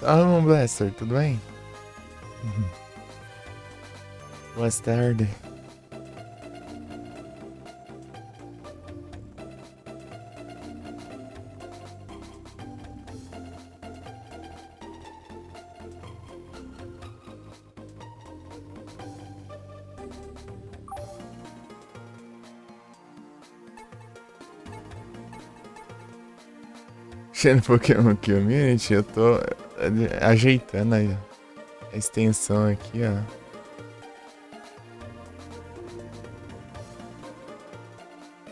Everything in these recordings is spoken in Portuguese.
Fala, Blaster, tudo bem? Uhum. Boa tarde. Cheio Pokémon Community, eu tô ajeitando aí a extensão aqui, ó.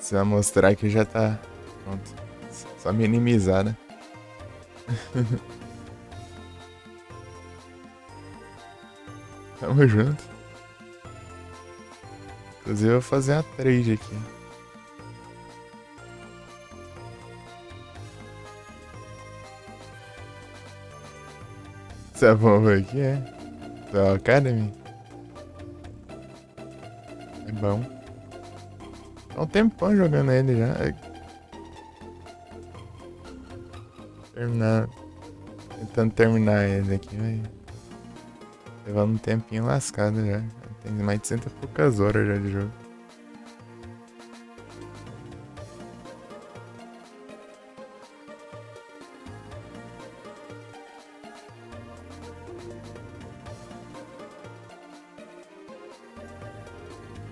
Você vai mostrar que já tá pronto. Só minimizar, né? Tamo junto. Inclusive, eu vou fazer uma trade aqui. Essa bomba aqui é da Academy. É bom. Tá um tempão jogando ele já. Terminar, tentando terminar ele aqui, mas levando um tempinho lascado já. Tem mais de 100 e poucas horas já de jogo.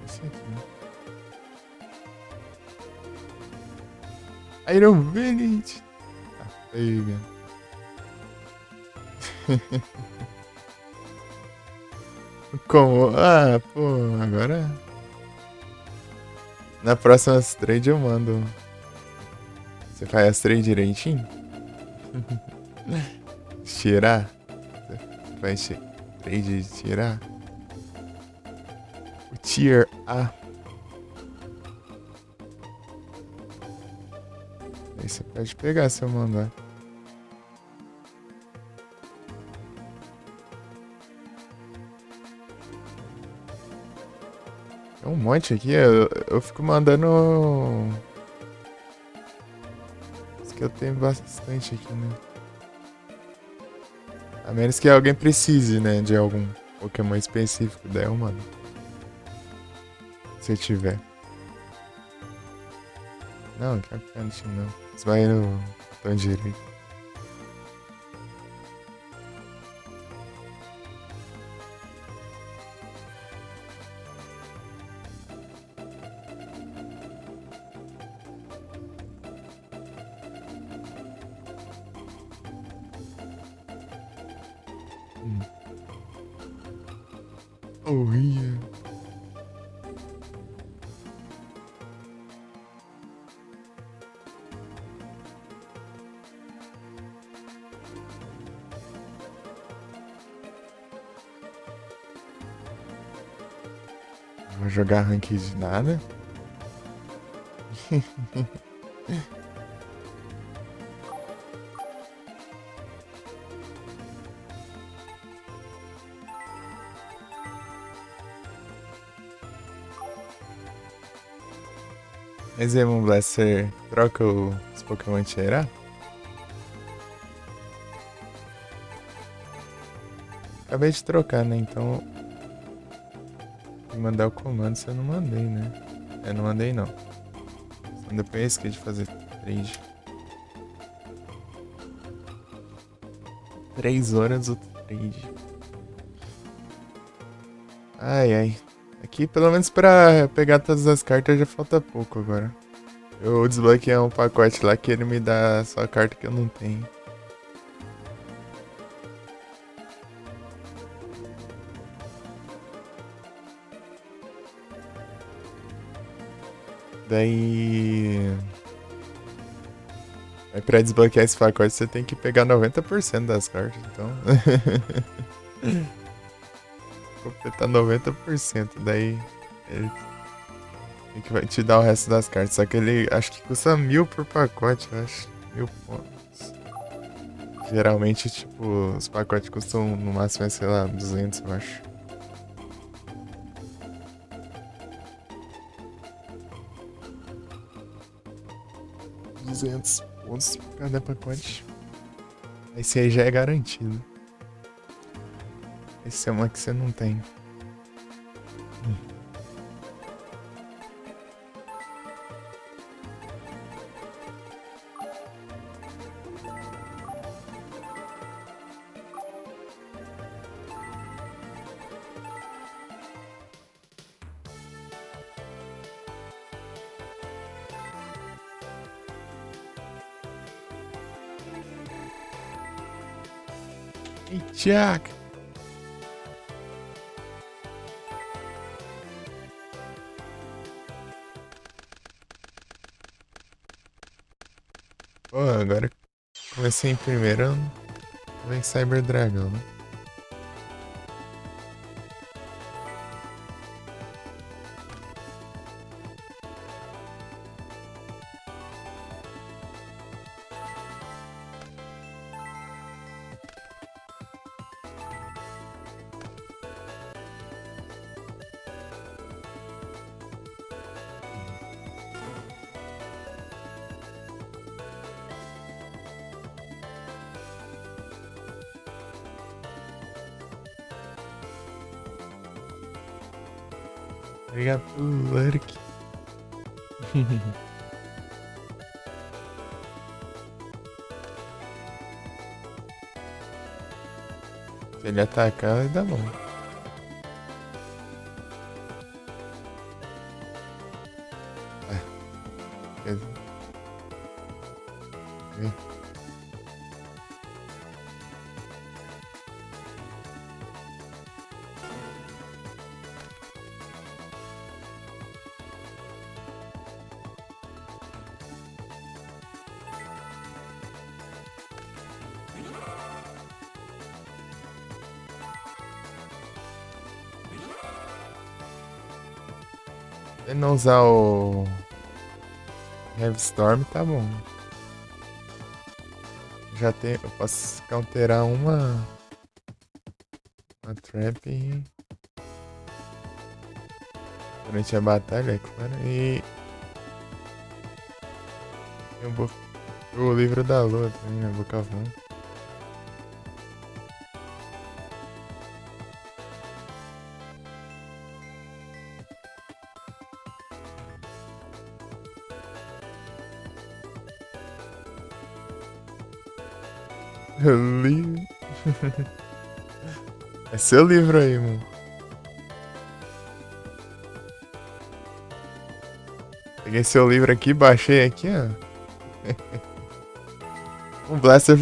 Esse aqui, né? Iron Village! Ah, pega. Como? Ah, pô, agora. Na próxima trade eu mando. Você faz as trades direitinho? Tirar? Você faz trade de tirar? O tier A. Aí você pode pegar se eu mandar. Tem um monte aqui, eu fico mandando. Isso que eu tenho bastante aqui, né? A menos que alguém precise, né? De algum Pokémon específico. Daí eu mando. Se tiver. Não, que cantinho não. Você vai no botão direito. Hum. Oh, yeah. Vou jogar ranking de nada. Mas aí, Moon Blaster, troca os Pokémon tirar? Acabei de trocar, né? Então. Tem que mandar o comando se eu não mandei, né? Eu não mandei, não. Só depois eu esqueci de fazer trade. 3 horas o trade. Ai, ai. Aqui, pelo menos pra pegar todas as cartas, já falta pouco agora. Eu desbloqueei um pacote lá que ele me dá só a carta que eu não tenho. Daí. Aí pra desbloquear esse pacote você tem que pegar 90% das cartas, então. Completar 90%, daí ele que vai te dar o resto das cartas. Só que ele acho que custa 1.000 por pacote, eu acho. 1.000 pontos. Geralmente, tipo, os pacotes custam no máximo, sei lá, 200, eu acho. 200 pontos por cada pacote. Esse aí já é garantido. Esse é uma que você não tem. Ei, Jack! Pô, agora comecei em primeiro, vem Cyber Dragão, né? Obrigado pelo lurk. Se ele atacar, vai dar bom. Ah, quer dizer, se ele não usar o Heavy Storm, tá bom. Já tem, eu posso counterar uma trap durante a batalha, é claro. E tem o livro da lua também, né? Book of Moon. Li... É seu livro aí, mano. Peguei seu livro aqui, baixei aqui, ó. Moonblaster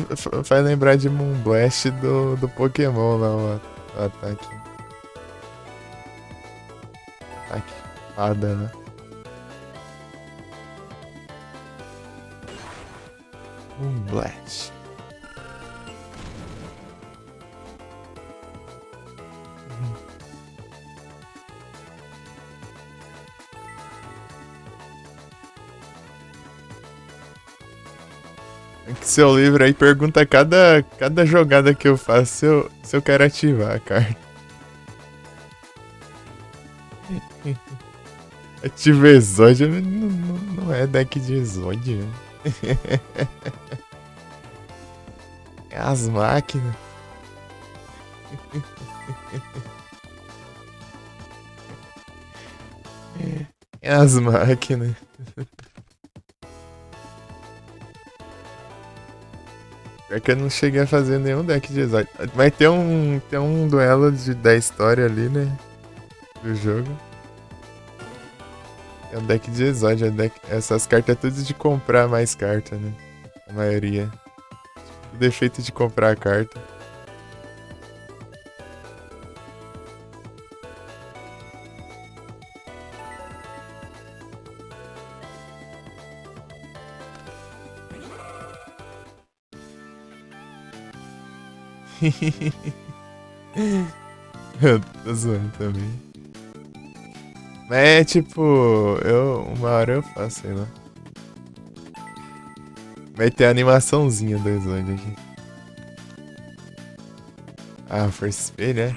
faz lembrar de Moonblast do Pokémon lá, o ataque. Ataque fada, né? Moonblast. Seu livro aí pergunta cada jogada que eu faço se eu quero ativar a carta. Ativa Exódio não é deck de Exódio. É as máquinas. É as máquinas. É que eu não cheguei a fazer nenhum deck de Exódio. Mas tem um duelo da história ali, né? Do jogo. É um deck de Exódio. Essas cartas é tudo de comprar mais carta, né? A maioria. O defeito de comprar a carta. Eu tô zoando também. Mas é tipo, uma hora eu faço, sei lá. Vai ter a animaçãozinha do Exódio aqui. Ah, Força Espelho, é?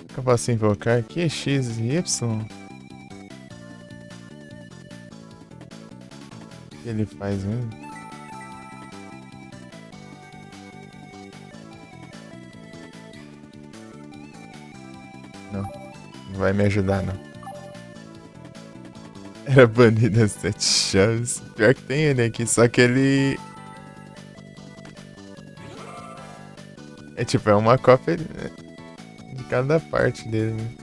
Que eu posso invocar aqui? X e Y? O que ele faz mesmo? Não, não vai me ajudar não. Era banido as 7 chaves. Pior que tem ele aqui, só que ele... É tipo, é uma cópia de cada parte dele, né?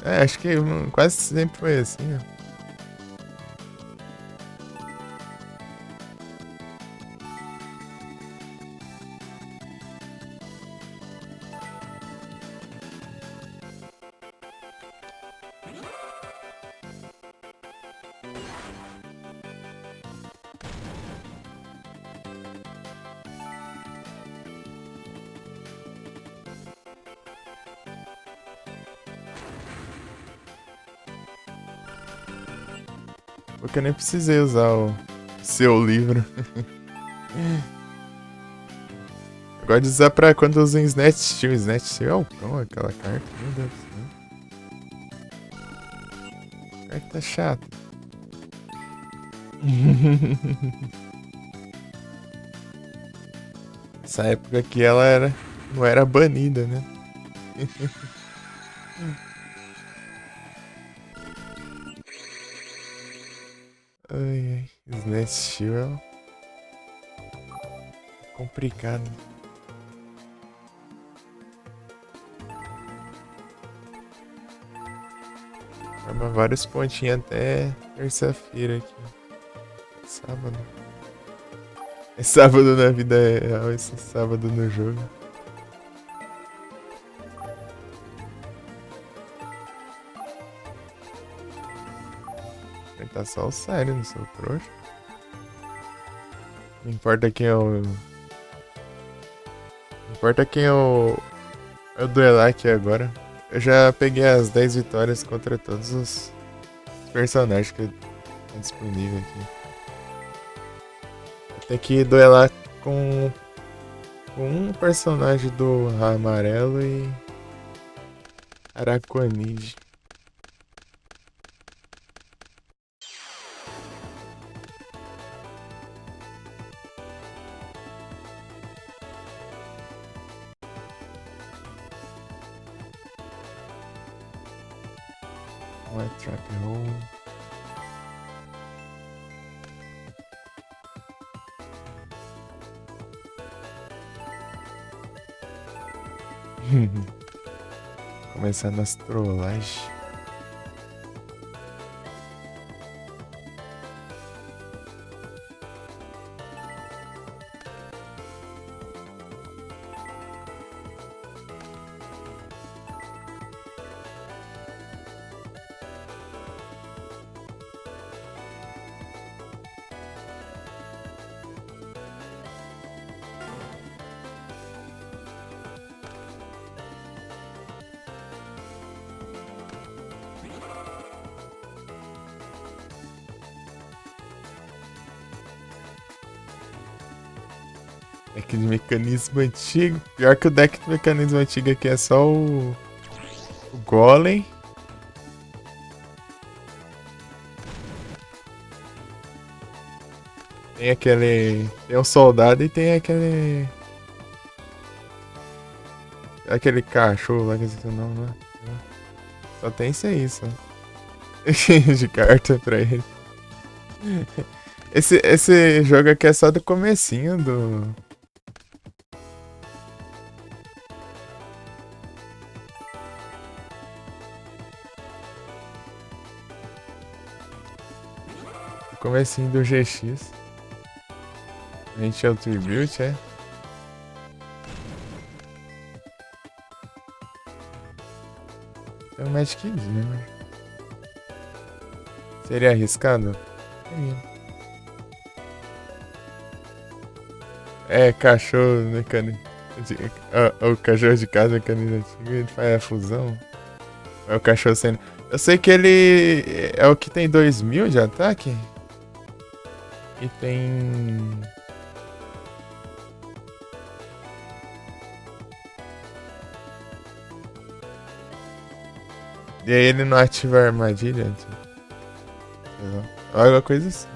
É, acho que quase sempre foi assim, ó. Porque eu nem precisei usar o seu livro. Eu gosto de usar pra quando eu uso em Snatch Steel. Snatch Steel é o cão, aquela carta. Meu Deus do céu. Carta chata. Essa época que ela não era banida, né? Ai, ai. Snatch Steel é complicado. Forma vários pontinhos até terça-feira aqui. Sábado. É sábado na vida real, esse sábado no jogo. Tá só o sério, não sou trouxa. Não importa quem eu. Não importa quem eu duelar aqui agora. Eu já peguei as 10 vitórias contra todos os personagens que estão disponíveis aqui. Eu tenho que duelar com um personagem do amarelo e Araquanid. White Trap Hole. Começar nas trollagens. Deck de mecanismo antigo. Pior que o deck de mecanismo antigo aqui é só o Golem. Tem aquele. Tem um soldado e tem aquele. Aquele cachorro lá que eu esqueci o nome lá. Só tem isso aí, só. De carta pra ele. Esse jogo aqui é só do comecinho do... Comecinho do GX. A gente é o Tribute, é? Tem um Magic né? Seria arriscado? É, cachorro, né, cara? O cachorro de casa, canina antiga, ele faz a fusão. É o cachorro sendo. Eu sei que ele é o que tem 2000 de ataque. E tem. E aí ele não ativa a armadilha? Sei lá. Alguma coisa assim.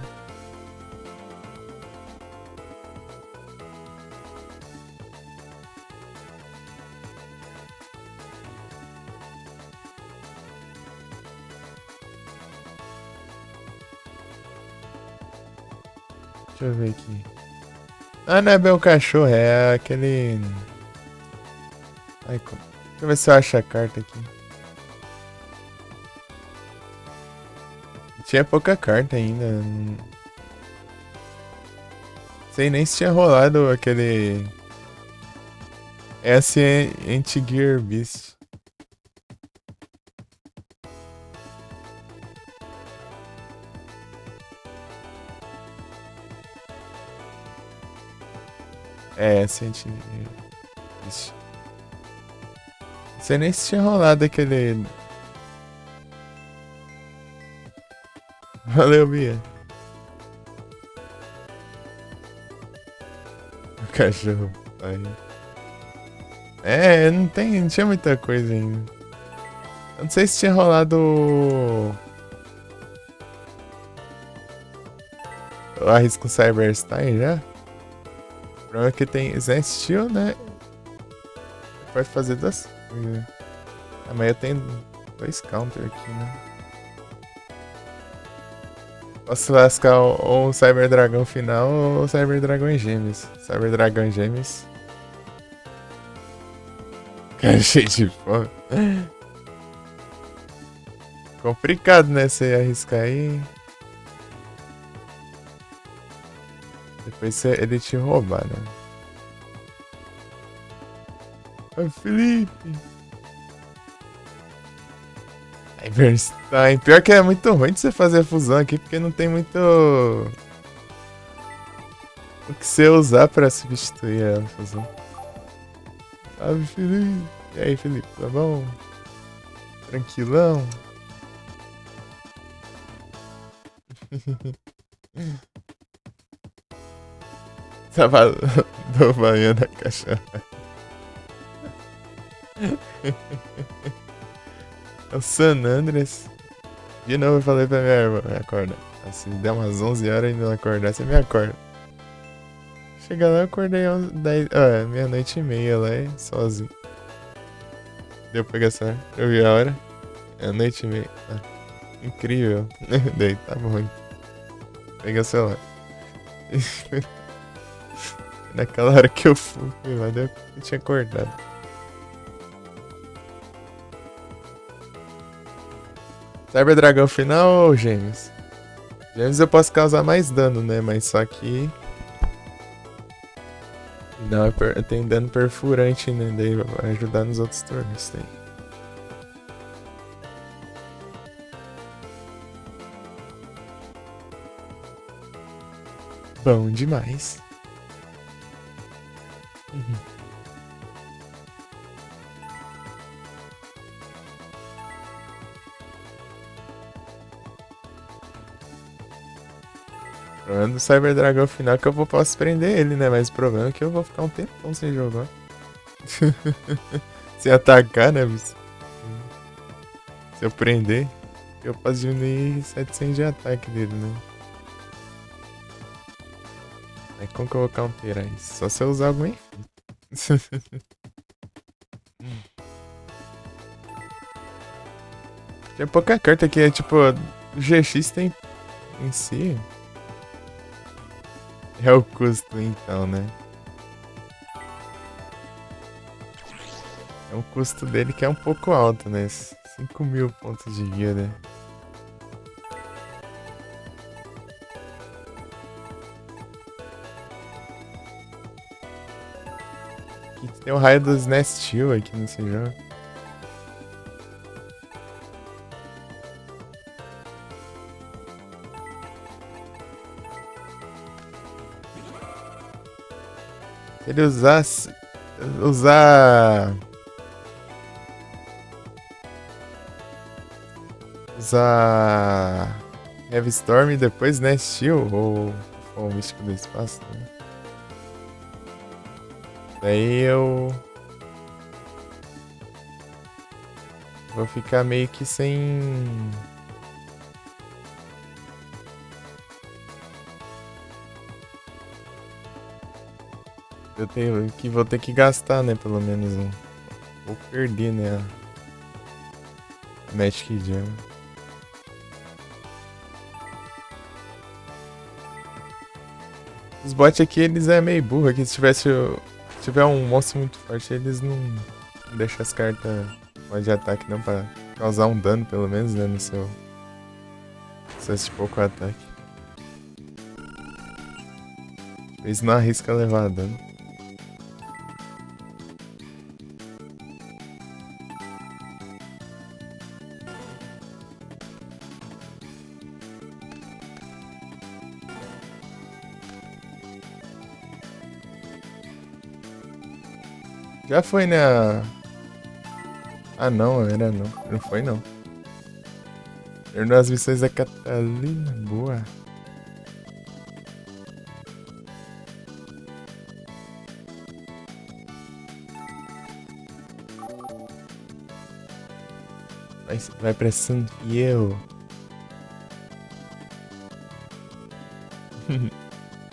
Deixa eu ver aqui. Ah, não é bem o cachorro, é aquele. Ai, deixa eu ver se eu acho a carta aqui. Tinha pouca carta ainda. Sei nem se tinha rolado aquele. S Anti-Gear Beast. É, S Anti-Gear Beast. Sei nem se tinha rolado aquele. Valeu, Bia. O cachorro. Aí. É, não tinha muita coisa ainda. Eu não sei se tinha rolado o Arrisco Cyberstein já. O problema é que tem Zen Steel, né? Pode fazer duas coisas. Ah, mas eu tenho 2 counter aqui, né? Posso lascar ou o Cyber Dragão final ou o Cyber Dragão em Gêmeos. Cyber Dragão em Gêmeos. Cara, cheio de fome. Complicado, né? Você arriscar aí. Depois ele te roubar, né? Oi, Felipe. Cyberstein. Pior que é muito ruim de você fazer a fusão aqui, porque não tem muito o que você usar pra substituir a fusão. Salve, Felipe. E aí, Felipe, tá bom? Tranquilão? Tava do banho da caixa. É o San Andres. De novo eu falei pra minha irmã, me acorda. Se der umas 11 horas e ainda não acordar, você me acorda. Chega lá, eu acordei às 10, meia-noite e meia lá, sozinho. Deu pra pegar essa hora? Eu vi a hora. É noite e meia. Ah, incrível. Daí tá bom. Pega o celular. Naquela hora que eu fui, mas eu tinha acordado. Cyber Dragão final ou Gêmeos? Gêmeos eu posso causar mais dano, né? Mas só que. Não, tem dano perfurante, né? Daí vai ajudar nos outros turnos. Tem. Bom demais. Uhum. O problema do Cyber Dragão final é que eu posso prender ele, né? Mas o problema é que eu vou ficar um tempão sem jogar. Sem atacar, né, bicho? Se eu prender, eu posso diminuir 700 de ataque dele, né? Aí como que eu vou counterar isso? Só se eu usar algum efeito. Tem pouca carta aqui, é tipo, o GX tem em si. É o custo então, né? É um custo dele que é um pouco alto, né? 5.000 pontos de vida. Aqui tem o raio dos Nest Steel aqui nesse jogo. Se ele usasse. Usar. Usar. Heavy Storm e depois Nest Steel ou o Místico do Espaço, né? Daí eu. Vou ficar meio que sem. Vou ter que gastar, né? Pelo menos um. Vou perder, né? A Magic Jam. Os bots aqui, eles é meio burro. Aqui se tiver um monstro muito forte, eles não deixam as cartas de ataque não pra causar um dano, pelo menos, né? No seu. Se esse pouco ataque. Eles não arriscam levar dano. Já foi, né? Ah, não, era não. Não foi, não. Terminou as missões da Catalina. Boa. Vai pressando fiel.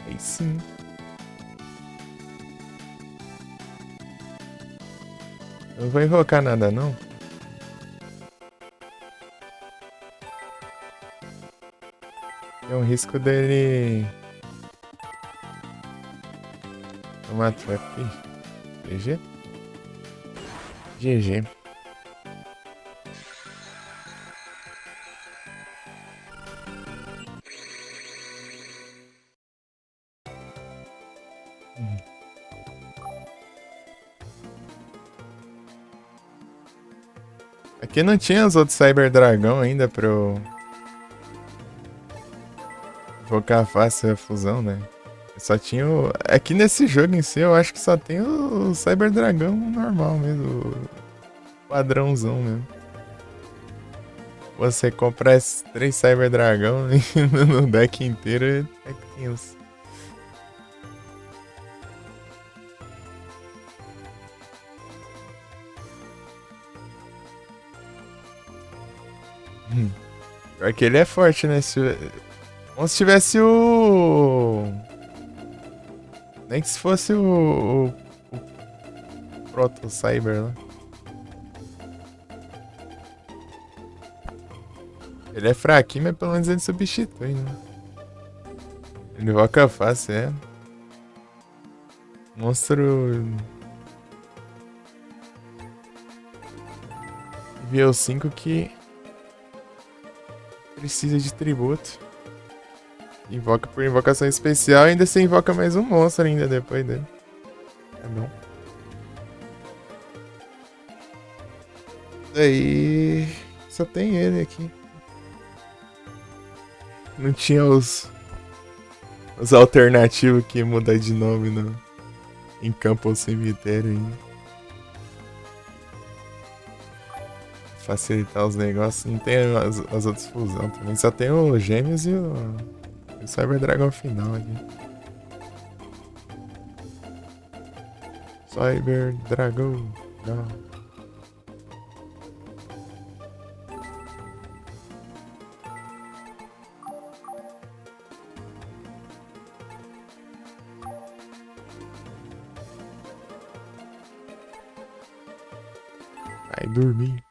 Aí sim. Eu não vou invocar nada, não. Tem um risco dele tomar trap. GG? GG. Aqui não tinha os outros Cyber Dragão ainda pra eu invocar fácil a fusão, né? Só tinha o... Aqui nesse jogo em si eu acho que só tem o Cyber Dragão normal mesmo. O padrãozão mesmo. Você comprar esses 3 Cyber Dragão no deck inteiro é tenso. Pior que ele é forte, né? Como se tivesse o. Nem que se fosse o Proto Cyber lá. Ele é fraquinho, mas pelo menos ele substitui, né? Ele invoca fácil, é. Monstro. Nível 5 que precisa de tributo. Invoca por invocação especial e ainda você invoca mais um monstro ainda depois dele. É bom. Daí. Só tem ele aqui. Não tinha os alternativos que mudar de nome em campo ou cemitério ainda. Facilitar os negócios. Não tem as outras fusão também. Só tem o Gêmeos e o Cyber Dragon final aqui. Cyber Dragon. Não. Vai dormir.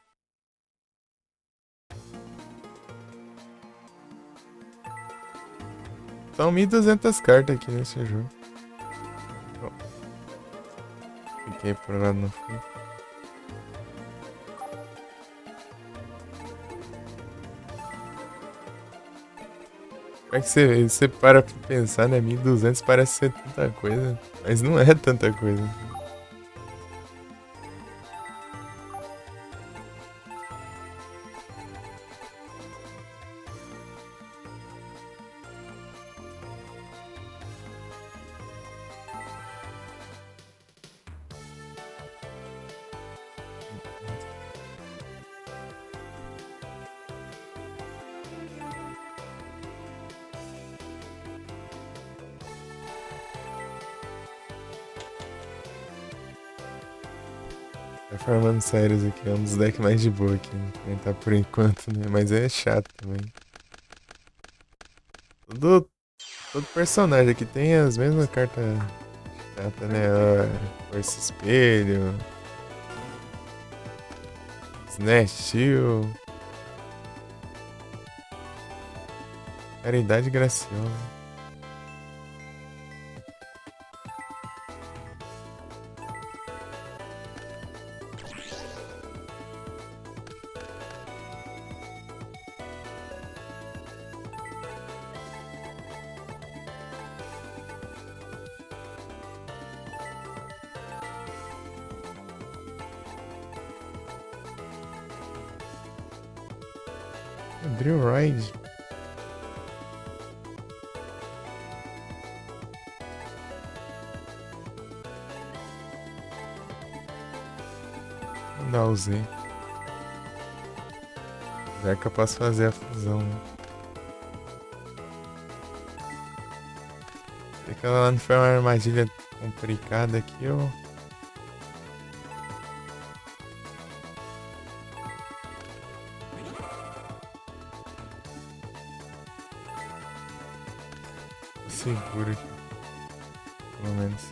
estão 1.200 cartas aqui nesse jogo. Oh, fiquei por lá no fundo. É que você para pra pensar, né? 1.200 parece ser tanta coisa, mas não é tanta coisa. Tá farmando sérios aqui, é um dos decks mais de boa aqui, né? Quem tá por enquanto, né? Mas é chato também. Todo, todo personagem aqui tem as mesmas cartas chatas, né? Força Espelho, Snatch Shield, Caridade Graciosa. Drill Ride. Não usei. Já que eu posso fazer a fusão, né? Se aquela não foi uma armadilha complicada aqui, eu... seguro aqui, pelo menos.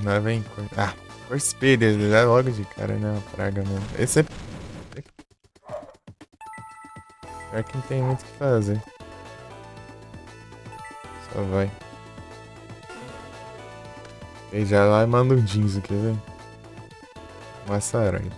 Lá vem cor. Ah, cor espelho, ele dá logo de cara, né? Uma praga mesmo. Esse é. Pior que não tem muito o que fazer. Só vai. E já lá manda um Jinzo, quer ver? Maçaroide.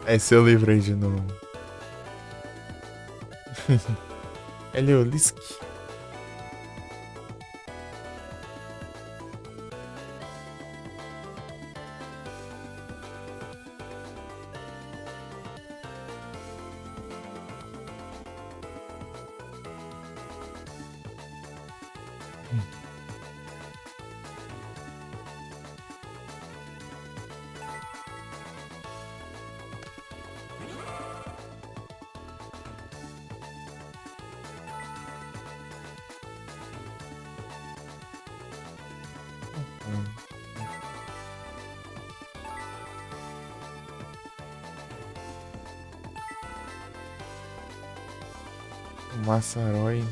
É seu livro aí de novo. Heliolisk. Maçaroide.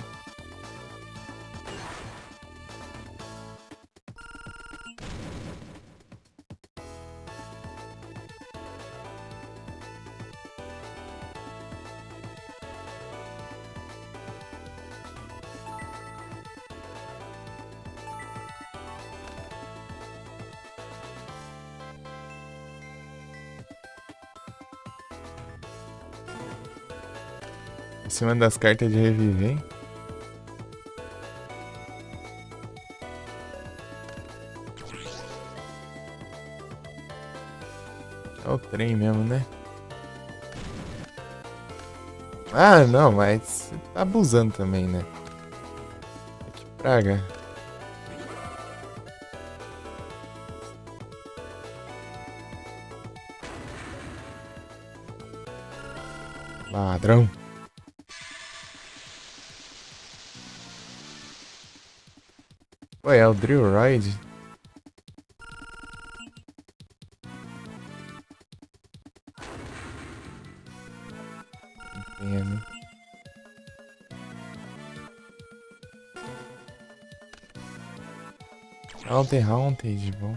Em cima das cartas de reviver, hein? É o trem mesmo, né? Ah, não, mas você tá abusando também, né? Que praga. Ladrão. Pô, é o Drill Ride? Entendo. Haunted, bom.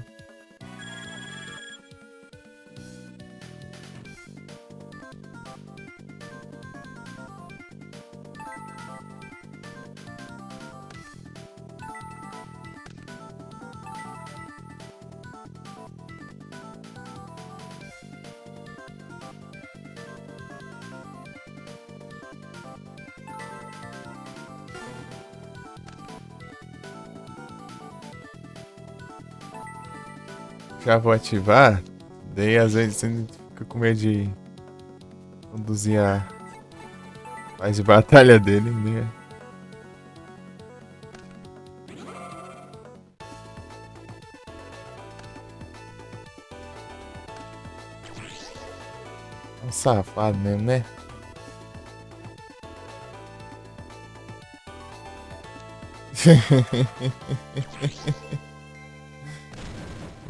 Já vou ativar. Daí às vezes você fica com medo de conduzir a fase de batalha dele, né? É um safado mesmo, né?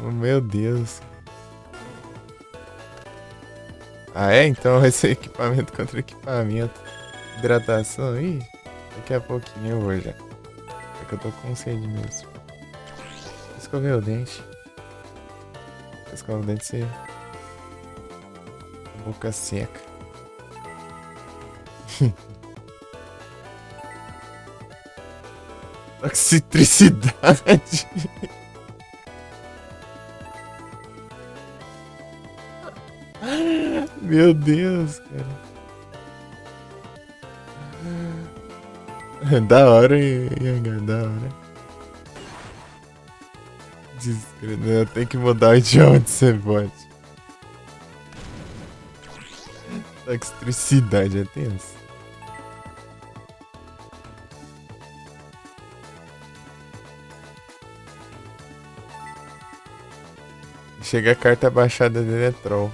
Oh, meu Deus. Ah, é? Então vai ser equipamento contra equipamento. Hidratação aí. Daqui a pouquinho eu vou já. Porque eu tô com sede mesmo. Escovei o dente. Escova o dente, você. Boca seca. Toxicidade. Meu Deus, cara. Da hora, Yanga, da hora. Eu tenho que mudar o idioma de ser bot. Toxicidade é tenso. Chega a carta baixada dele é troll.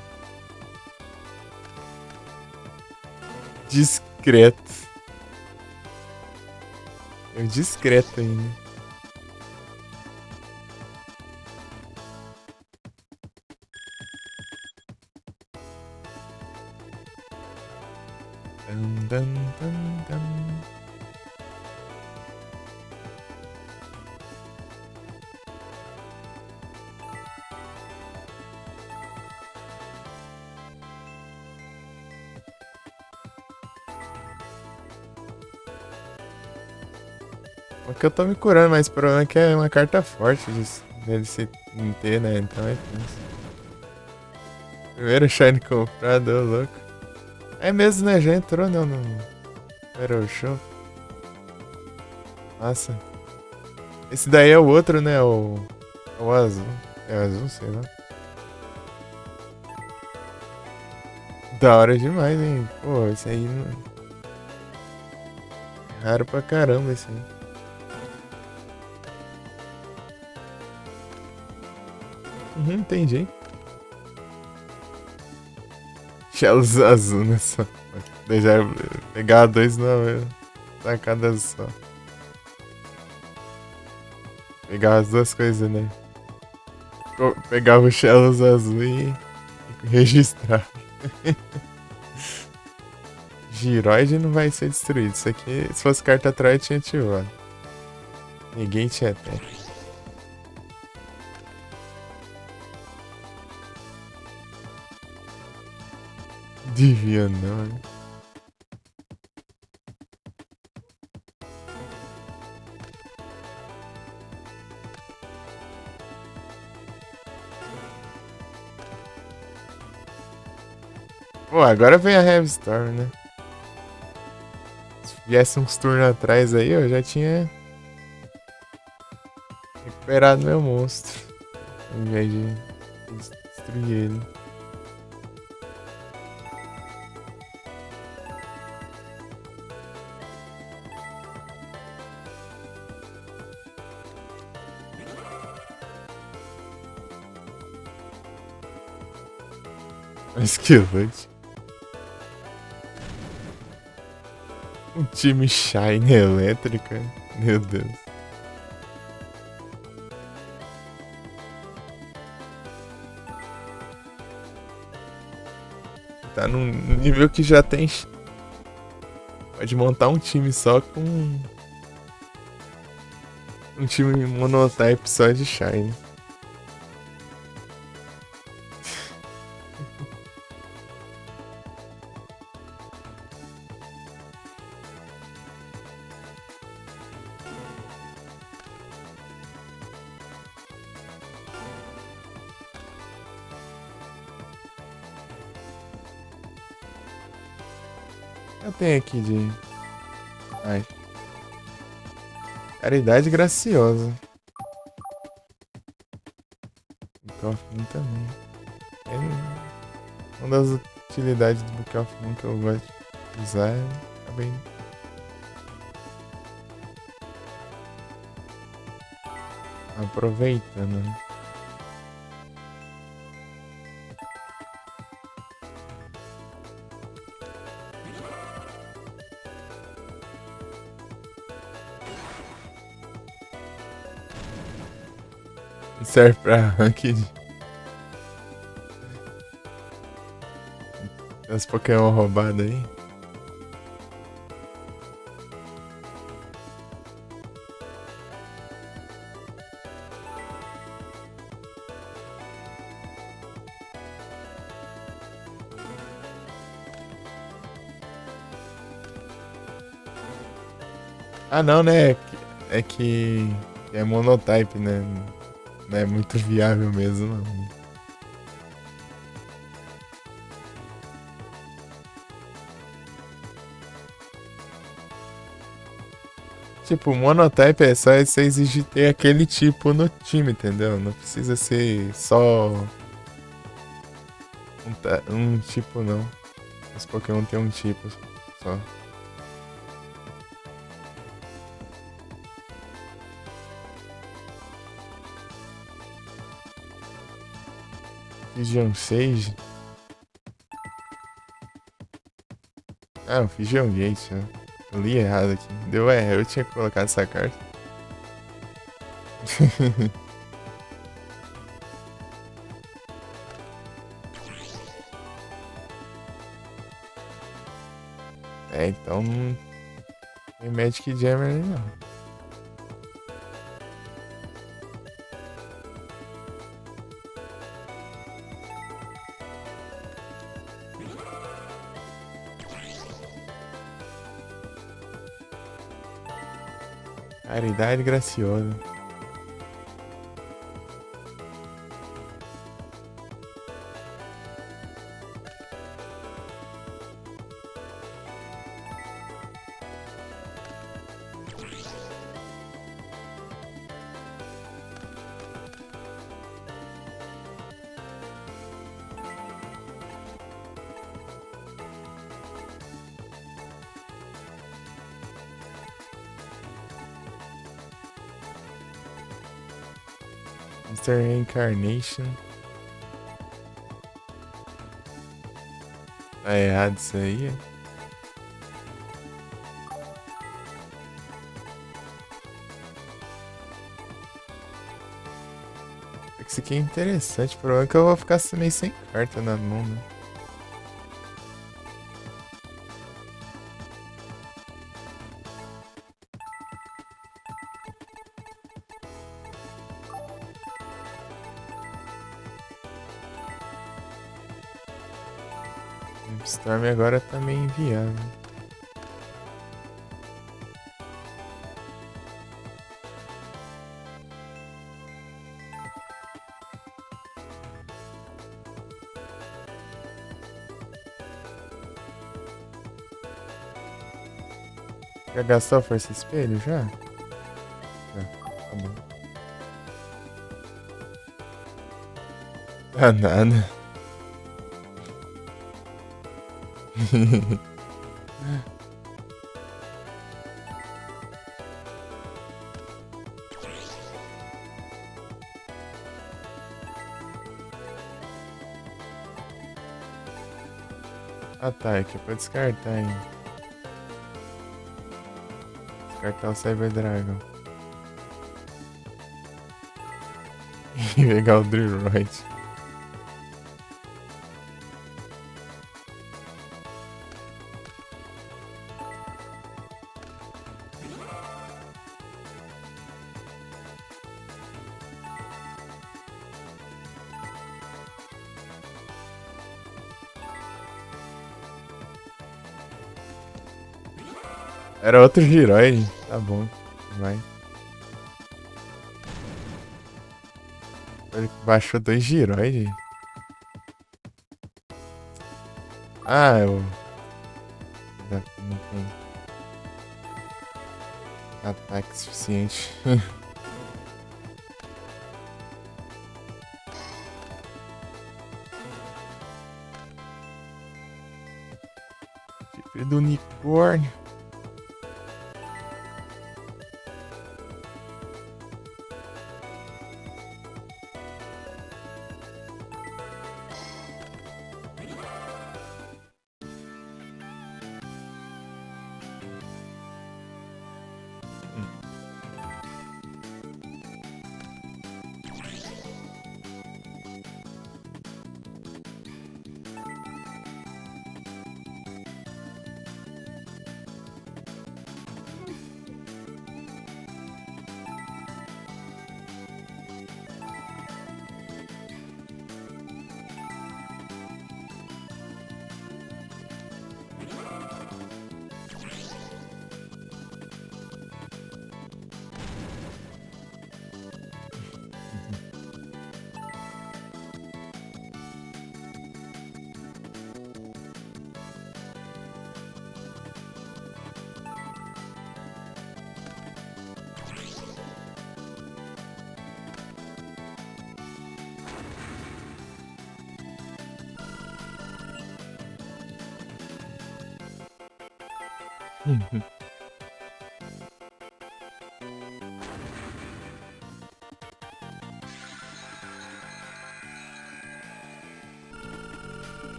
Discreto. É discreto ainda. Dun, dun, dun, dun. Porque eu tô me curando, mas o problema é que é uma carta forte dele se ter, né? Então é tenso. Primeiro Shine comprado, ô louco. É mesmo, né? Já entrou não, no Battle Show. Nossa. Esse daí é o outro, né? O azul. É o azul, sei lá. Da hora demais, hein? Pô, esse aí não... Raro pra caramba esse aí. Entendi. Shells azul, né? Só. Já pegar dois numa tacada só. Pegar as duas coisas, né? Pegava o Shells azul e registrar. Giroid não vai ser destruído. Isso aqui, se fosse carta atrás, tinha ativado. Ninguém tinha até. Devia não, né? Pô, agora vem a Heavy Storm, né? Se viesse uns turnos atrás aí, eu já tinha recuperado meu monstro. Ao invés de destruir ele. Esquilete. Um time Shine elétrica. Meu Deus. Tá num nível que já tem. Pode montar um time só com. Um time monotype só de Shine. Eu tenho aqui de. Ai. Caridade graciosa. Book of Moon também. Uma das utilidades do Book of Moon que eu gosto de usar é também. Aproveitando, né? Serve pra ranked. As Pokémon roubadas aí. Ah não, né? É que é monotype, né? Não é muito viável mesmo, não. Tipo, monotype é só você exigir ter aquele tipo no time, entendeu? Não precisa ser só um tipo, não. Os Pokémon tem um tipo só. Fusion Sage? Ah, o Fusion Gate, né? Eu li errado aqui. Deu eu tinha colocado essa carta. Então não tem Magic Jammer aí não. Caridade graciosa. Mr. Reincarnation. Tá errado isso aí. Isso aqui é interessante. O problema é que eu vou ficar meio sem carta na mão, né? Storm agora tá meio inviável. Já gastou a força espelho já? Já, tá bom. Ah, nada. Ah tá, é que é pra descartar ainda. Descartar o Cyber Dragon. E pegar o Drillroid. Era outro Giroid. Tá bom. Vai. Ele baixou 2 Giroid. Ah, eu... Não tem ataque suficiente. Chifre do unicórnio.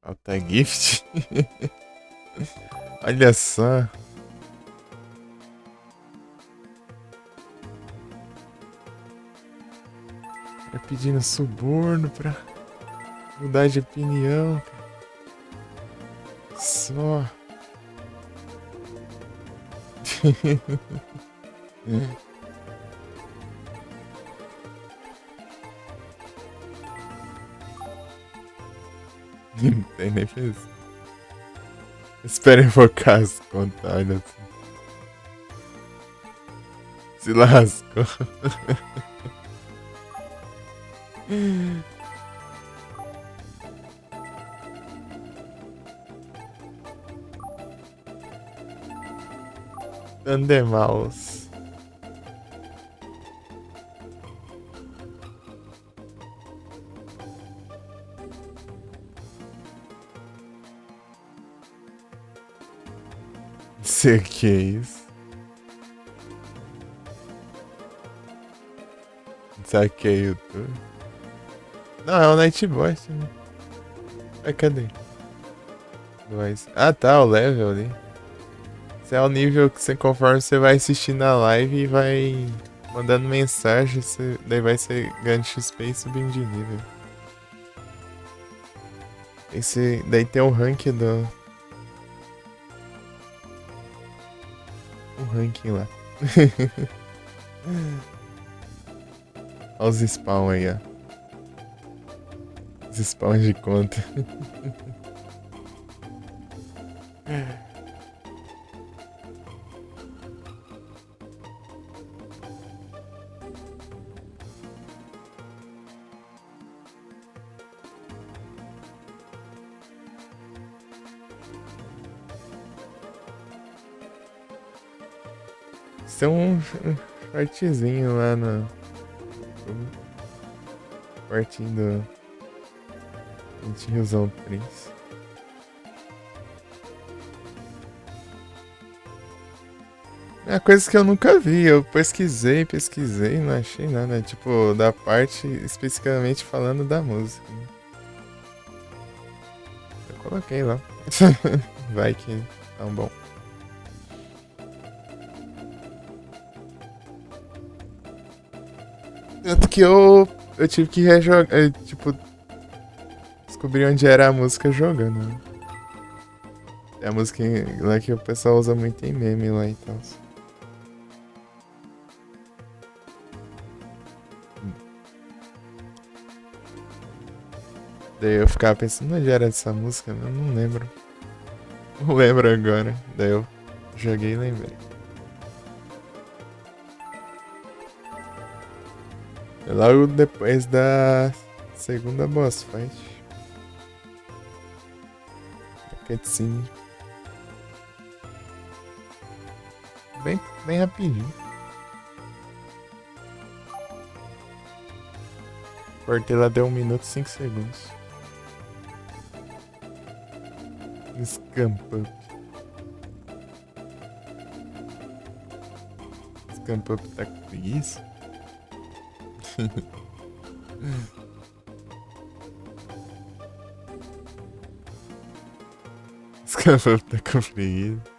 Alta gift. Olha só. Tá pedindo suborno pra mudar de opinião. Só. Não tem nem fez. Espera invocar as contas, olha assim. Se lascou. Thundermouse. Não sei o que é isso. Saquei o YouTube. Não, é o Nightboy, sim. Cadê? Ah tá, o level ali. Esse é o nível que você, conforme você vai assistindo a live e vai mandando mensagem, daí vai ser ganhando XP e subindo de nível. Daí tem o rank do... O ranking lá. Olha os spawn aí, ó. Os spawn de conta. Isso é um shortzinho lá no... Partindo do tiozão 3. É coisa que eu nunca vi. Eu pesquisei, não achei nada. Tipo, da parte especificamente falando da música. Eu coloquei lá. Vai que... Então, bom. Tanto que eu tive que rejogar. Tipo, descobri onde era a música jogando, né? É a música lá que o pessoal usa muito em meme lá e tal. Daí eu ficava pensando, onde era essa música? Eu não lembro. Não lembro agora. Daí eu joguei e lembrei. É logo depois da segunda boss fight. A cutscene. Bem rapidinho. Cortei lá, deu 1 minuto e 5 segundos. Scamp Up. Scamp Up tá com preguiça? Scamp Up tá com preguiça.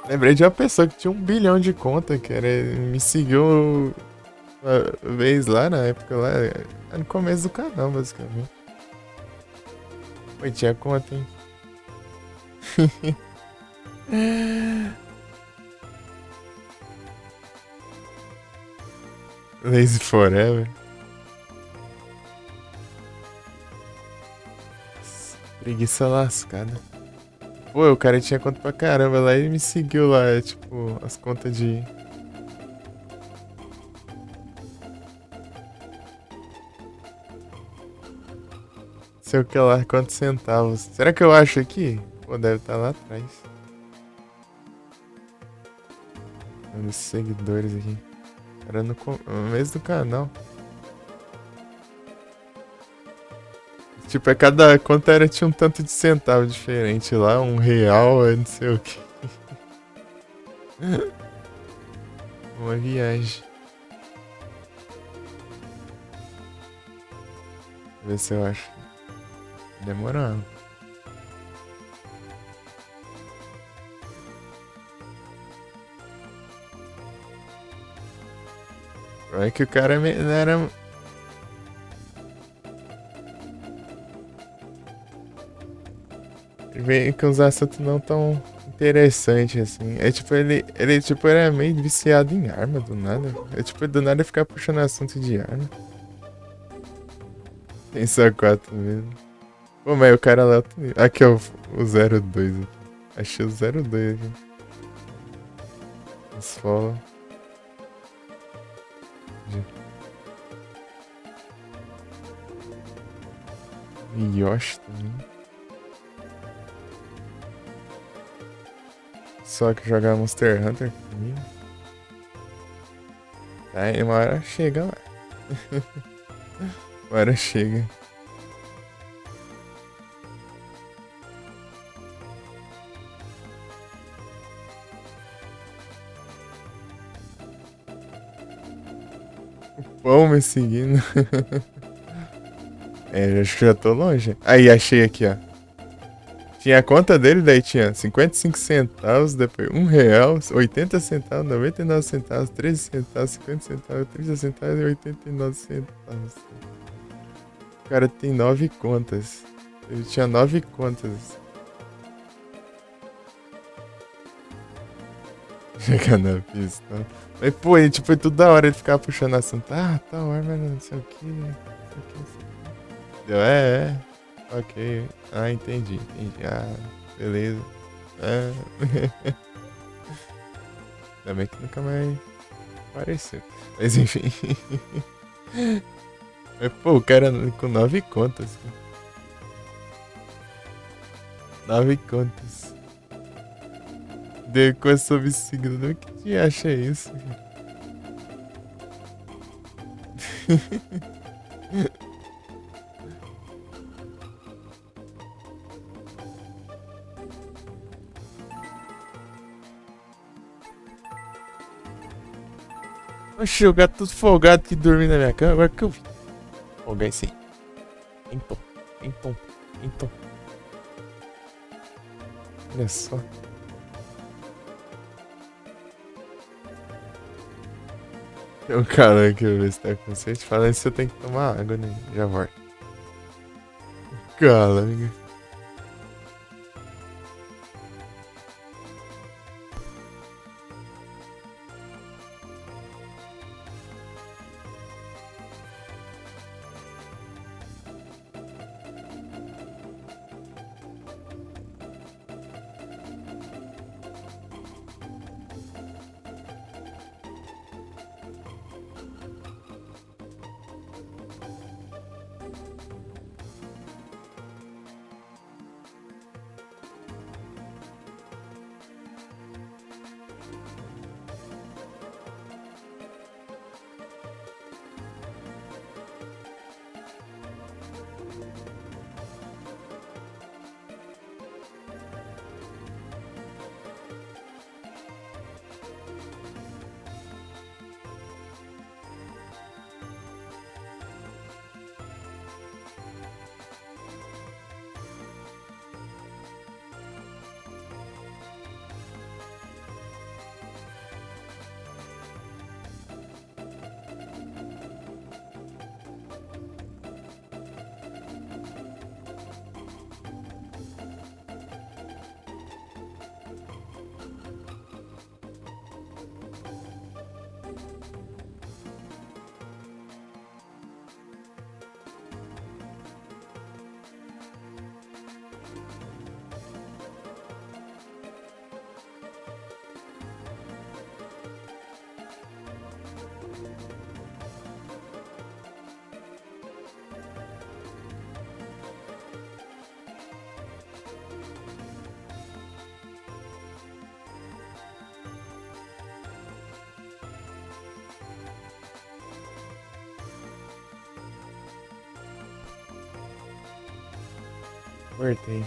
Lembrei de uma pessoa que tinha 1 bilhão de conta, cara. Me seguiu uma vez lá na época lá. No começo do canal, basicamente. Pô, tinha conta, hein? Lazy Forever. Preguiça lascada. Pô, o cara tinha conta pra caramba lá e me seguiu lá, tipo, as contas de. Sei o que lá, quantos centavos. Será que eu acho aqui? Pô, deve estar lá atrás. Os seguidores aqui. Era no mês do canal. Tipo, cada conta era, tinha um tanto de centavo diferente lá, R$ 1, não sei o que. Uma viagem. Ver se eu acho. Demorando. É que o cara não era. Ele vem com uns assuntos não tão interessantes assim. É tipo, ele tipo, era meio viciado em arma do nada. É tipo, do nada ficar puxando assunto de arma. Tem só 4 mesmo. Pô, mas o cara lá. Aqui, ó, o 02 aqui. Achei o 02 aqui. Os follow. Yoshi também. Só que jogar Monster Hunter comigo. Aí uma hora chega lá. Uma hora chega. Pão me seguindo. É, acho que já tô longe. Aí, achei aqui, ó. Tinha a conta dele, daí tinha 55 centavos, depois R$ 1, 80 centavos, 99 centavos, 13 centavos, 50 centavos, 30 centavos e 89 centavos. O cara tem 9 contas. Ele tinha 9 contas. Chegar na pista. Mas, pô, ele, tipo, tudo da hora ele ficava puxando assunto. Ah, tal arma, não sei o que, não sei o que, não sei o que. Ok. Ah, entendi. Ah, beleza. Ah. Ainda bem que nunca mais apareceu. Mas enfim. Mas, pô, o cara com 9 contas. 9 contas. Depois sob signo. O que te acha isso? Oxi, o gato todo folgado que dormiu na minha cama, agora que eu vi. Folgar esse aí. Então, então, então. Olha só. Tem um cara aqui, eu ver se tá com sede. Falando isso, eu tenho que tomar água, né? Já volto. Calango. Voltei.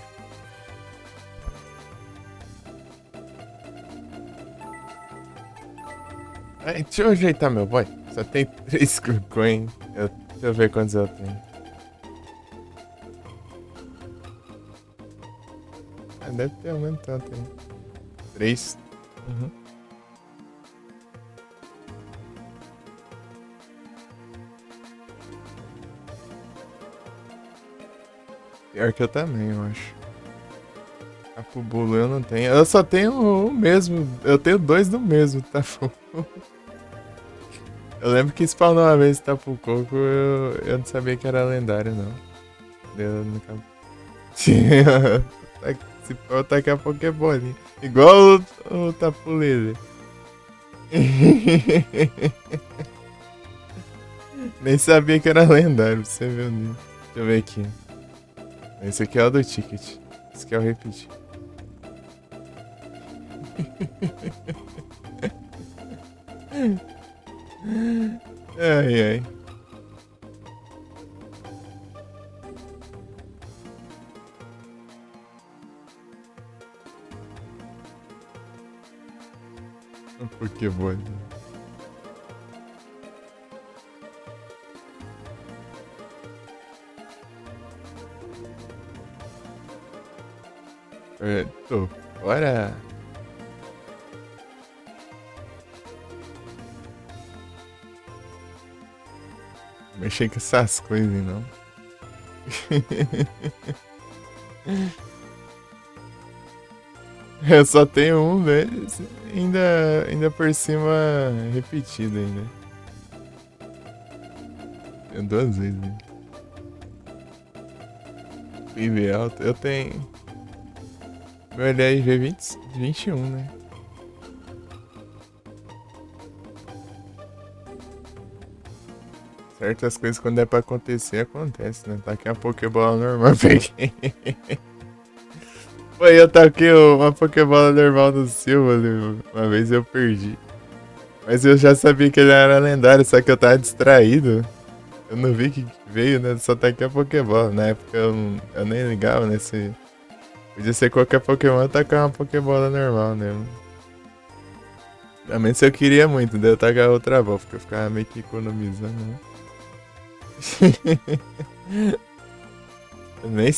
Ai, deixa eu ajeitar meu boy. Só tem 3 coins. Deixa eu ver quantos eu tenho. Ah, deve ter aumentado aí. 3. Uhum. Pior que eu também, eu acho. A pro bolo eu não tenho. Eu só tenho o mesmo. Eu tenho 2 do mesmo, tá bom? Eu lembro que spawnou uma vez Tapu Coco, eu não sabia que era lendário, não. Eu nunca. Se for tacar Pokébolinha. Igual o Tapu Lele. Nem sabia que era lendário, pra você ver o nível. Deixa eu ver aqui. Esse aqui é o do ticket. Esse aqui é o repetir. Ai, ai. Um Pokébola. Tô. Bora! Mexer com essas coisas, não. Eu só tenho um deles, ainda por cima repetido ainda. Tenho 2 vezes. Né? IV alto, eu tenho. Meu LRV 21, né? Certas coisas quando é pra acontecer, acontece, né? Taquei uma Pokébola normal, peguei. Foi, eu taquei uma Pokébola normal no Silva, uma vez eu perdi. Mas eu já sabia que ele era lendário, só que eu tava distraído. Eu não vi que veio, né? Só taquei a Pokébola. Na época eu nem ligava, né? Podia ser qualquer Pokémon, eu tacar uma Pokébola normal, né? Pelo menos eu queria muito, daí eu tacar outra avó, porque eu ficava meio que economizando, né? Nem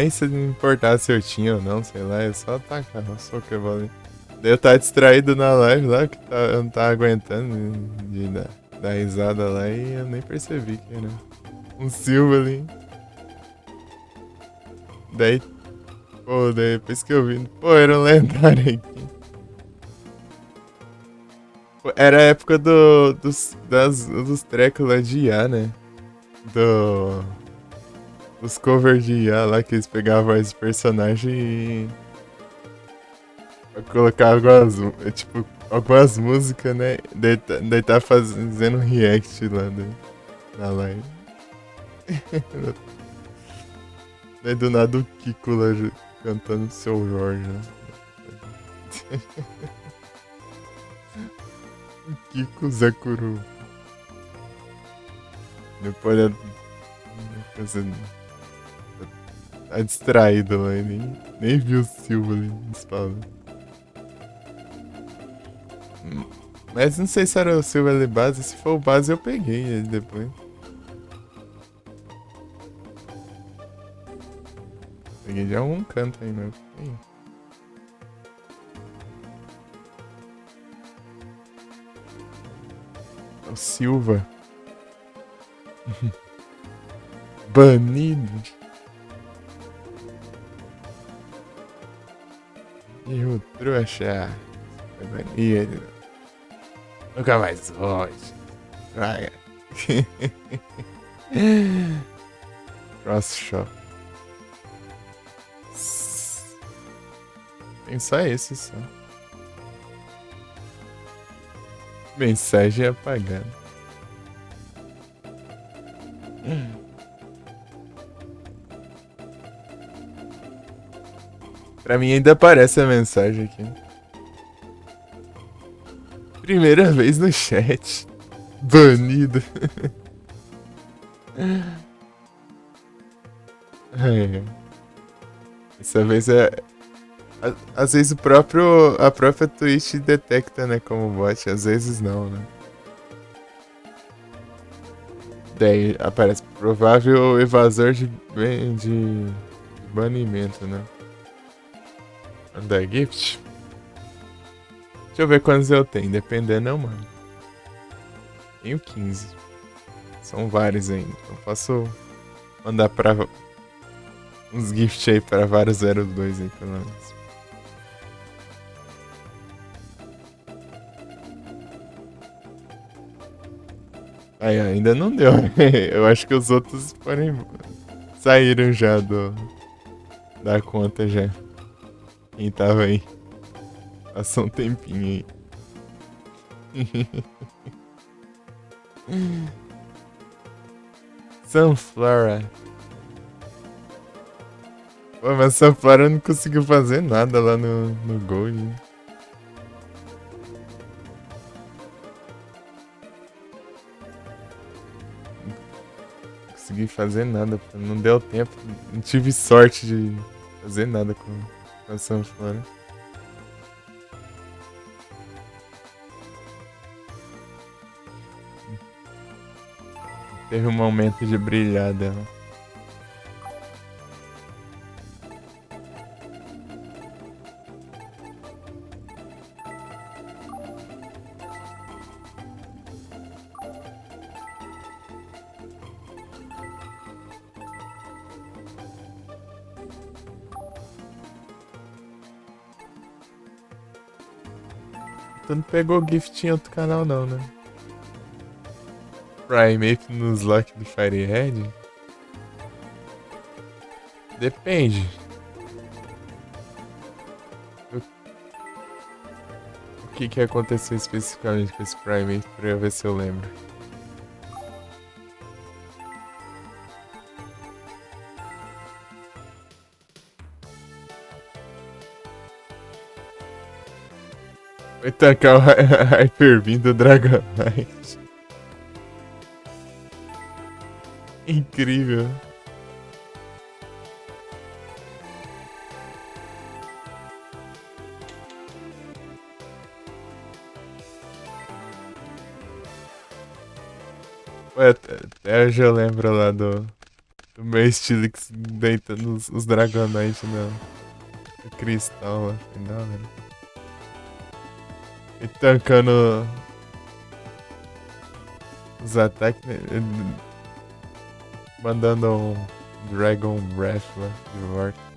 se importar se eu tinha ou não, sei lá, eu só tacava só que eu falei. Daí eu tava distraído na live lá, que eu não tava aguentando de dar risada lá e eu nem percebi que era um Silva ali. Daí, pô, depois que eu vi, pô, era um lendário aqui. Pô, era a época dos trecos lá de IA, né? Do, dos covers de IA lá que eles pegavam esse personagem e colocavam algumas músicas, né? Daí tá fazendo um react lá na live. Daí do nada o Kiko lá cantando Seu Jorge, né? Kiko Zakuru. Depois ele tá distraído lá, e nem viu o Silva ali nos palmas. Mas não sei se era o Silva ali base. Se for o base, eu peguei ele depois. Peguei de algum canto aí, meu. Aí. O Silva. Banido. E o trouxa. Vai banir ele. Nunca mais volte. Vai. Cross Shop. Tem só esse só. Mensagem apagada. Pra mim ainda aparece a mensagem aqui. Primeira vez no chat. Banido. Essa vez é. Às vezes a própria Twitch detecta, né, como bot, às vezes não, né? Daí aparece provável evasor de banimento, né? Da gift. Deixa eu ver quantos eu tenho, dependendo eu mando. Tenho 15. São vários ainda. Eu posso mandar pra uns gift aí pra vários 02 aí, pelo menos. Aí, ainda não deu. Eu acho que os outros saíram já da conta já. Quem tava aí. Passou um tempinho aí. Sunflora. Pô, mas Sunflora não conseguiu fazer nada lá no Gold. Não consegui fazer nada, pô. Não deu tempo. Não tive sorte de fazer nada com a Sunflora. Teve um momento de brilhar dela. Tu não pegou gift em outro canal não, né? Primate nos lock do Firehead? Depende. O que aconteceu especificamente com esse Primate pra eu ver se eu lembro. Foi tacar o Hyper Beam do Dragonite. Incrível. Ué, até hoje eu lembro lá do meu Steelix deitando os Dragonite no cristal lá. Foi da hora. E tancando os ataques, né? Mandando um Dragon Breath lá de volta.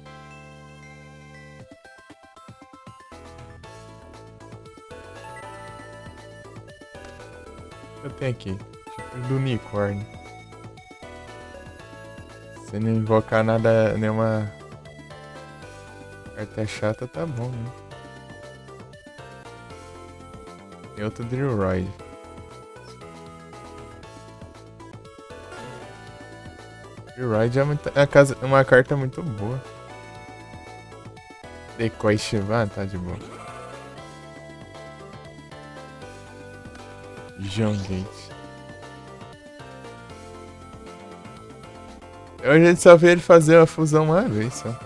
Eu tenho aqui, tipo do unicórnio. Se não invocar nada, nenhuma carta chata, tá bom, né? Tem outro Drillroid. Drillroid é uma carta muito boa. Decoy Shivan tá de boa. John Gate. A gente só vê ele fazer a fusão uma vez só.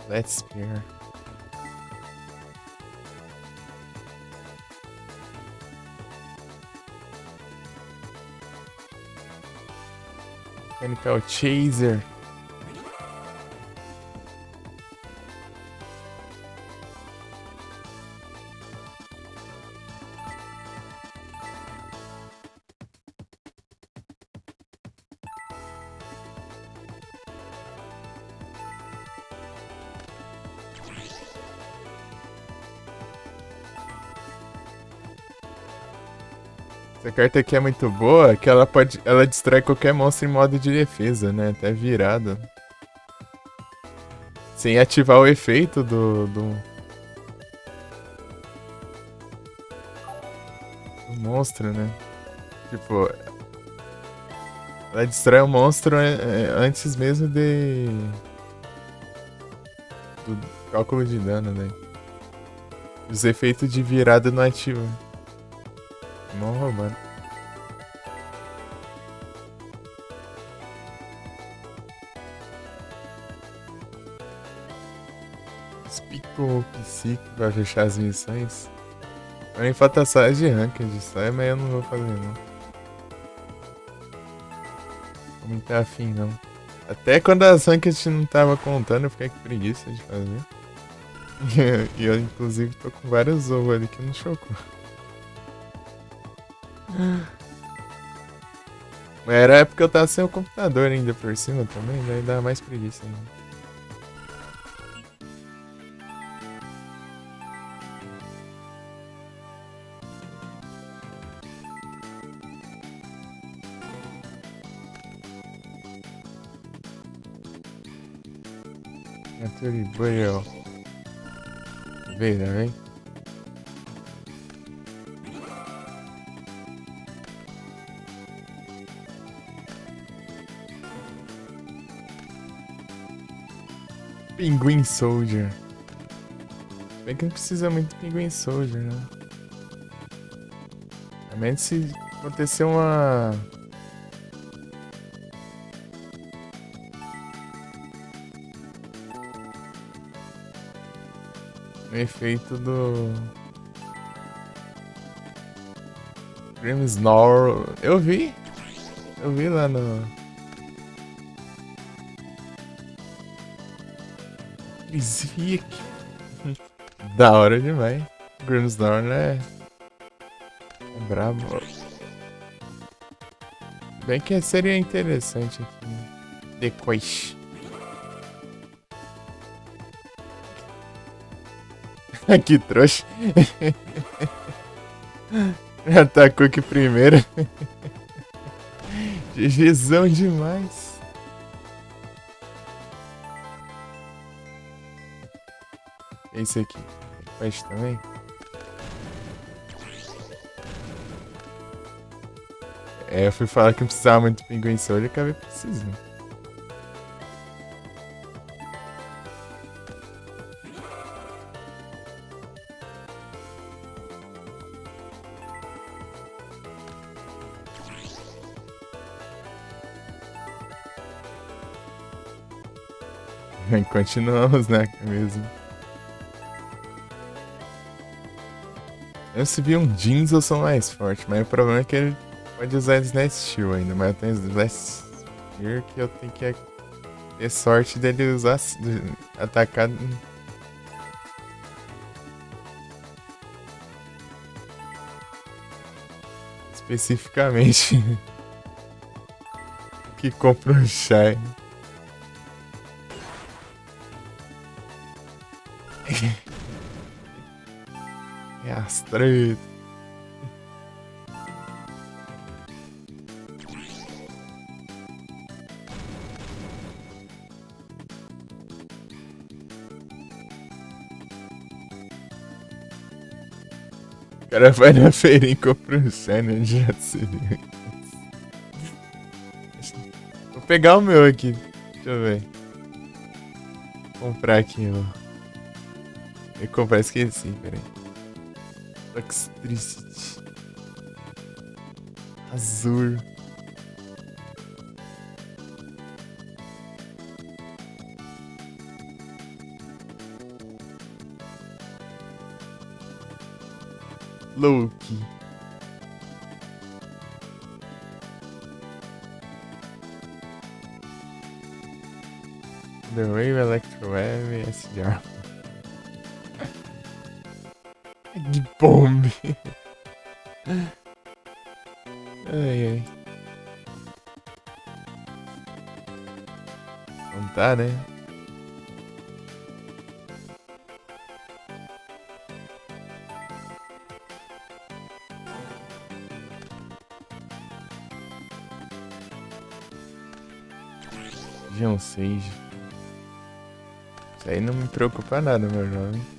Let's Spear. Mechanical Chaser. Essa carta aqui é muito boa, que ela destrói qualquer monstro em modo de defesa, né? Até virada. Sem ativar o efeito do monstro, né? Tipo, ela destrói o monstro antes mesmo do cálculo de dano, né? Os efeitos de virada não ativam. Mó roubando. Spico Psique pra fechar as missões. Pra mim falta só as de ranked, só mas eu não vou fazer não. Não me tá afim não. Até quando as ranked não tava contando, eu fiquei com preguiça de fazer. E eu inclusive tô com vários ovos ali que não chocou. Mas era a época que eu tava sem o computador ainda por cima também, daí dá mais preguiça ainda. Nature Burial. Veio, né, vem? Pinguim Soldier. Bem que não precisa muito de Pinguim Soldier, né? A menos se acontecer um efeito do Grimmsnarl. Eu vi lá no Zviek. Da hora demais. Grimmsnarl é brabo. Bem que seria interessante aqui, né? Decois. Que trouxa. Atacou aqui primeiro. GGzão demais. Esse aqui. Faz também. Eu fui falar que não precisava muito de Pinguim Soldier e acabei precisando. Continuamos, né? Mesmo. Eu se vi um jeans, eu sou mais forte, mas o problema é que ele pode usar Slash Steel ainda, mas eu tenho Slash Spear que eu tenho que ter sorte dele usar, de atacar especificamente que compra o Shine. É as treta. O cara vai na feirinha e compra um Shine, já seria. Vou pegar o meu aqui. Deixa eu ver. Vou comprar aqui, ó. Eu comprar, esqueci, peraí. Toxtricity. Azul. Loki. The Wave, Electrowave, SDR. Que bomb. Ai, ai. Não tá, né? Geon Sage. Isso aí não me preocupa nada, meu jovem.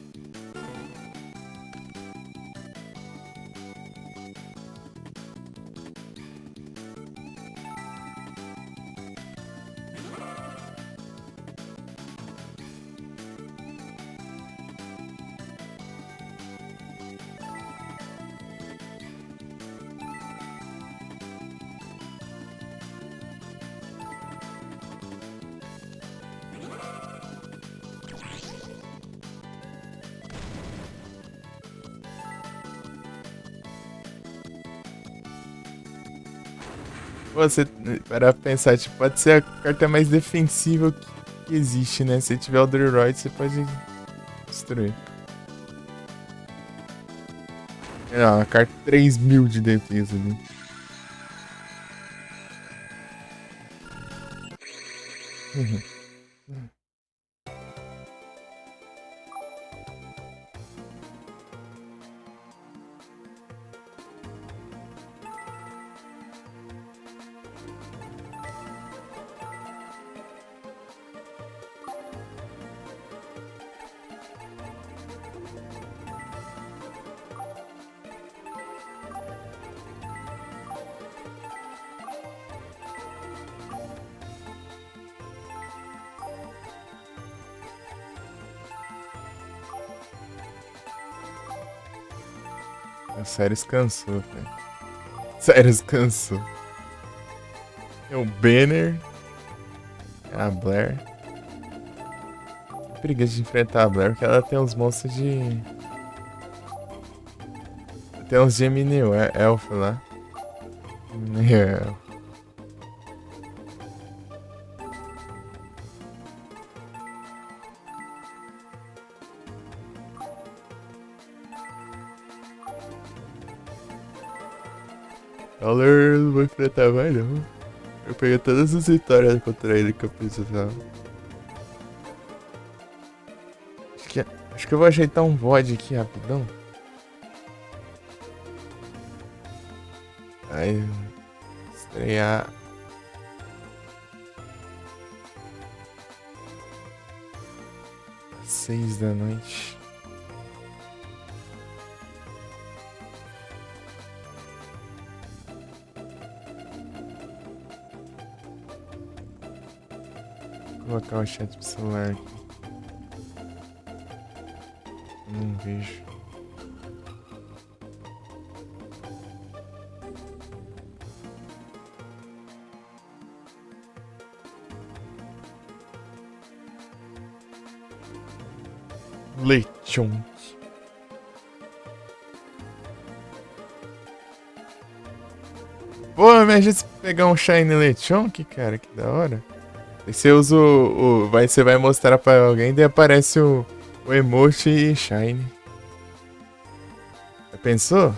Você, para pensar, tipo, pode ser a carta mais defensiva que existe, né? Se tiver o Dreroid, você pode destruir. É, uma carta 3000 de defesa ali. O Sirius cansou, velho. Sirius cansou. É o Banner. É a Blair. Preguiça de enfrentar a Blair, porque ela tem uns monstros de. Tem uns Gemini Elfo lá. Gemini Elfo. Dollar não vou enfrentar mais não. Eu peguei todas as vitórias contra ele que eu precisava. Acho que eu vou ajeitar um VOD aqui rapidão. Aí estrear. Às 6 da noite. Vou colocar o chat pro celular aqui. Eu não vejo. Lechon. Pô, imagina se pegar um Shiny Lechon, que cara, que da hora. E você usa você vai mostrar pra alguém, daí aparece o emote e Shiny. Já pensou?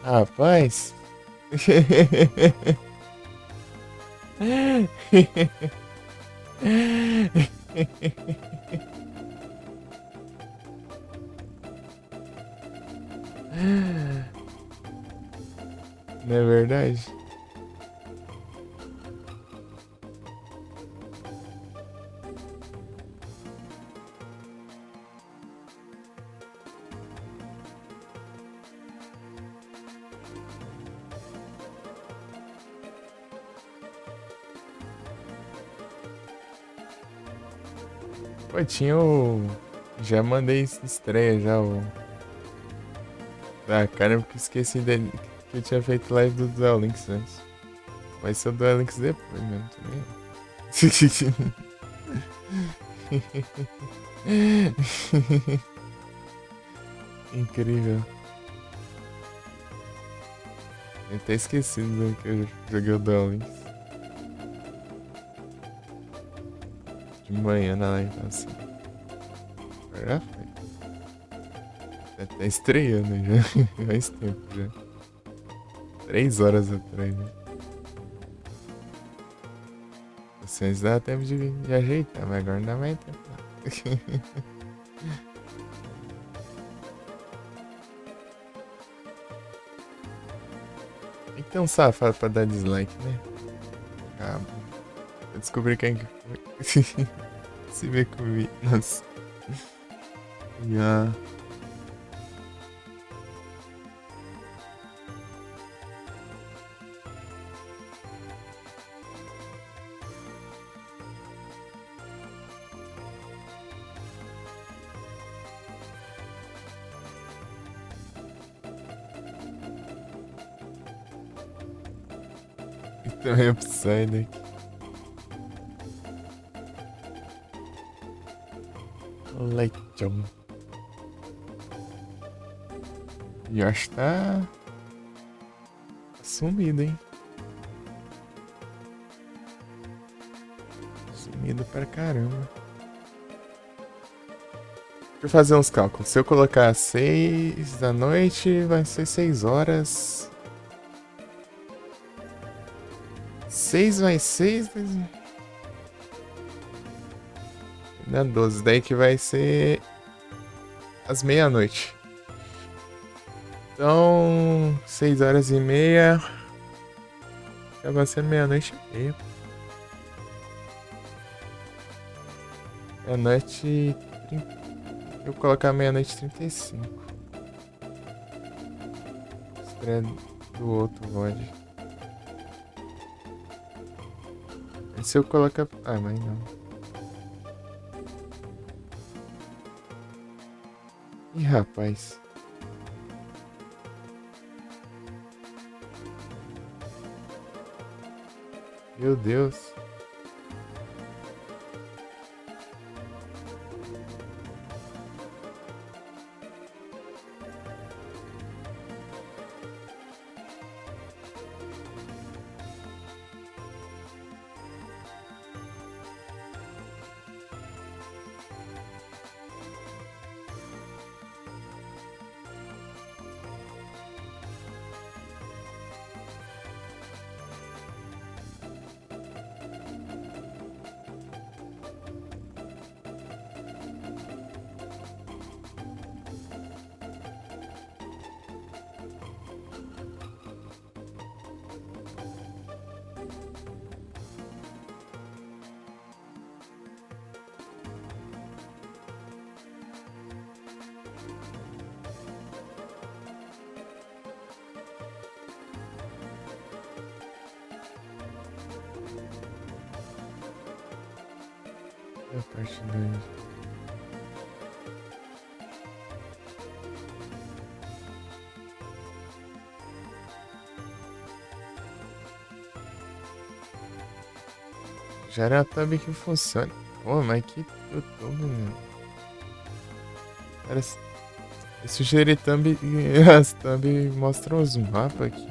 Rapaz. Não é verdade? Pô, tinha o. Já mandei estreia já o. Ah, cara, porque esqueci dele. Que eu tinha feito live do Duel Links antes. Vai ser o Duel Links depois mesmo também. Incrível. Eu até esquecido que eu joguei o Duel Links. De manhã na live assim. Já foi. Até estreando já. Faz tempo já. 3 horas atrás, né? Vocês dá tempo de ajeitar, mas agora não dá mais tempo. Tem que ter um safado pra dar dislike, né? Ah, eu descobri quem que foi. Se vê comigo. Nossa. Já. Então é Psyduck. Lechon. Yoshi tá sumido, hein? Sumido pra caramba. Deixa eu fazer uns cálculos. Se eu colocar 6 da noite, vai ser 6 horas. 6 mais 6 dá 12. Daí que vai ser às meia-noite. Então, 6 horas e meia. Acaba sendo meia-noite e meia. Meia-noite. Eu vou colocar meia-noite e 35. Estreia do outro VOD. E se eu colocar. Ah, mas não. Ih, rapaz. Meu Deus. É a parte 2. Gera a thumb que funcione. Pô, mas que YouTube, mano. Cara, eu sugeri thumb e as thumb mostram os mapas aqui.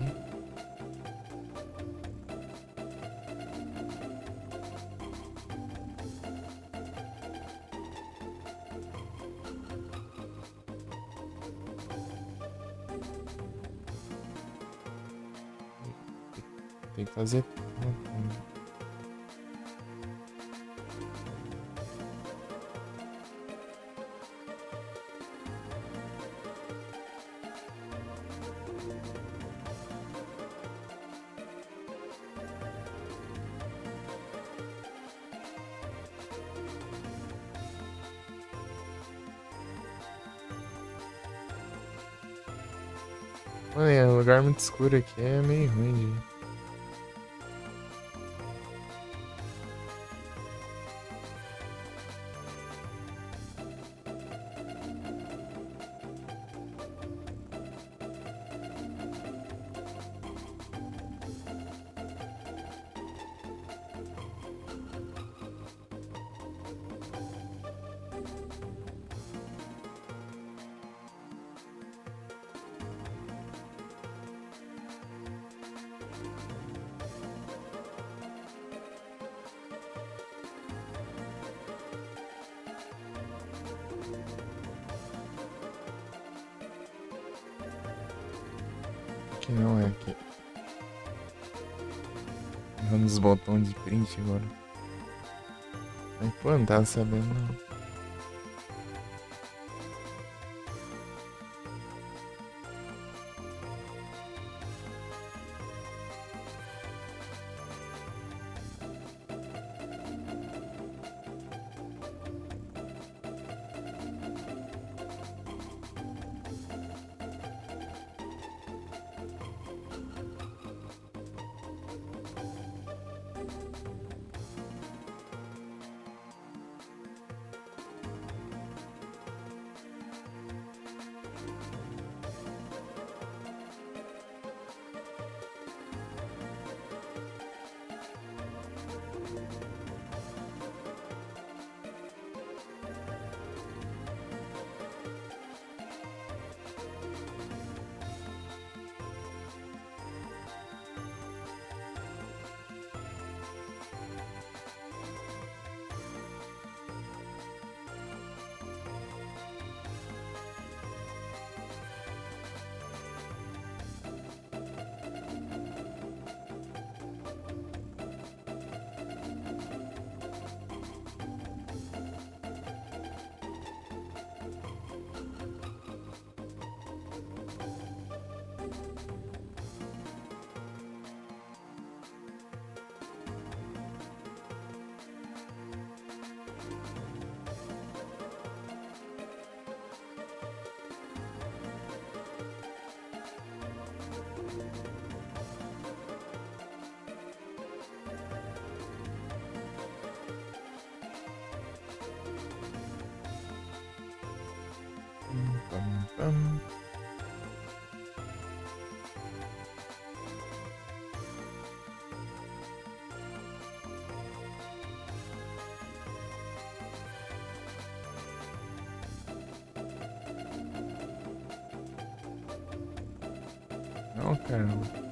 Tem que fazer. Mano, é um lugar muito escuro aqui, é meio ruim de ir. Aqui não é aqui. Errando os botões de print agora. Aí, pô, não tava sabendo não. Pam, pam. Não, caramba.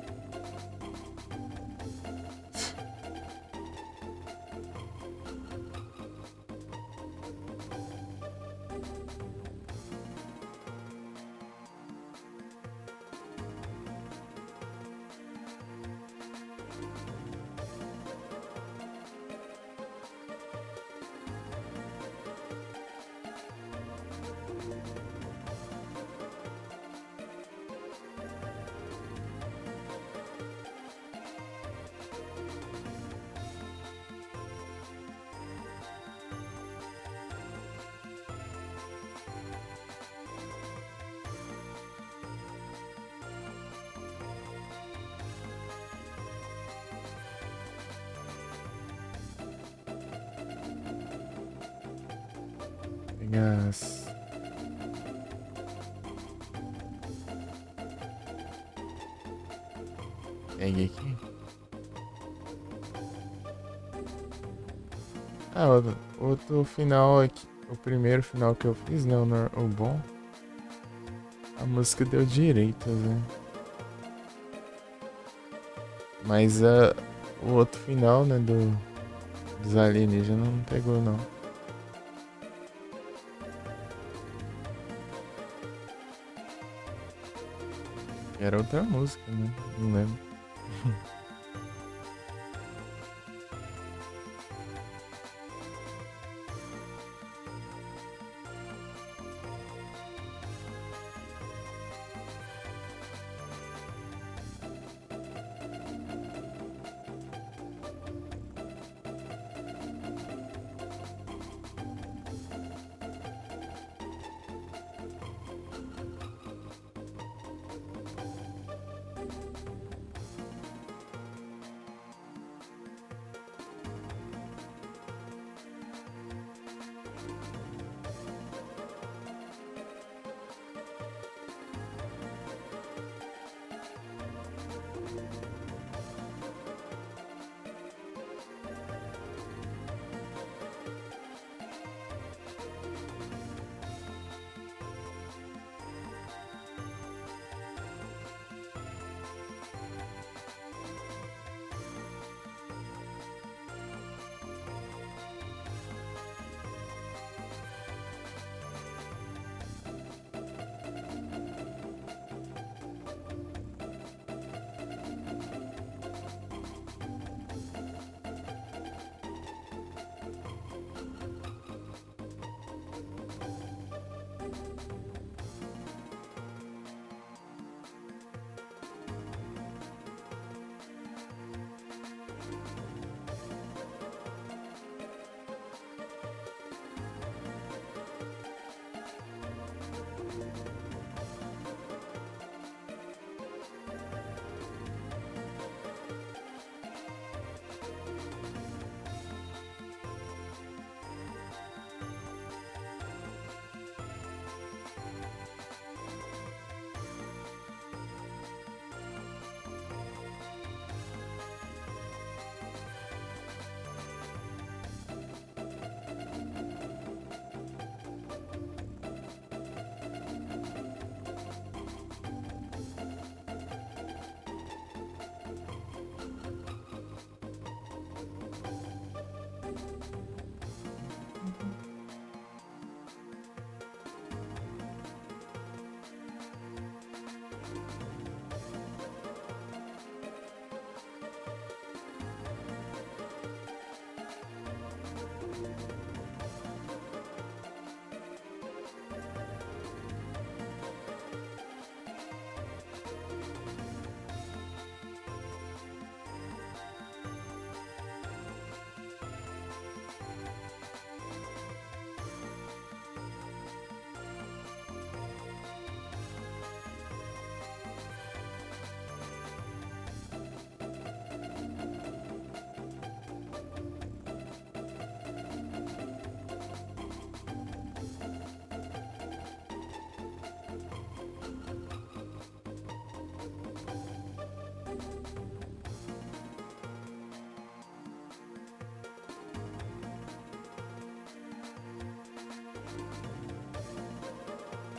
Pegar as... Pegue aqui. Ah, o outro final aqui. O primeiro final que eu fiz, né? O bom. A música deu direitos, né? Mas o outro final, né? Dos alienígenas não pegou, não. Era outra música, né? Não lembro.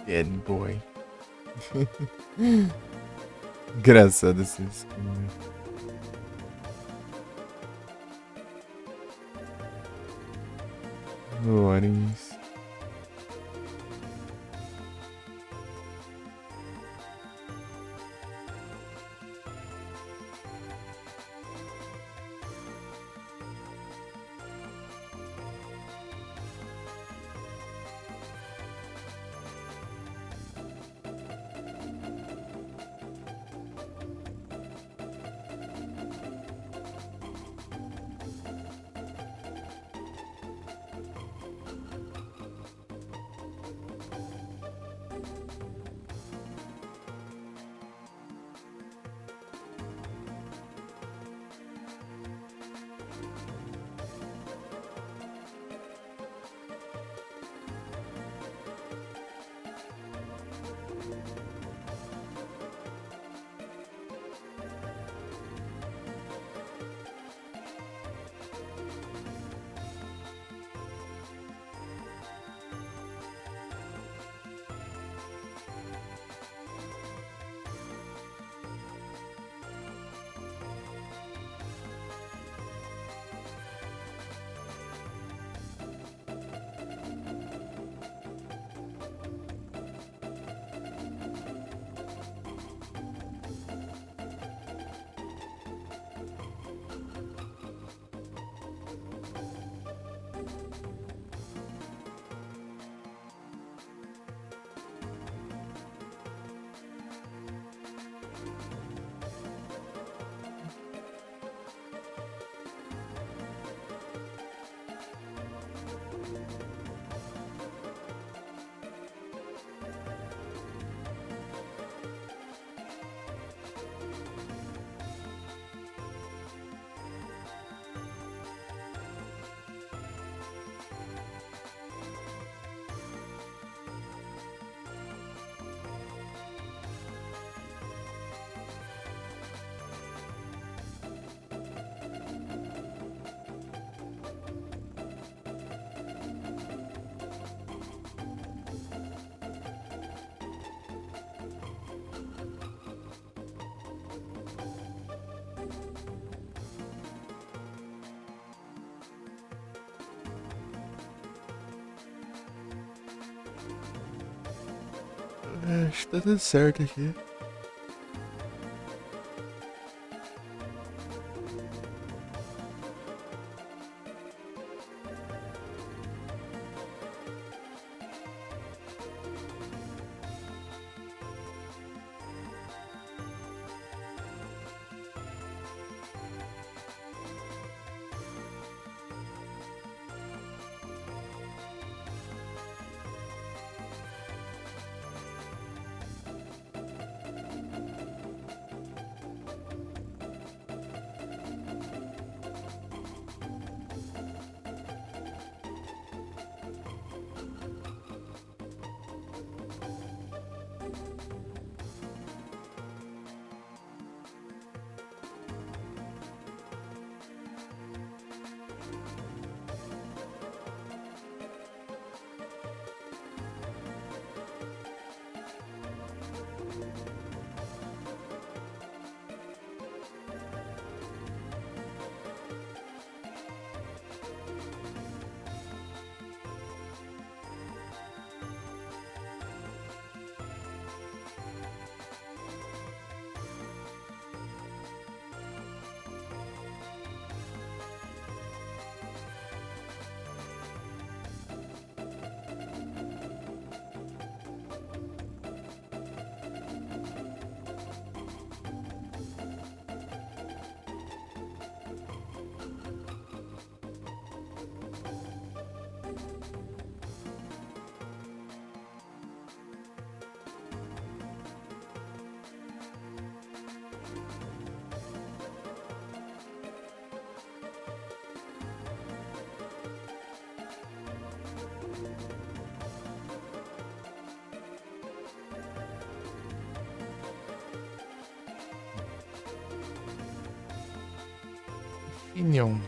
Bad boy. Engraçado esse skin. Lores. Acho que tá tudo certo aqui. Opinião.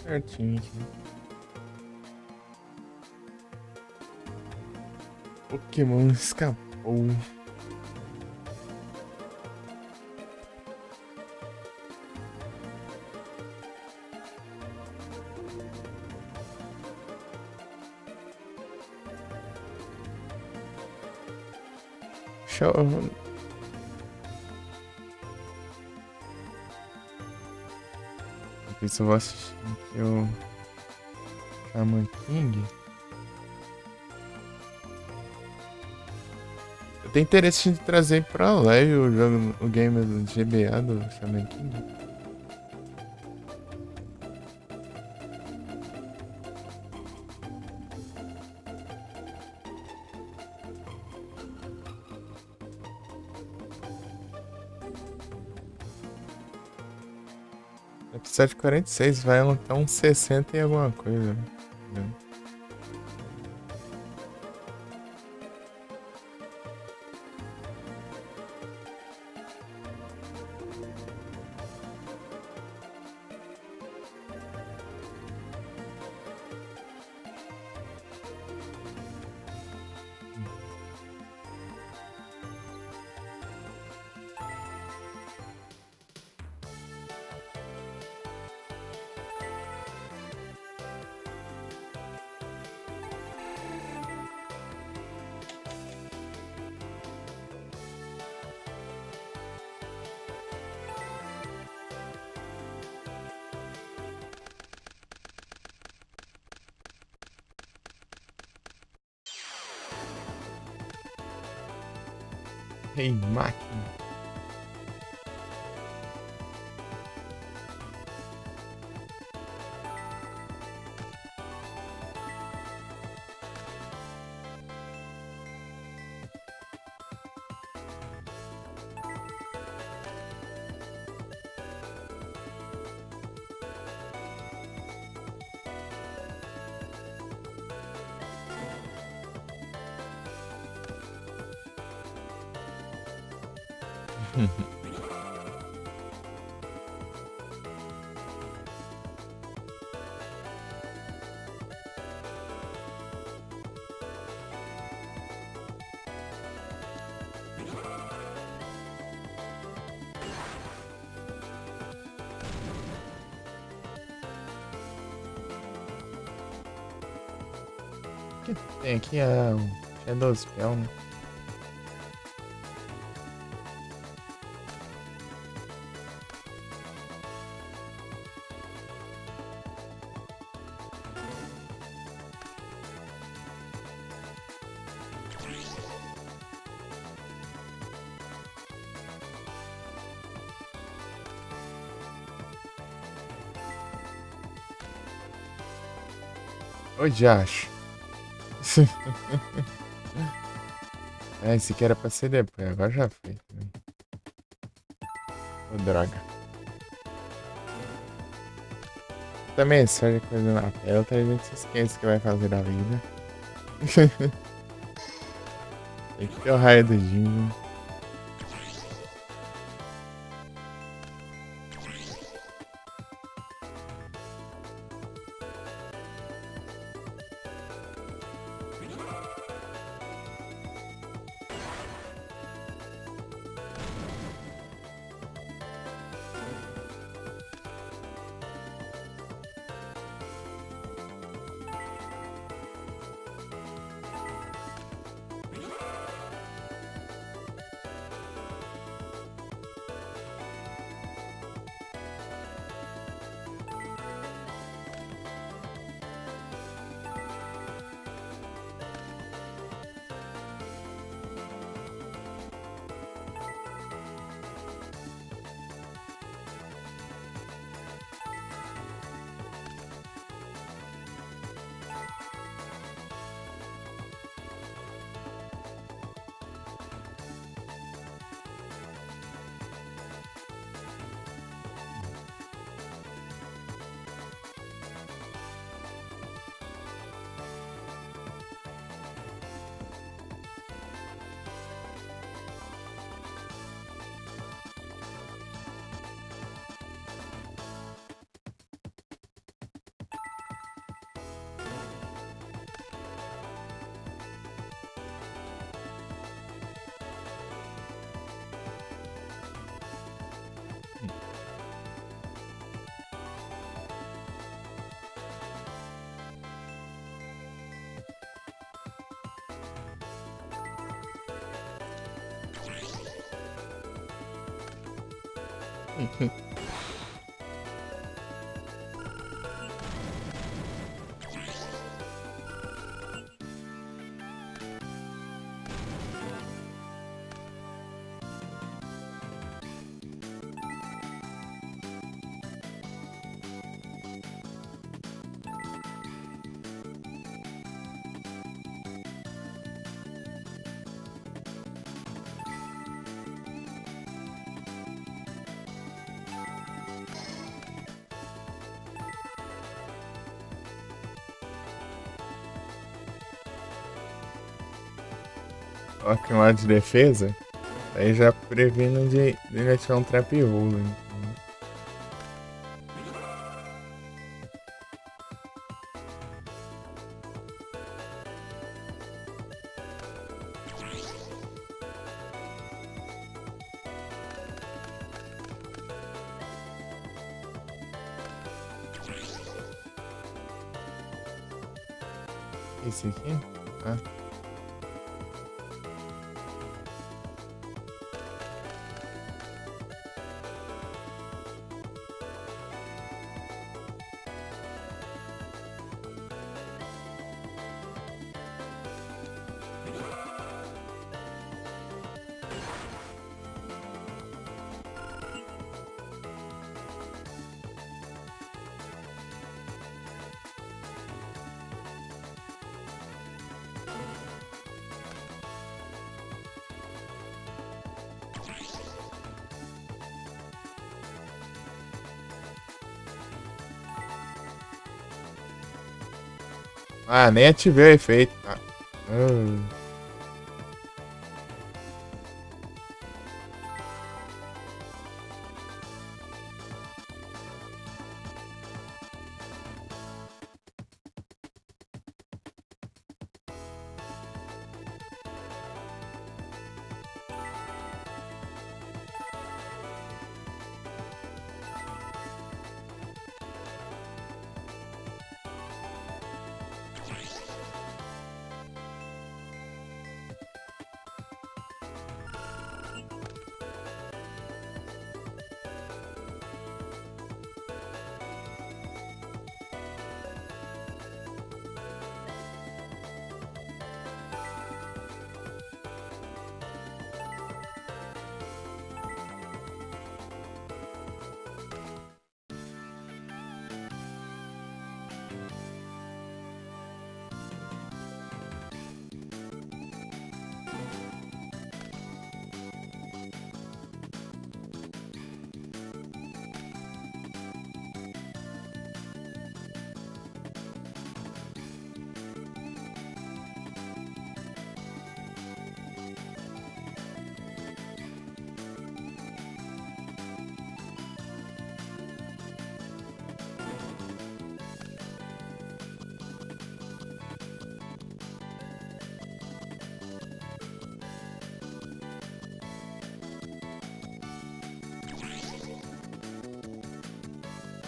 Certinho aqui. Pokémon escapou. Show. Depois eu vou assistir aqui o Shaman King. Eu tenho interesse em trazer pra live o jogo, o game do GBA do Shaman King. Vai precisar de 46, vai até uns 60 e alguma coisa. Né? Rei máquina. O que tem aqui é o Shadow Spell, né? Ô, Josh. É, esse aqui era pra ser depois, agora já foi. Ô, droga. Também surge coisa na tela, a gente se esquece o que vai fazer da vida. Tem que ter o raio do Jin. Ó, que um de defesa. Aí já previno de ele atirar um trap roll, hein? Esse aqui? Ah. Ah, nem ativei o efeito. Ah. Ah.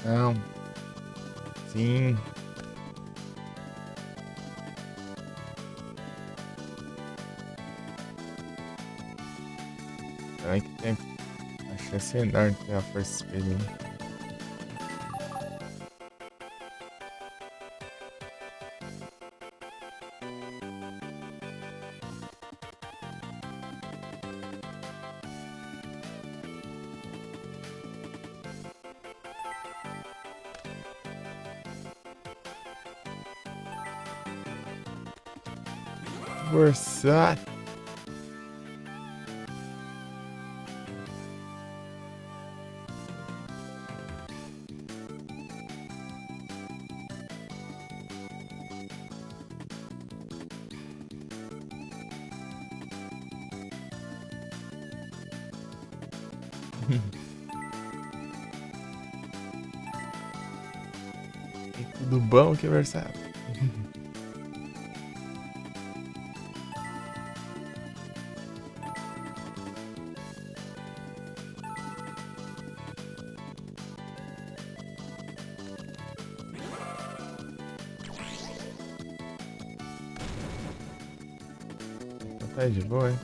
Não. Sim. Será que tem a chance enorme de ter a Force Speed, hein? Forçar. Tudo bom, que versátil. Tá de boa, hein?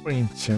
Print.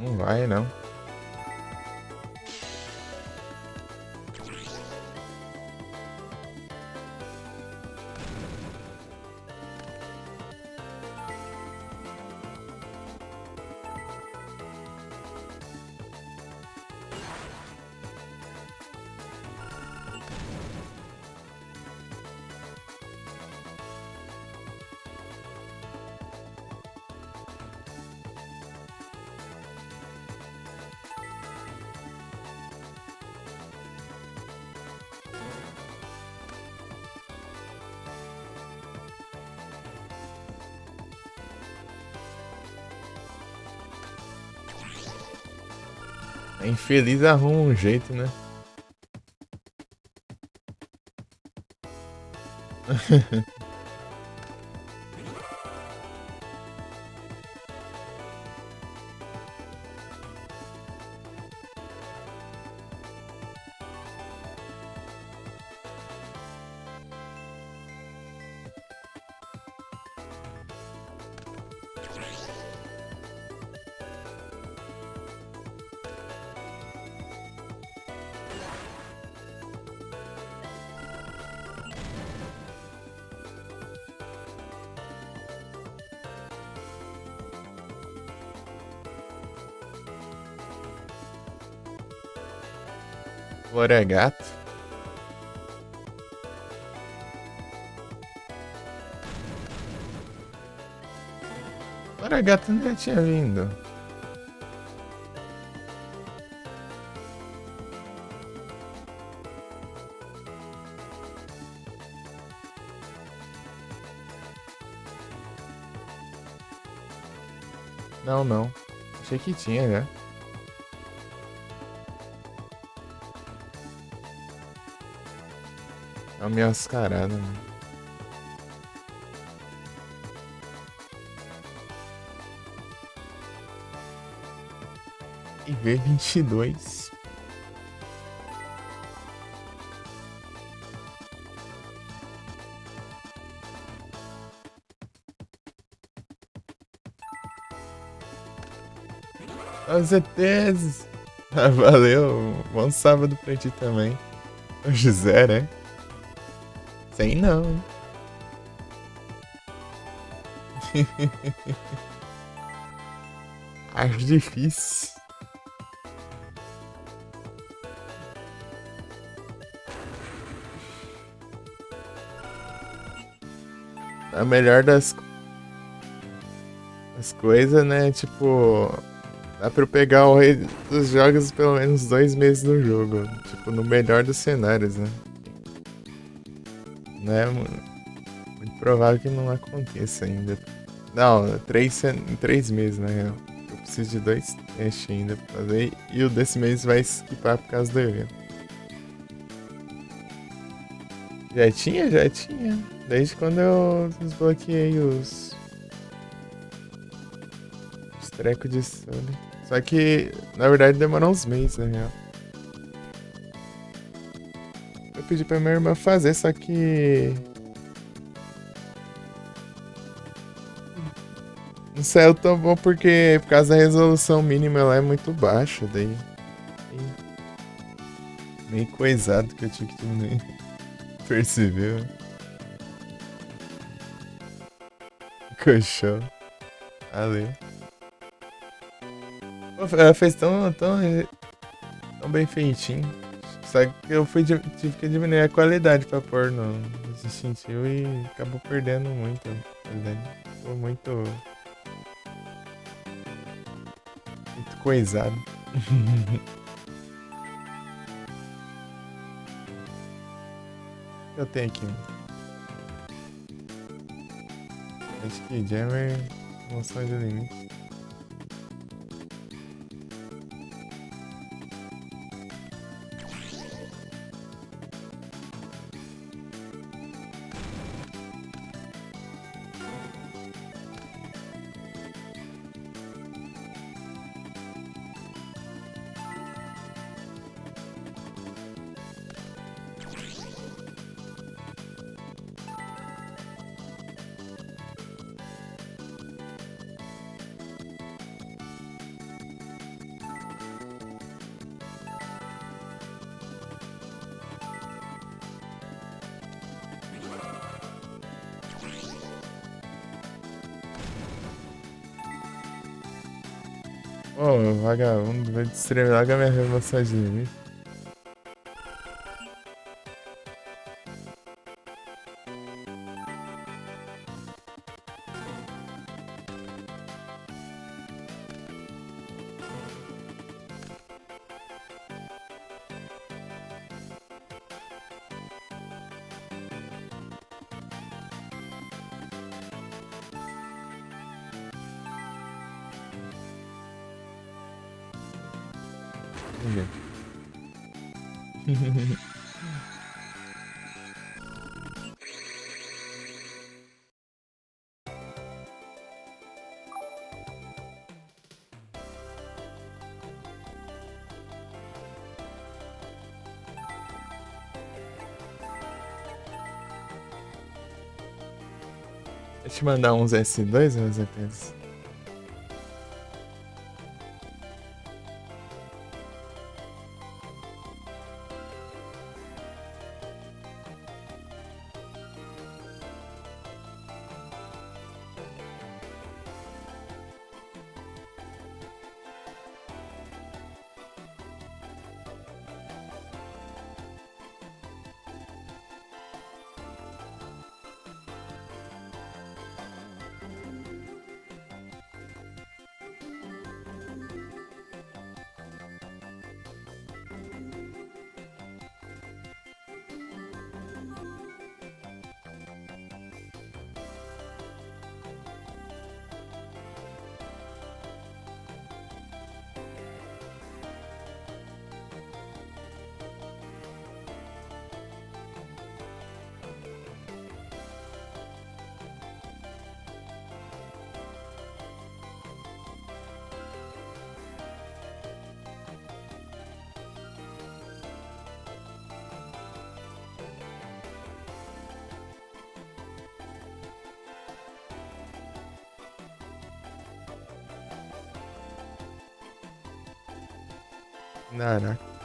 Não vai, não. A infeliz arruma um jeito, né? Glória Gato. Glória Gato não já tinha vindo. Não, não. Achei que tinha já. É uma mascarada, mano. E V22. Os ETs. Ah, valeu. Bom sábado pra ti também. O José, né? Sei não, hein? Acho difícil. A melhor das coisas, né? Tipo, dá pra eu pegar o rei dos jogos pelo menos 2 meses no jogo. Tipo, no melhor dos cenários, né? Né, mano? Muito provável que não aconteça ainda. Não, em 3 meses, na real. Eu preciso de 2 testes ainda pra fazer. E o desse mês vai esquipar por causa do evento. Já tinha? Já tinha. Desde quando eu desbloqueei os trecos de Sony. Só que, na verdade, demorou uns meses, na real. Eu pedi pra minha irmã fazer, só que não saiu tão bom porque por causa da resolução mínima ela é muito baixa, daí meio coisado que eu tinha que diminuir. Percebeu? Colchão. Valeu. Pô, ela fez tão bem feitinho. Só que eu tive que diminuir a qualidade pra pôr no distintivo e acabou perdendo muito a qualidade. Ficou muito coisado. Eu tenho aqui. Acho que Jammer, moção de limite. Ô, vagabundo, vai destruir logo a minha remoçadinha. Ninguém. Deixa eu mandar uns S2, meus EPs. Caraca.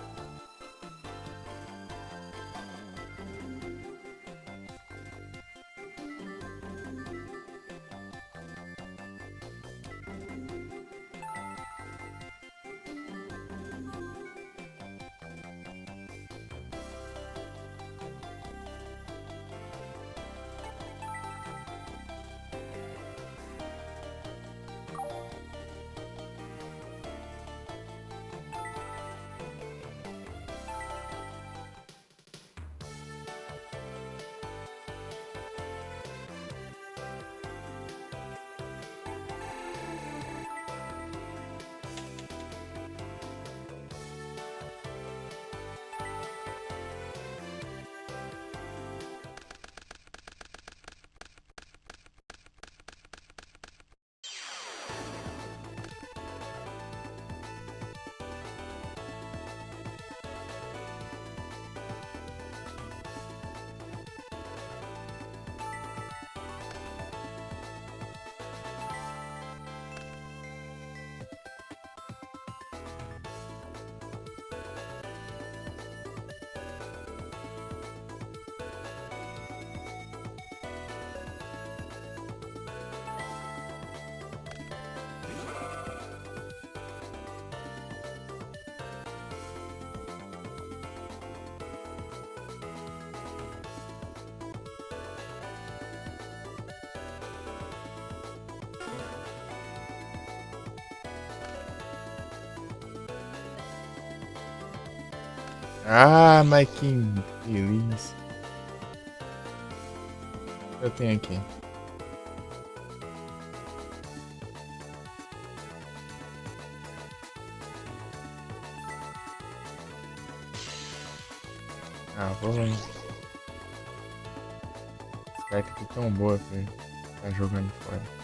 Ah, mas que delícia. Eu tenho aqui. Ah, vou lá. Essa carta aqui é tão boa pra tá jogando fora.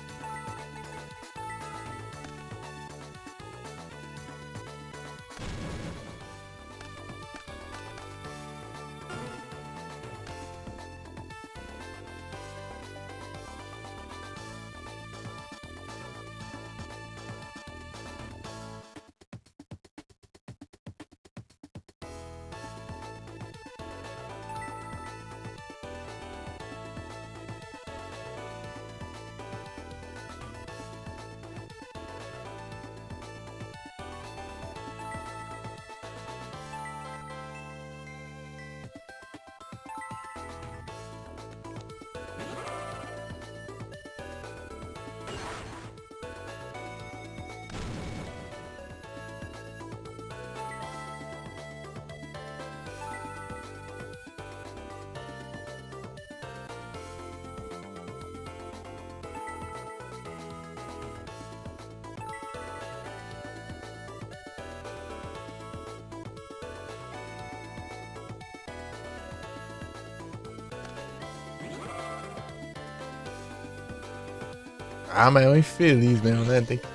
Ah, mas é um infeliz mesmo, né? Tem que.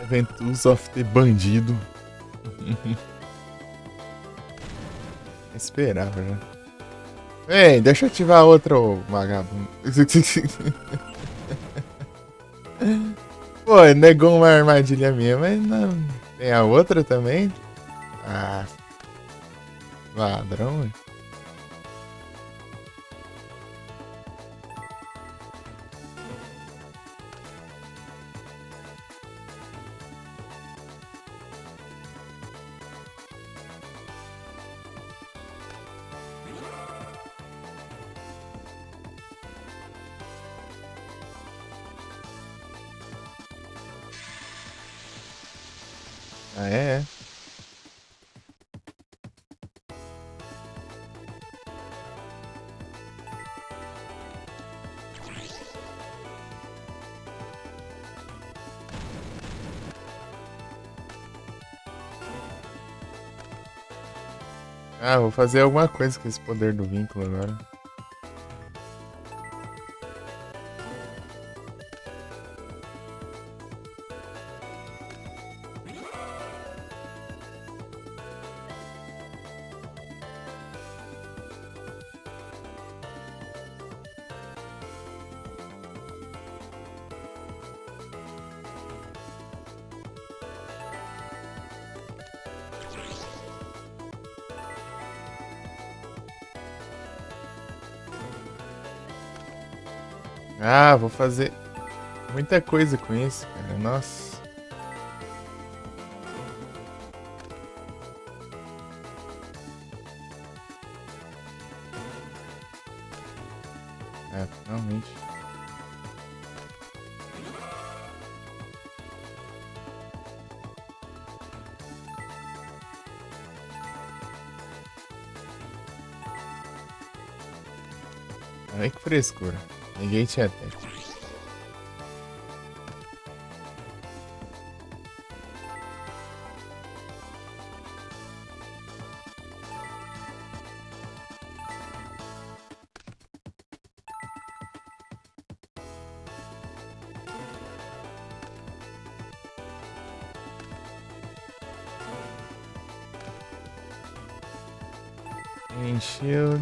Eventus of the Bandido. Esperava já. Ei, deixa eu ativar outra, ô vagabundo. Pô, negou uma armadilha minha, mas não. Tem a outra também? Ah, ladrão, ué. Ah, é? Ah, vou fazer alguma coisa com esse poder do vínculo agora. Ah, vou fazer muita coisa com isso, cara. Nossa. É, finalmente. Olha que frescura. Ninguém tinha tempo. Encheu.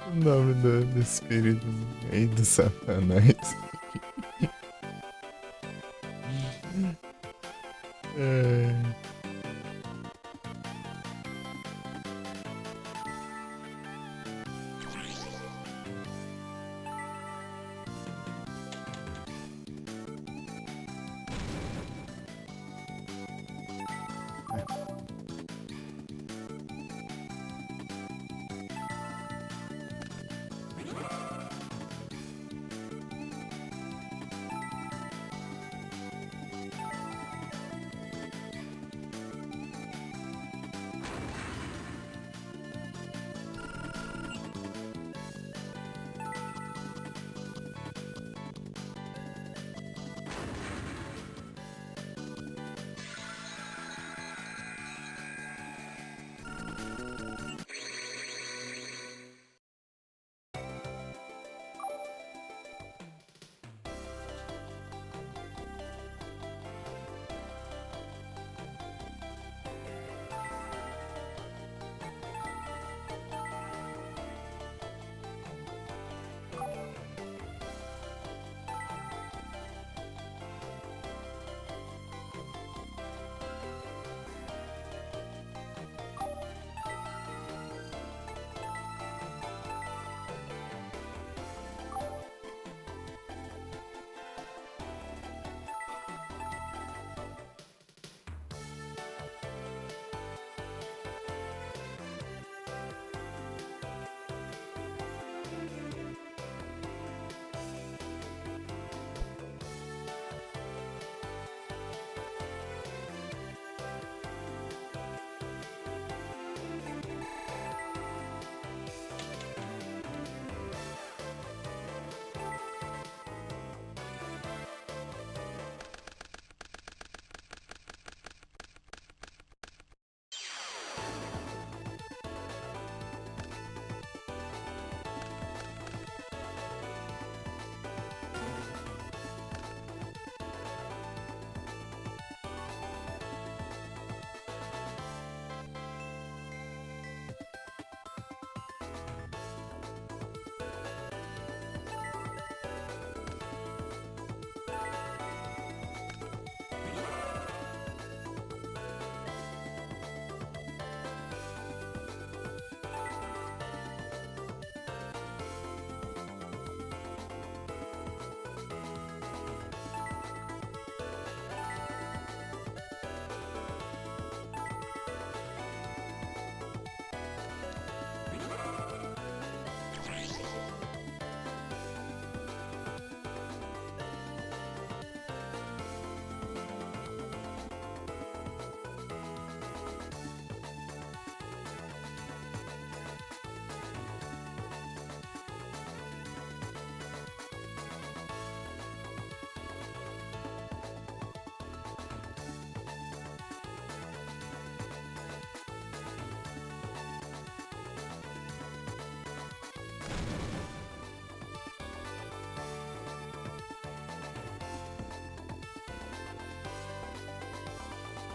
O nome do espírito aí do Satanás. É.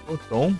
O Tom?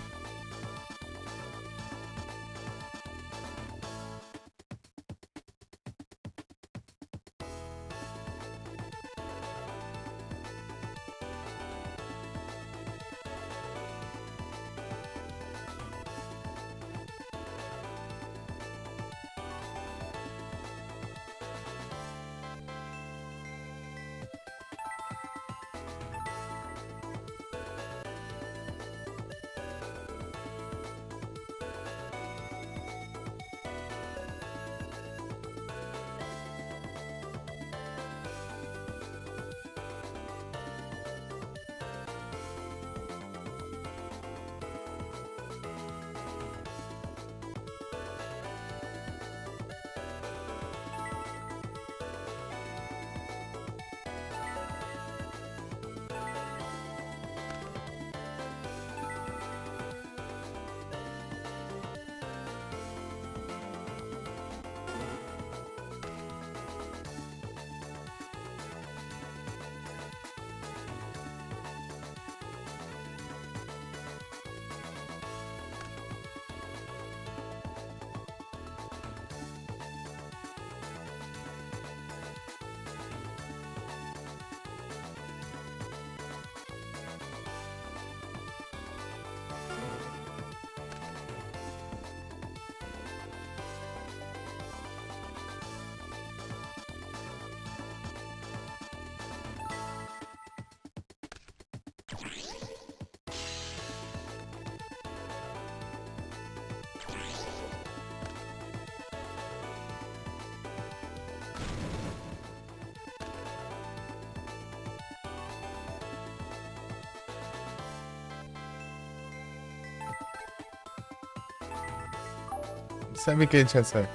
Sabe que ele tinha essa.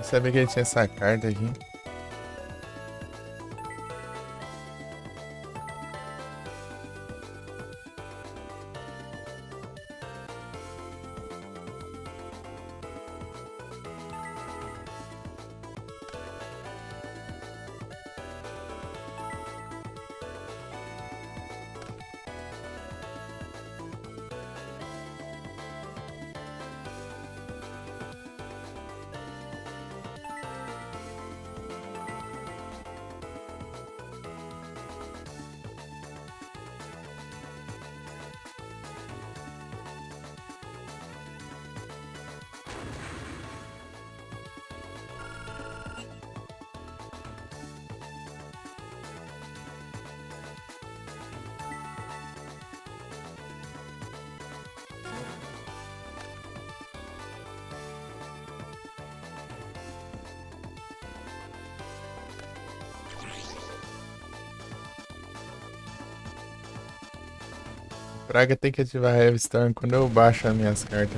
Sabe que ele tinha essa carta aqui? Praga tem que ativar Heavy Storm quando eu baixo as minhas cartas.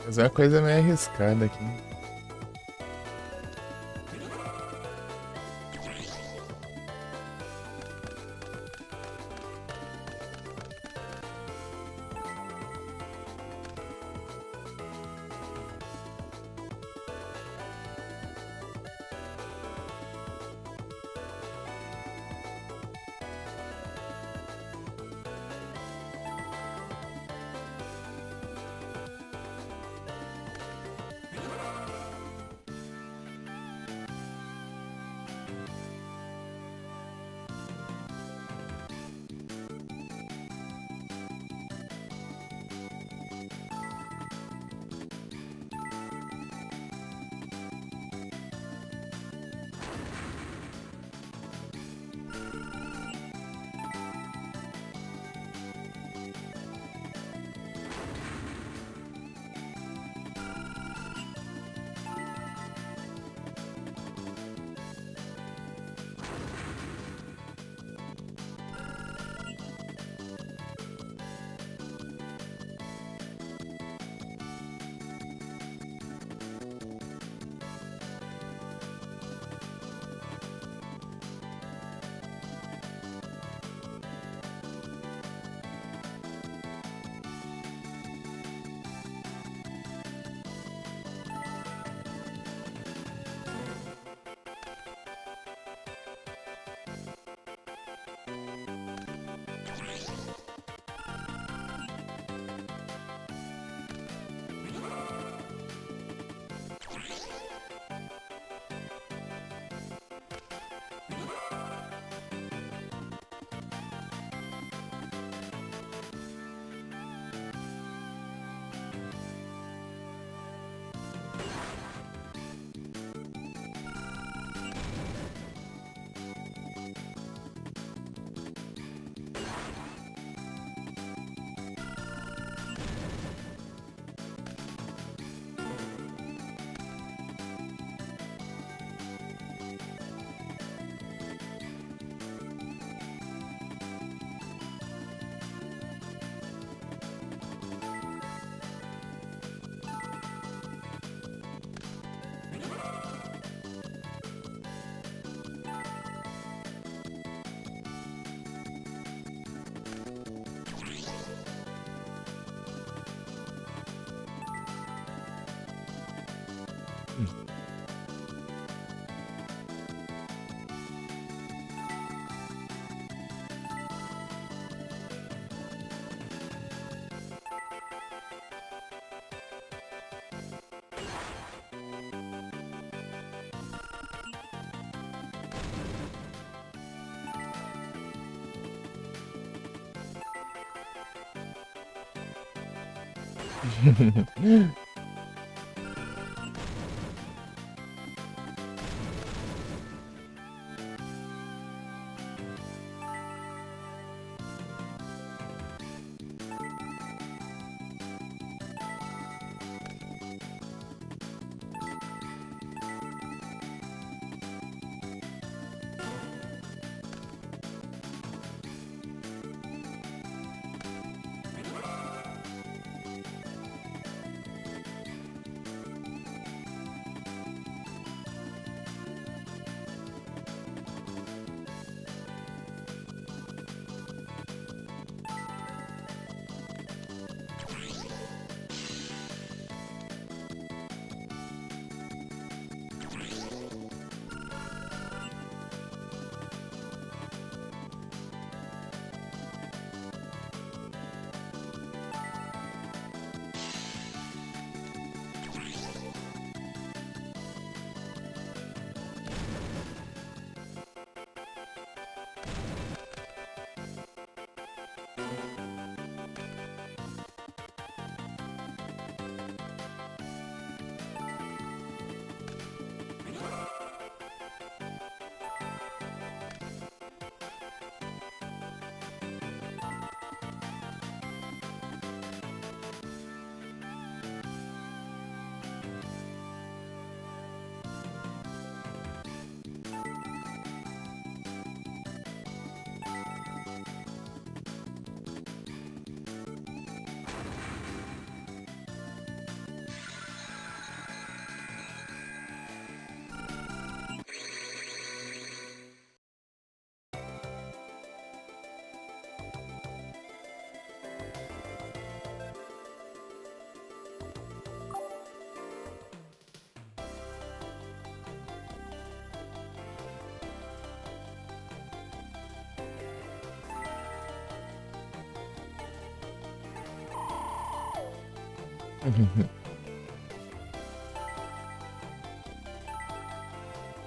Mas é uma coisa meio arriscada aqui.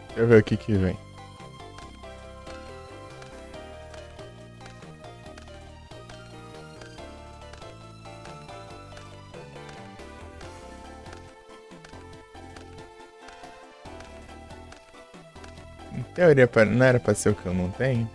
Deixa eu ver o que que vem. Em teoria, não era pra ser o que eu não tenho?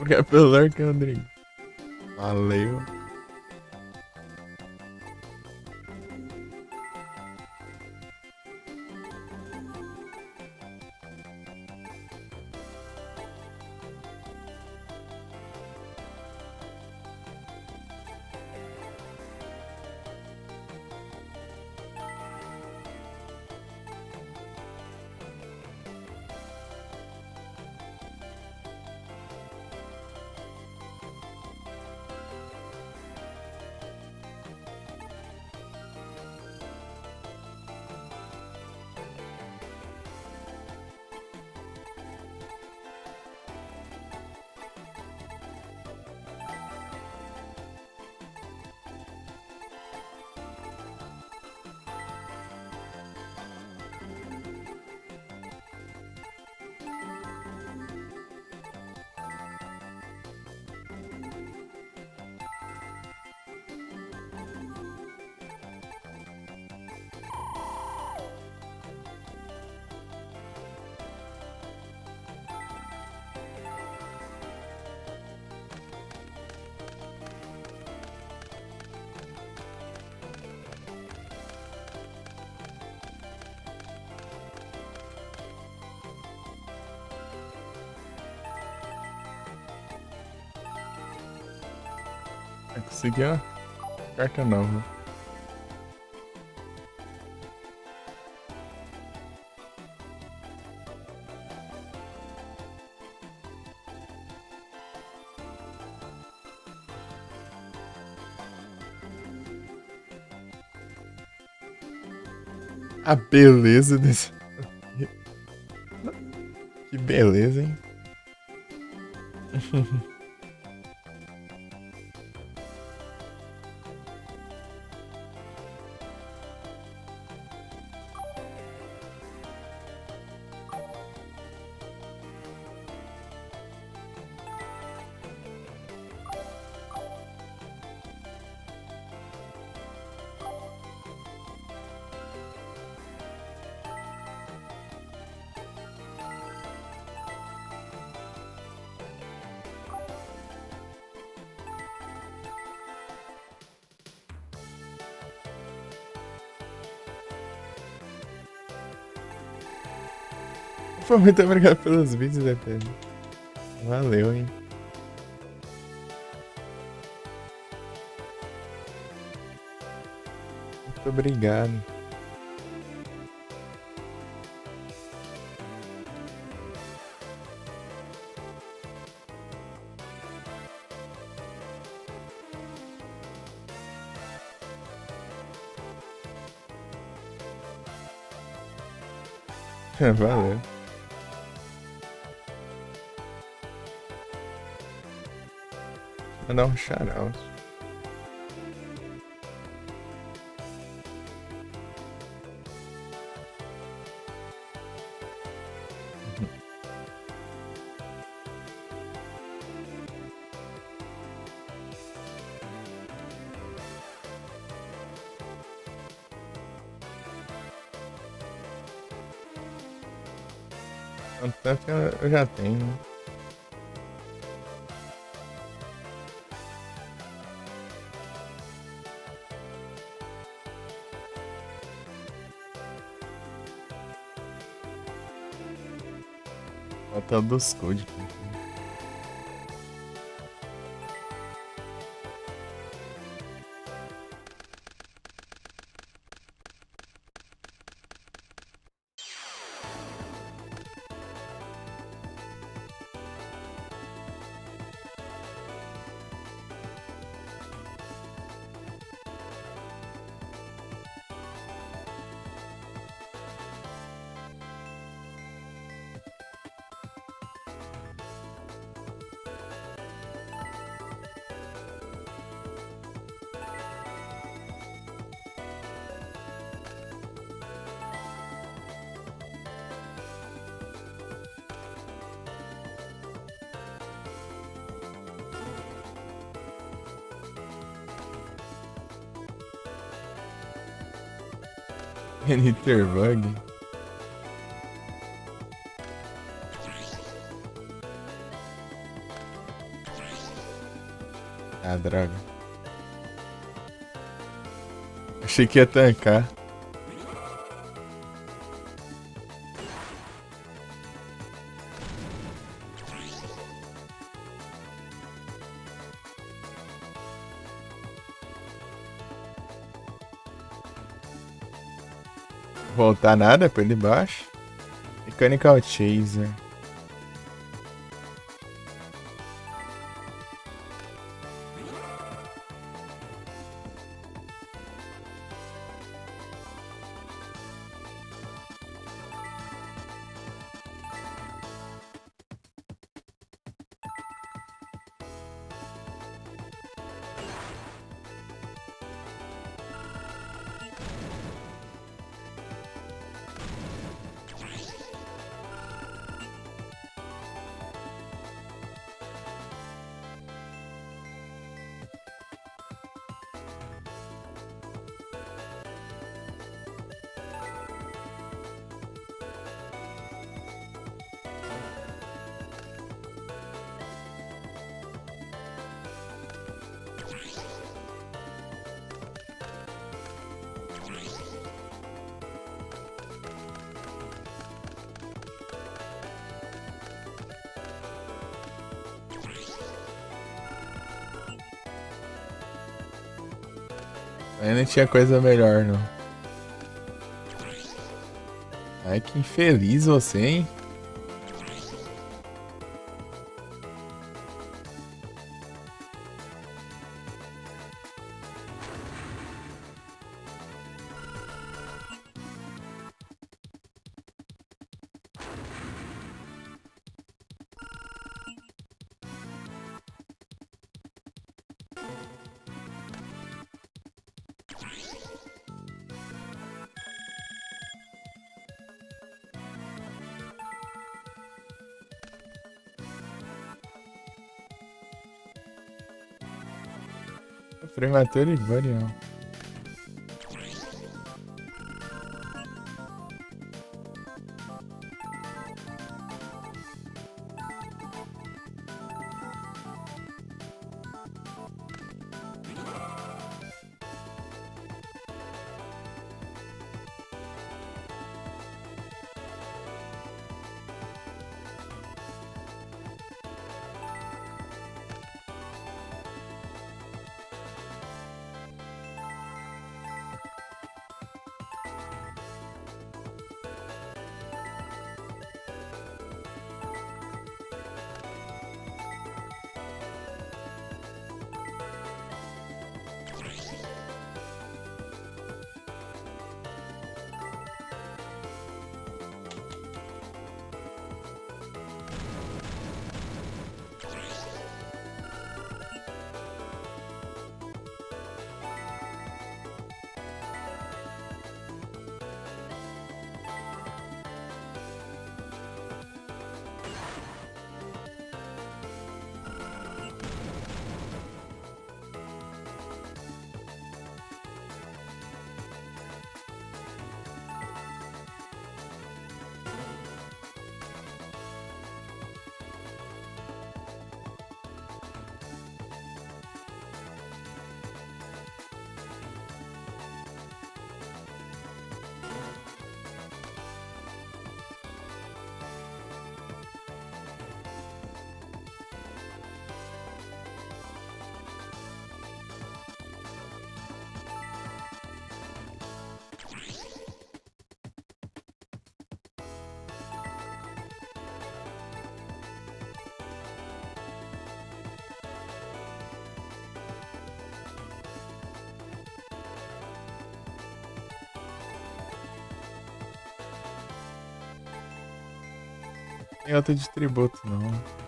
Obrigado pelo like, Andrei. Valeu. Consegui uma carta nova. A beleza desse. Que beleza, hein? Pô, muito obrigado pelos vídeos, ET. Valeu, hein? Muito obrigado. Valeu. Vou dar um shout-out. Tanto que eu já tenho, né? Falta o dos code. Niterbug. Ah, droga. Achei que ia tancar. Voltar nada por debaixo. Mechanical Chaser. Aí não tinha coisa melhor, não. Ai, que infeliz você, hein? Prematuro e Boreal. Tem outra de tributo, não.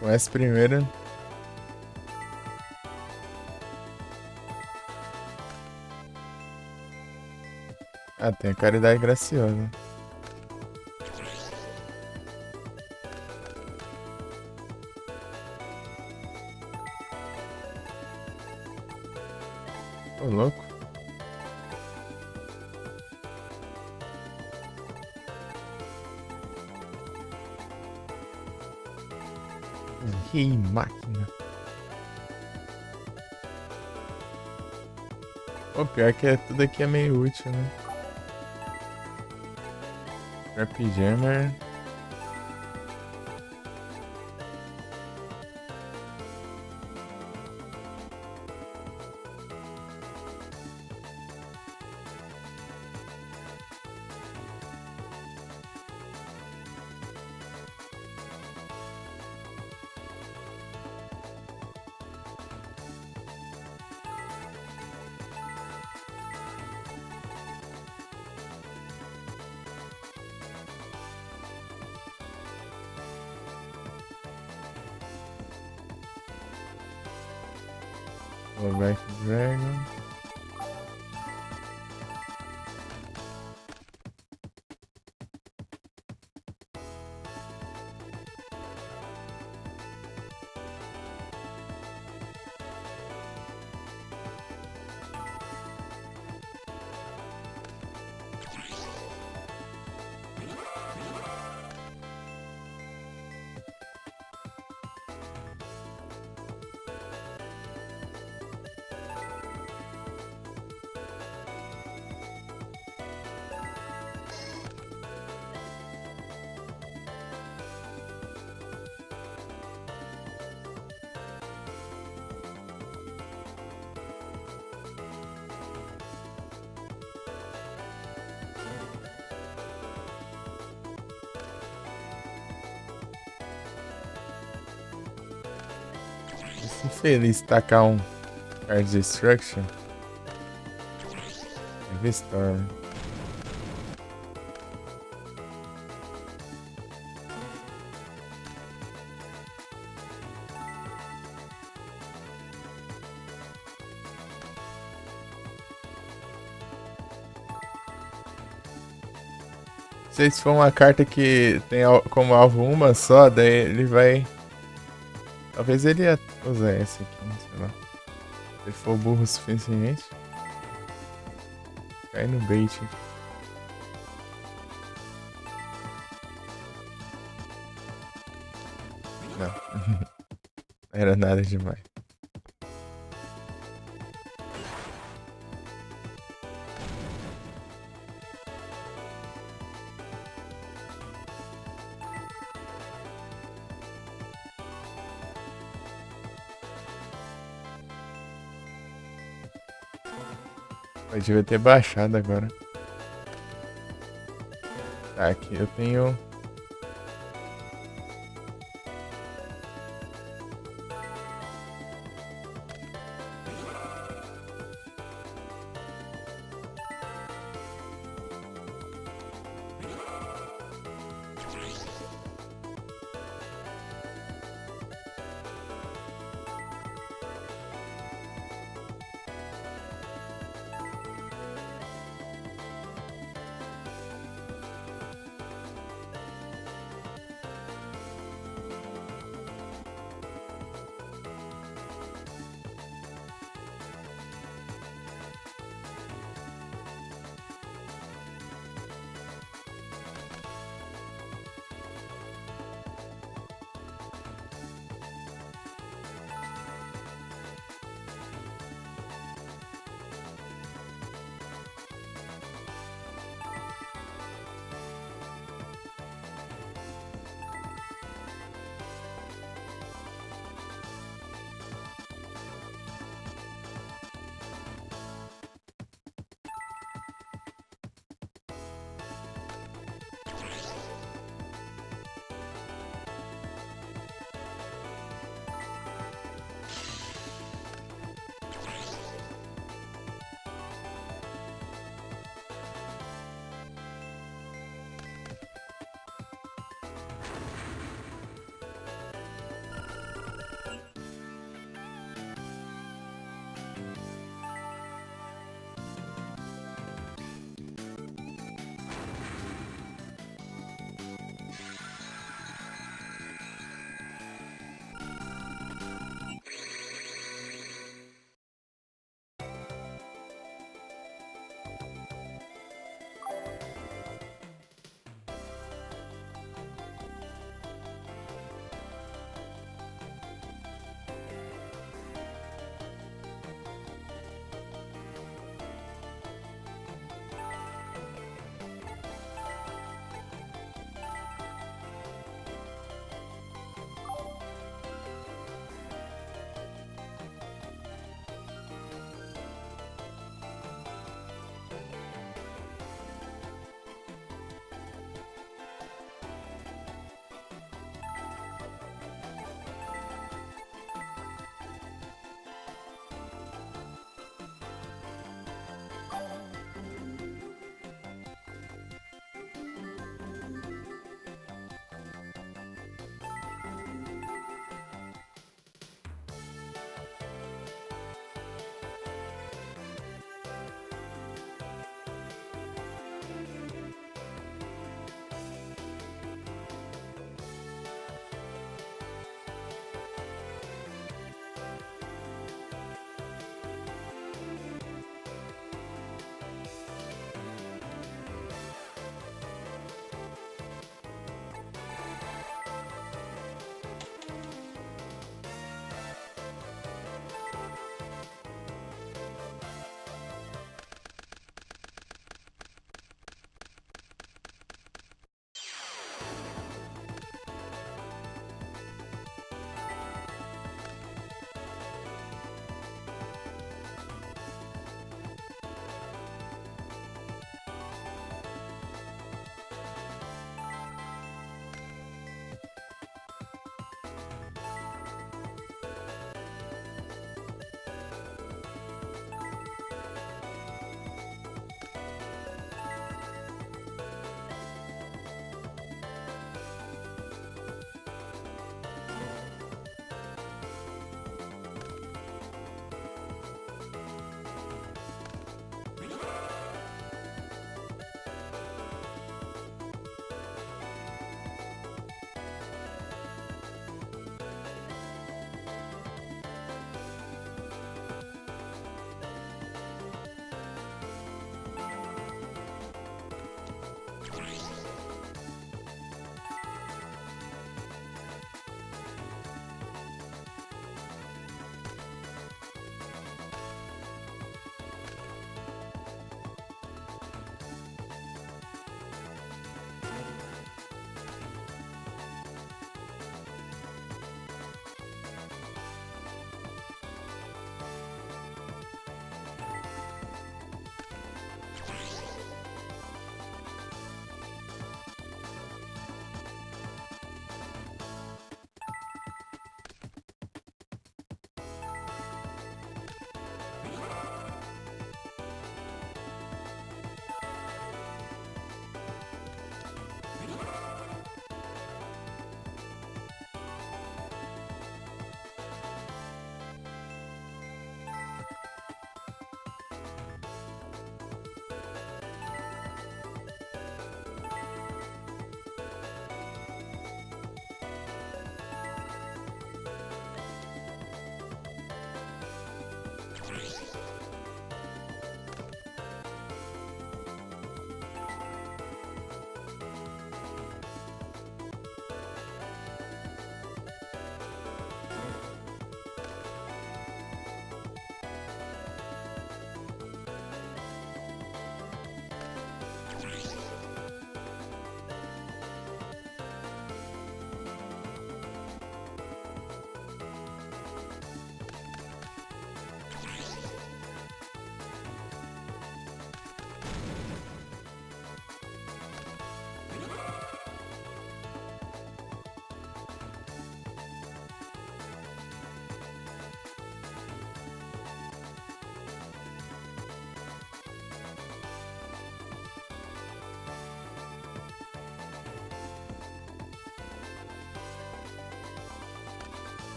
Começa primeiro. Ah, tem a Caridade Graciosa. Ô, louco. Rei máquina. O pior que tudo aqui é meio útil, né? Trap Jammer. O Black Dragon. Se feliz tacar um Card Destruction. Restore. Se for uma carta que tem como alvo uma só, daí ele vai. Talvez ele ia usar esse aqui, sei lá. Se ele for burro o suficiente. Cai no bait. Não. Não era nada demais. Eu devia ter baixado agora. Tá, aqui eu tenho.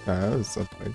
Tá, só pode.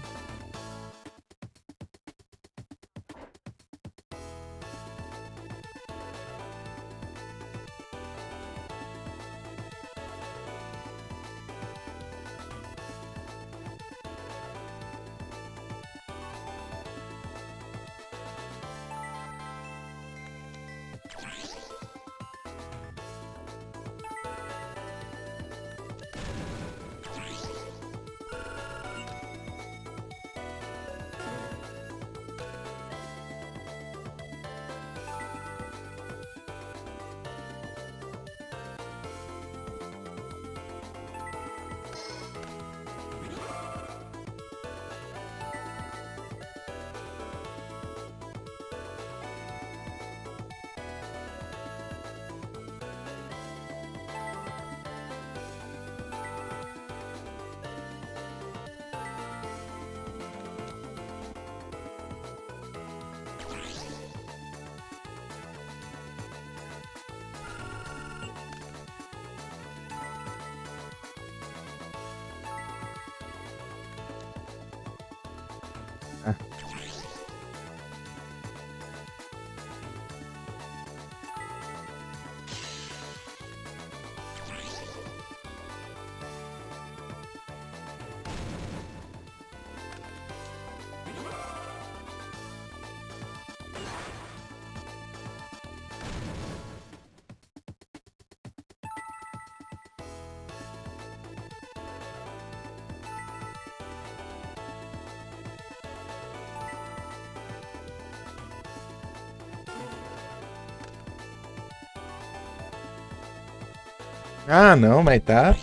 Ah, não, mas tá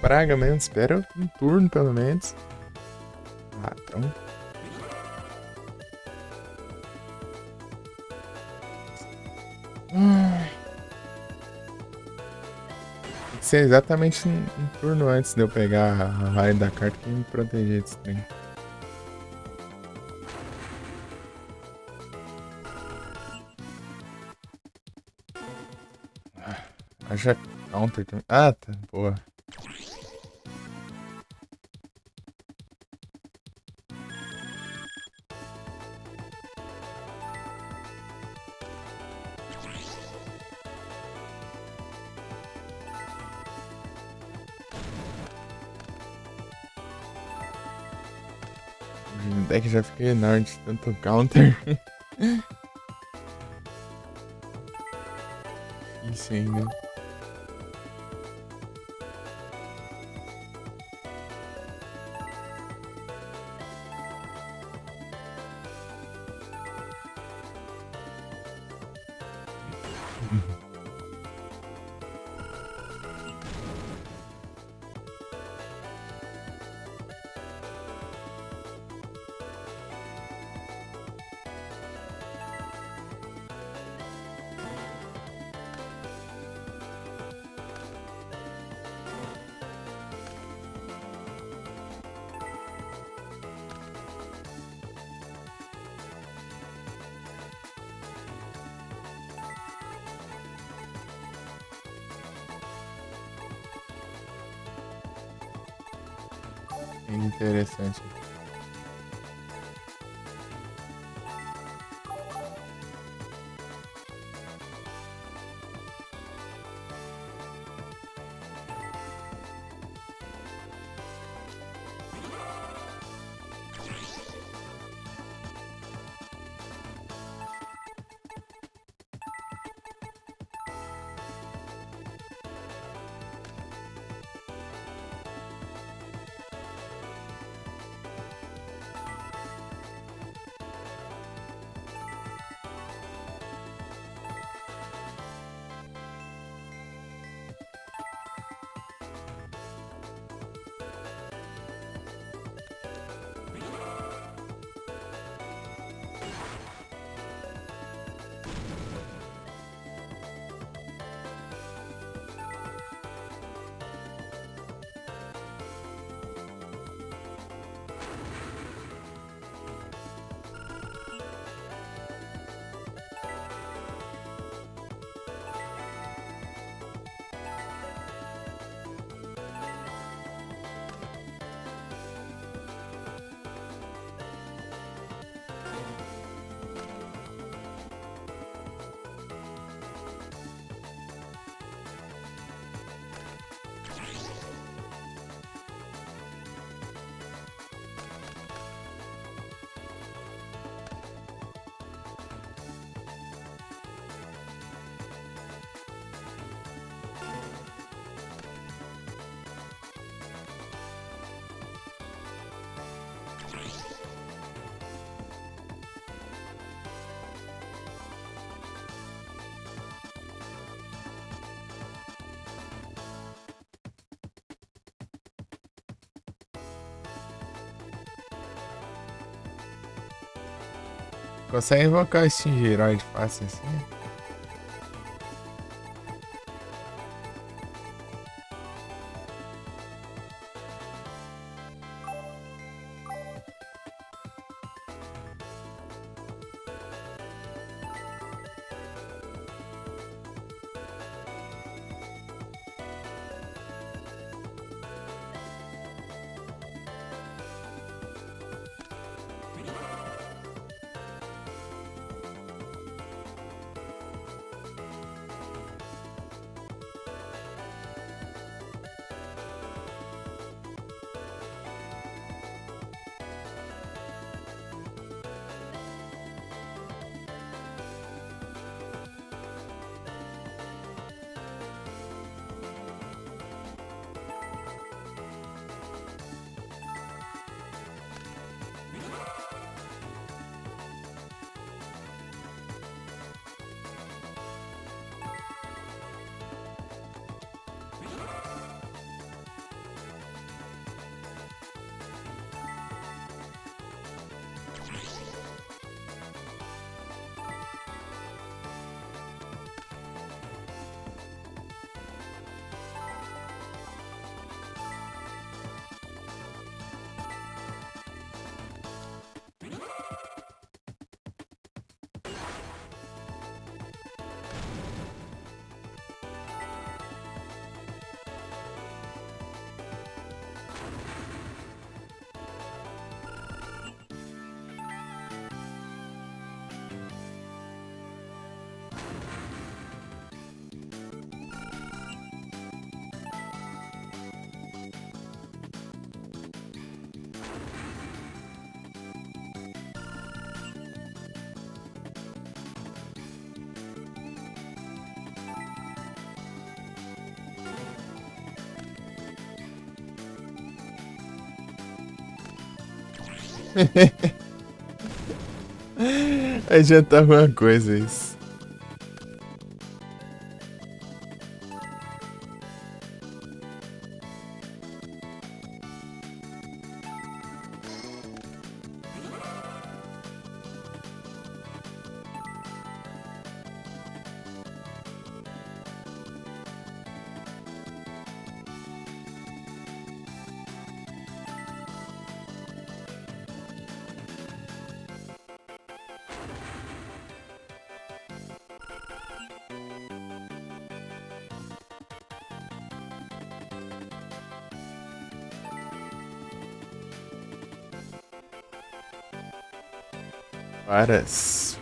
praga mesmo. Espera um turno pelo menos. Ah, então. Tem que ser exatamente um turno antes de eu pegar a raio da carta que me proteger desse trem. Acha counter também. Ah, tá. Boa. O deck já fica enorme de tanto counter. Isso ainda. Interessante. Consegue invocar o Stingeroid fácil assim? Adianta alguma coisa isso. Varas.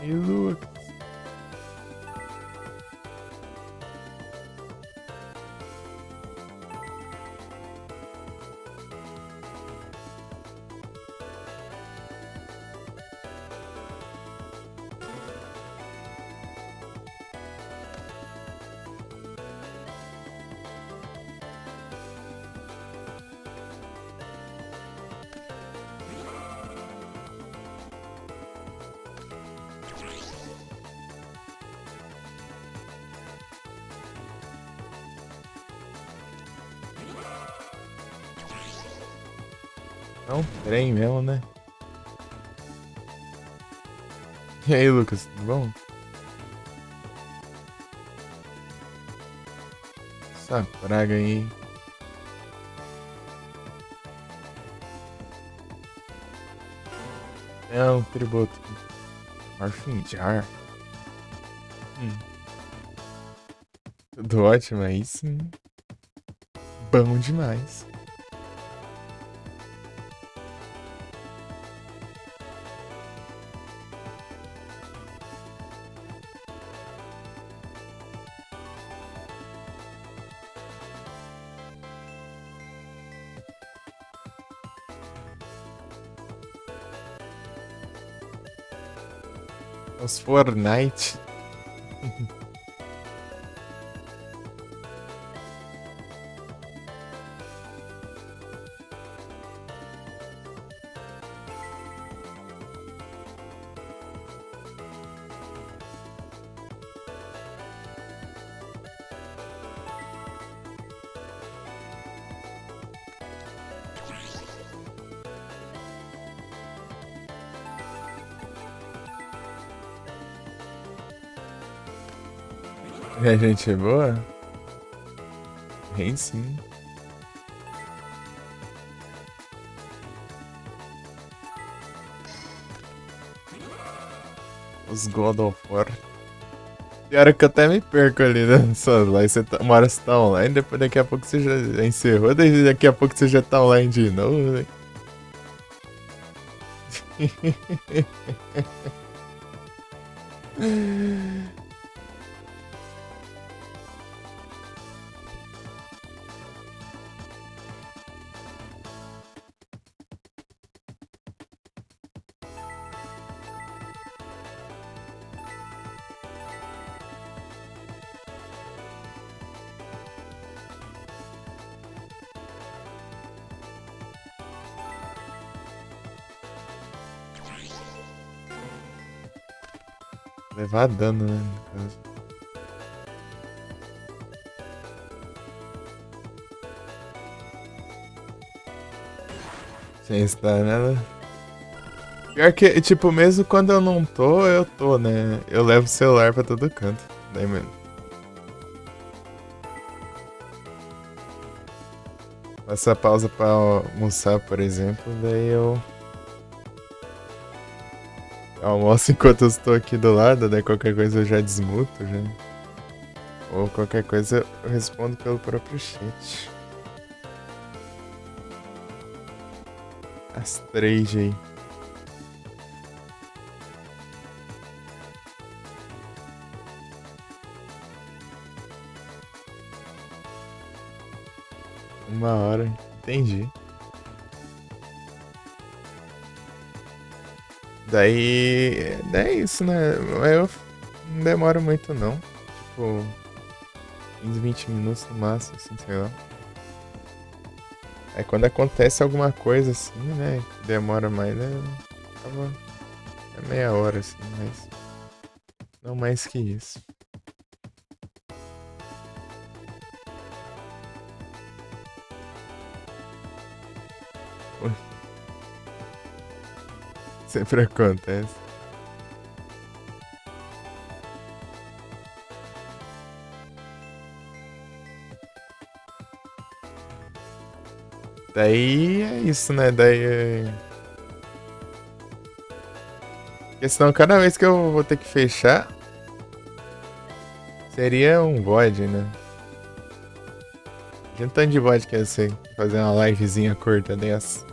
E Lucas. É um trem mesmo, né? E aí, Lucas, tudo bom? Essa praga aí. É um tributo. Morphin Jar. Hum, tudo ótimo aí, sim. Bom demais. Os Fortnite. E a gente é boa? Bem sim. Os God of War. Pior é que eu até me perco ali, né? Só lá, uma hora você tá online, depois daqui a pouco você já encerrou, daí daqui a pouco você já tá online de novo, né? Levar dano, né? No caso. Sem estar nela. Pior que, tipo, mesmo quando eu não tô, eu tô, né? Eu levo o celular pra todo canto. Daí, mano. Faço a pausa pra almoçar, por exemplo, daí eu almoço enquanto eu estou aqui do lado, daí qualquer coisa eu já desmuto, já. Ou qualquer coisa eu respondo pelo próprio chat. As três aí. Uma hora, entendi. Daí é isso, né? Eu não demoro muito não. Tipo, 15, 20 minutos no máximo, assim, sei lá. Aí quando acontece alguma coisa assim, né? Que demora mais, né? Acaba é meia hora, assim, mas não mais que isso. Pô, sempre acontece. Daí é isso, né? Daí é... Porque senão cada vez que eu vou ter que fechar, seria um VOD, né? De um tanto de VOD que ia ser. Fazer uma livezinha curta dessa.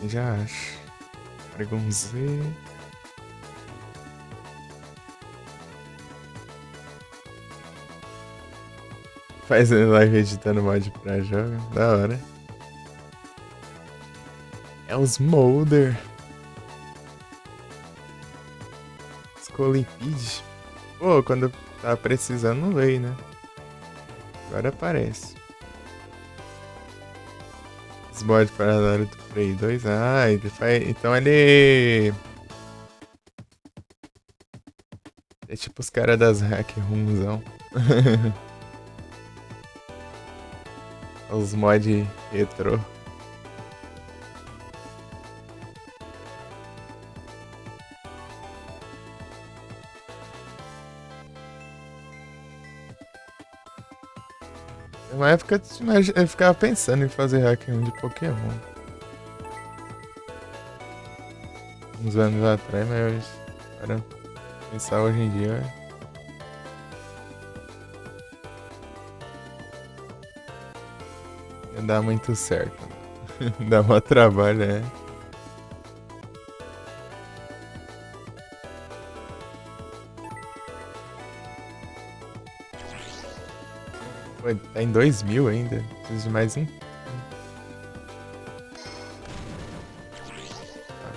Já acho. Dragon Z. Faz live editando mod pra jogo. Da hora. É os Molder. Scolipede. Pô, quando Tava precisando, não veio, né? Agora aparece. Os mods para Naruto Play 2. Ah, ele faz. Então ele. É tipo os caras das hack rumzão. Os mod retrô. Uma época eu ficava pensando em fazer hacking de Pokémon. Uns anos atrás, mas para pensar hoje em dia. Ia dar muito certo. Dá mó trabalho, é. Pô, tá em 2000 ainda. Preciso de mais um. Tá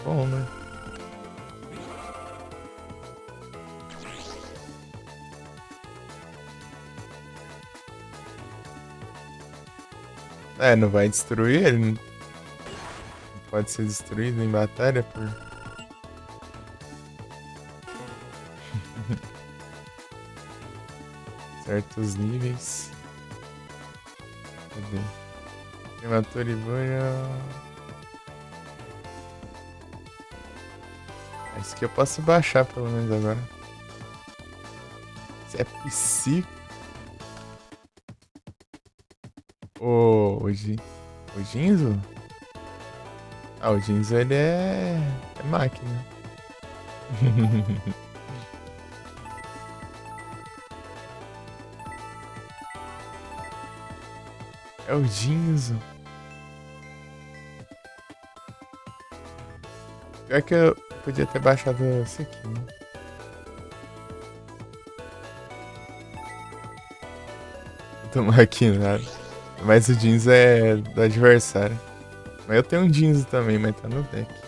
bom, né? É, não vai destruir ele. Não pode ser destruído em batalha por. Certos níveis. Cadê? Primatura e banha. Isso aqui eu posso baixar pelo menos agora. Isso é psico. O Jinzo? Ah, o Jinzo ele é máquina. É o Jinzo. Pior que eu podia ter baixado esse aqui, né? Tô maquinado. Mas o Jinzo é do adversário. Mas eu tenho um Jinzo também, mas tá no deck.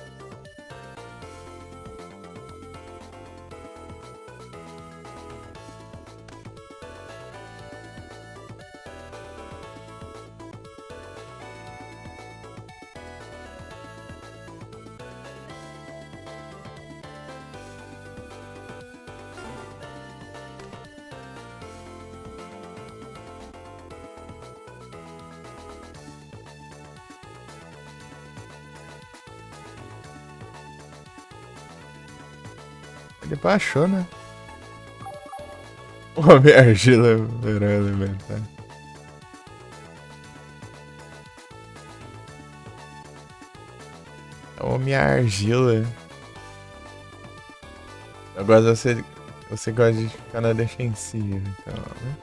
Ele baixou, né? Pô, minha argila virou elementar. Ô, minha argila. Agora você gosta de ficar na defensiva, então, né?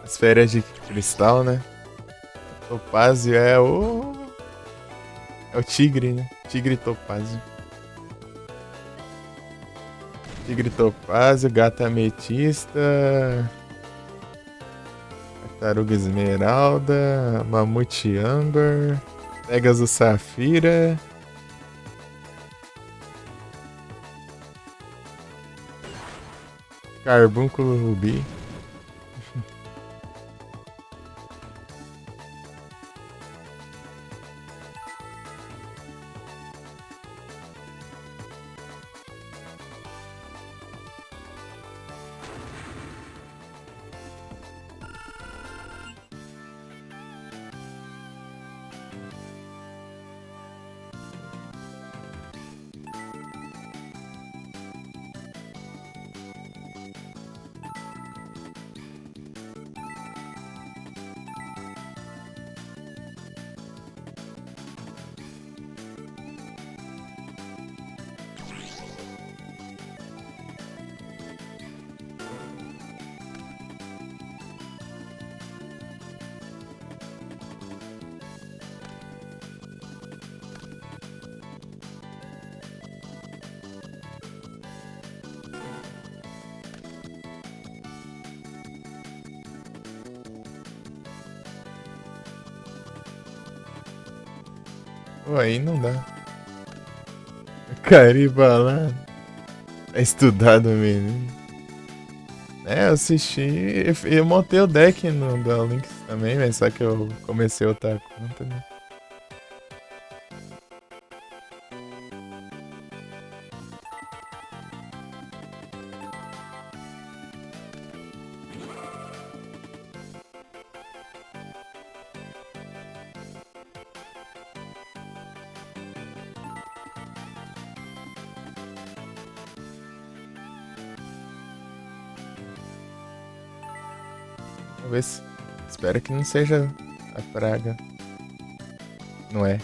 As férias de cristal, né? Topázio é o. É o tigre, né? Tigre topázio. Tigre topázio, gata ametista. Tartaruga esmeralda. Mamute âmbar. Pegasus safira. Carbúnculo rubi. Pô, aí não dá. Caribalado. É estudado, menino. É, eu assisti. Eu montei o deck no Duel Links também, mas só que eu comecei outra conta, né? Vamos ver se. Espero que não seja a praga. Não é.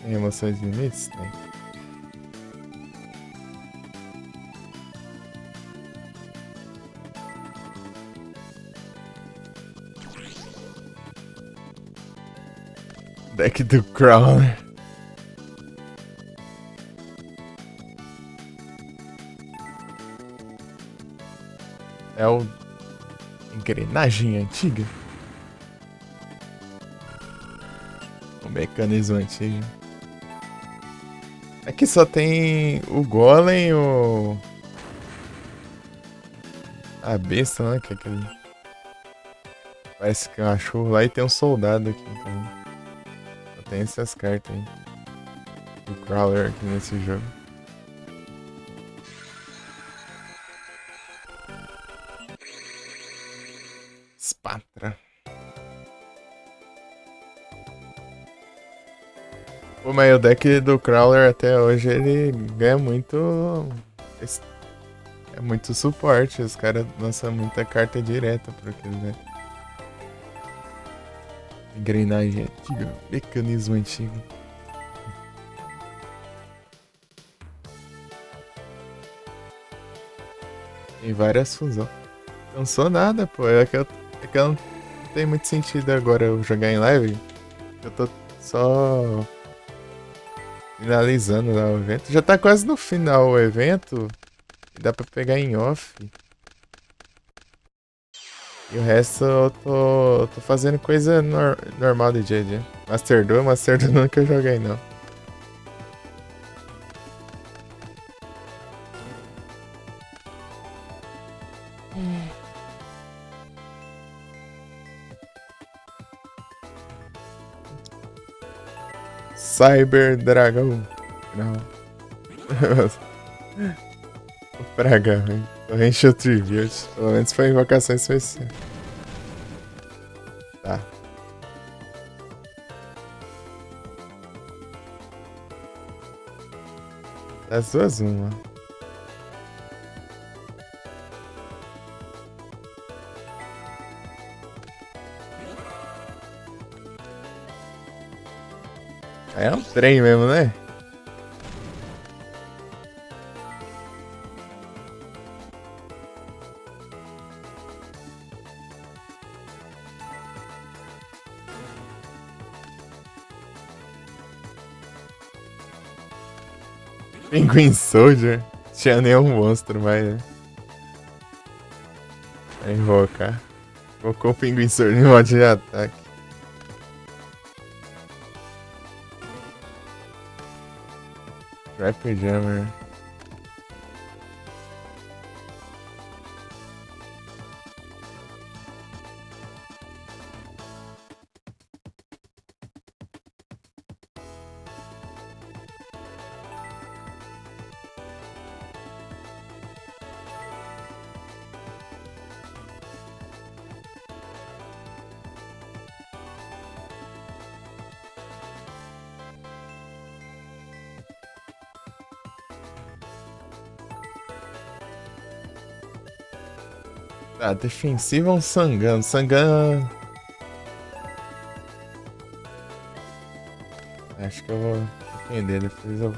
Tem emoções limites? Tem. Deck do Crawler. É o. Engrenagem antiga. O mecanismo antigo. Aqui só tem o Golem, o. A besta, né? Que é aquele. Parece que é um cachorro lá e tem um soldado aqui também. Só tem essas cartas aí. O Crawler aqui nesse jogo. Spatra. Pô, mas o deck do Crawler até hoje ele ganha muito. É muito suporte. Os caras lançam muita carta direta pra aquele deck. Engrenagem antiga, mecanismo antigo. Tem várias fusões. Não sou nada, pô. É que eu não tem muito sentido agora eu jogar em live. Eu tô só finalizando lá o evento. Já tá quase no final o evento. E dá pra pegar em off. E o resto eu tô fazendo coisa normal de dia a dia. Master Duel nunca eu joguei não. Cyber Dragão. Não. O Praga, hein? Torrential Tribute. Pelo menos foi invocação especial. Tá. Das duas, uma. É um trem mesmo, né? Penguin Soldier. Tinha nenhum monstro mais, né? Vai invocar. Invocou o Penguin Soldier em modo de ataque. Rapper Jammer. Tá, defensiva ou Sangan? Sangan. Acho que eu vou defender. Depois eu.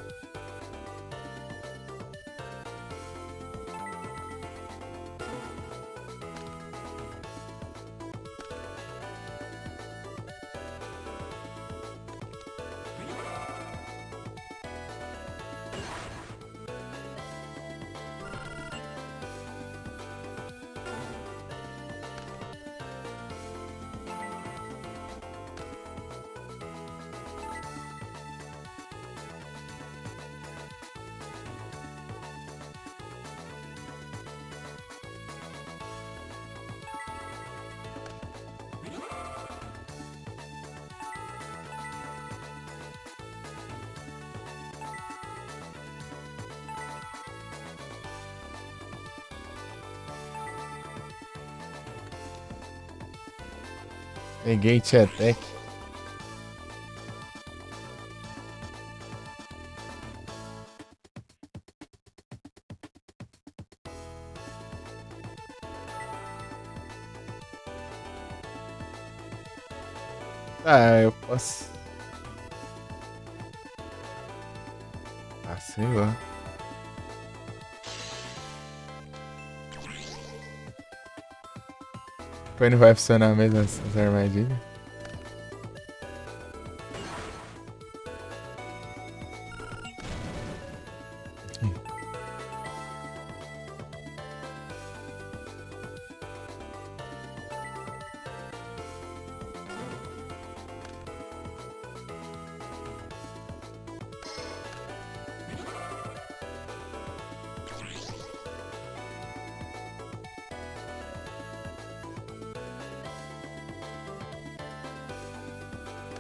Negate Attack. Ah, eu posso. Ah, sei lá. Depois não vai funcionar mesmo as armadilhas.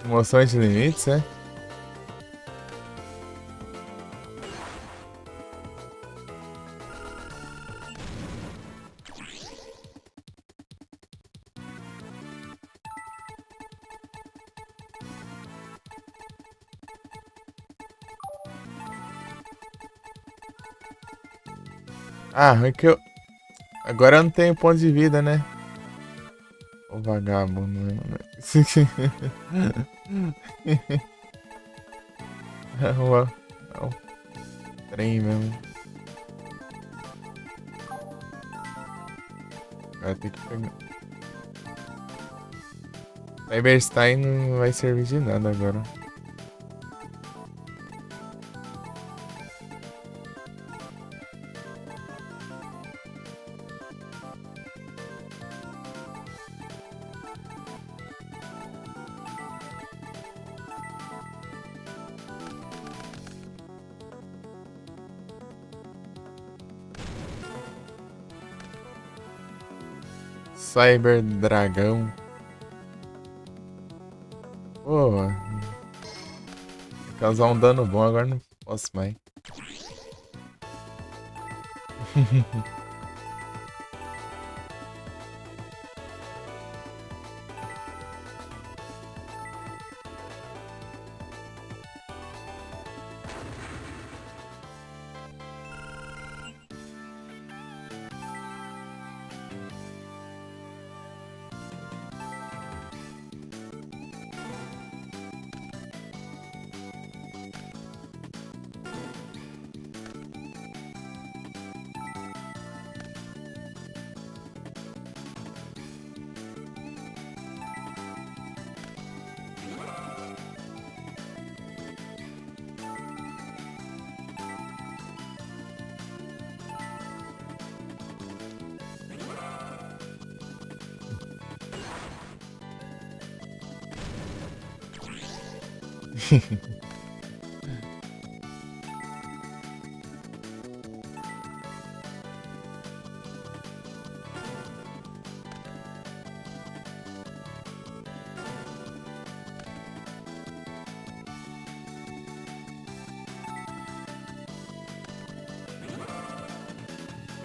Emoções de limites, né? Ah, é que eu. Agora eu não tenho ponto de vida, né? O vagabundo, né? É o trem mesmo. Vai ter que pegar. Cyberstein não vai servir de nada agora. Cyber Dragão. Pô, causar um dano bom, agora não posso mais.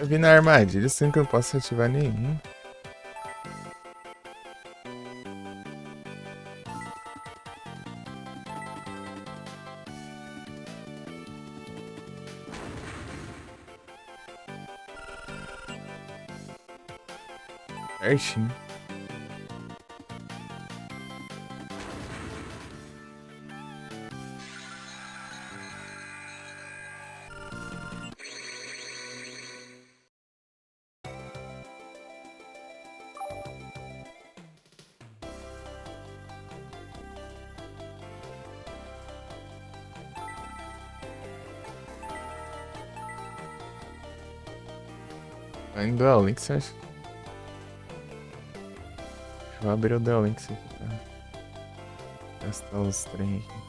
Eu vi na armadilha, assim que eu posso ativar nenhum. Certinho. Ainda Duel Links, você acha? Deixa eu abrir o Duel Links aqui pra testar os trem aqui.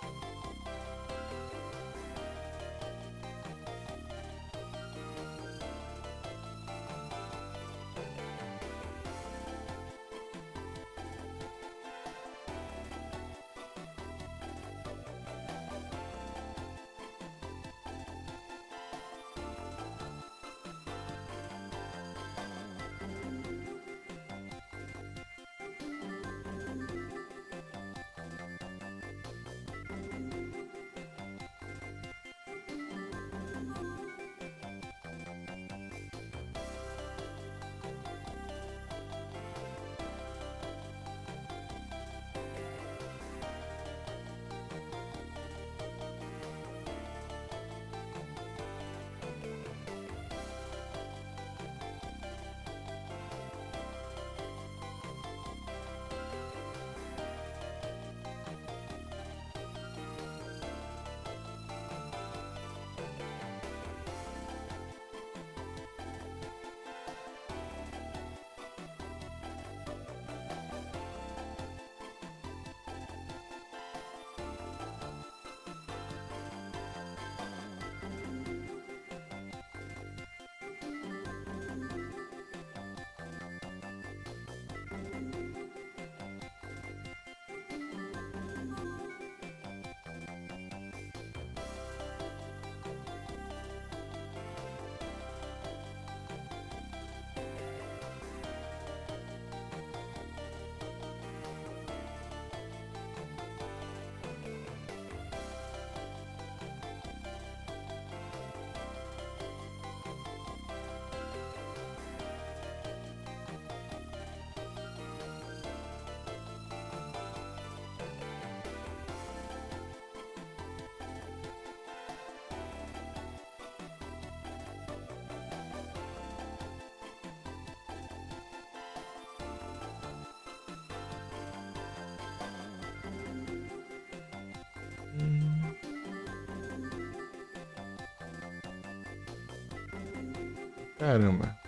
caramba.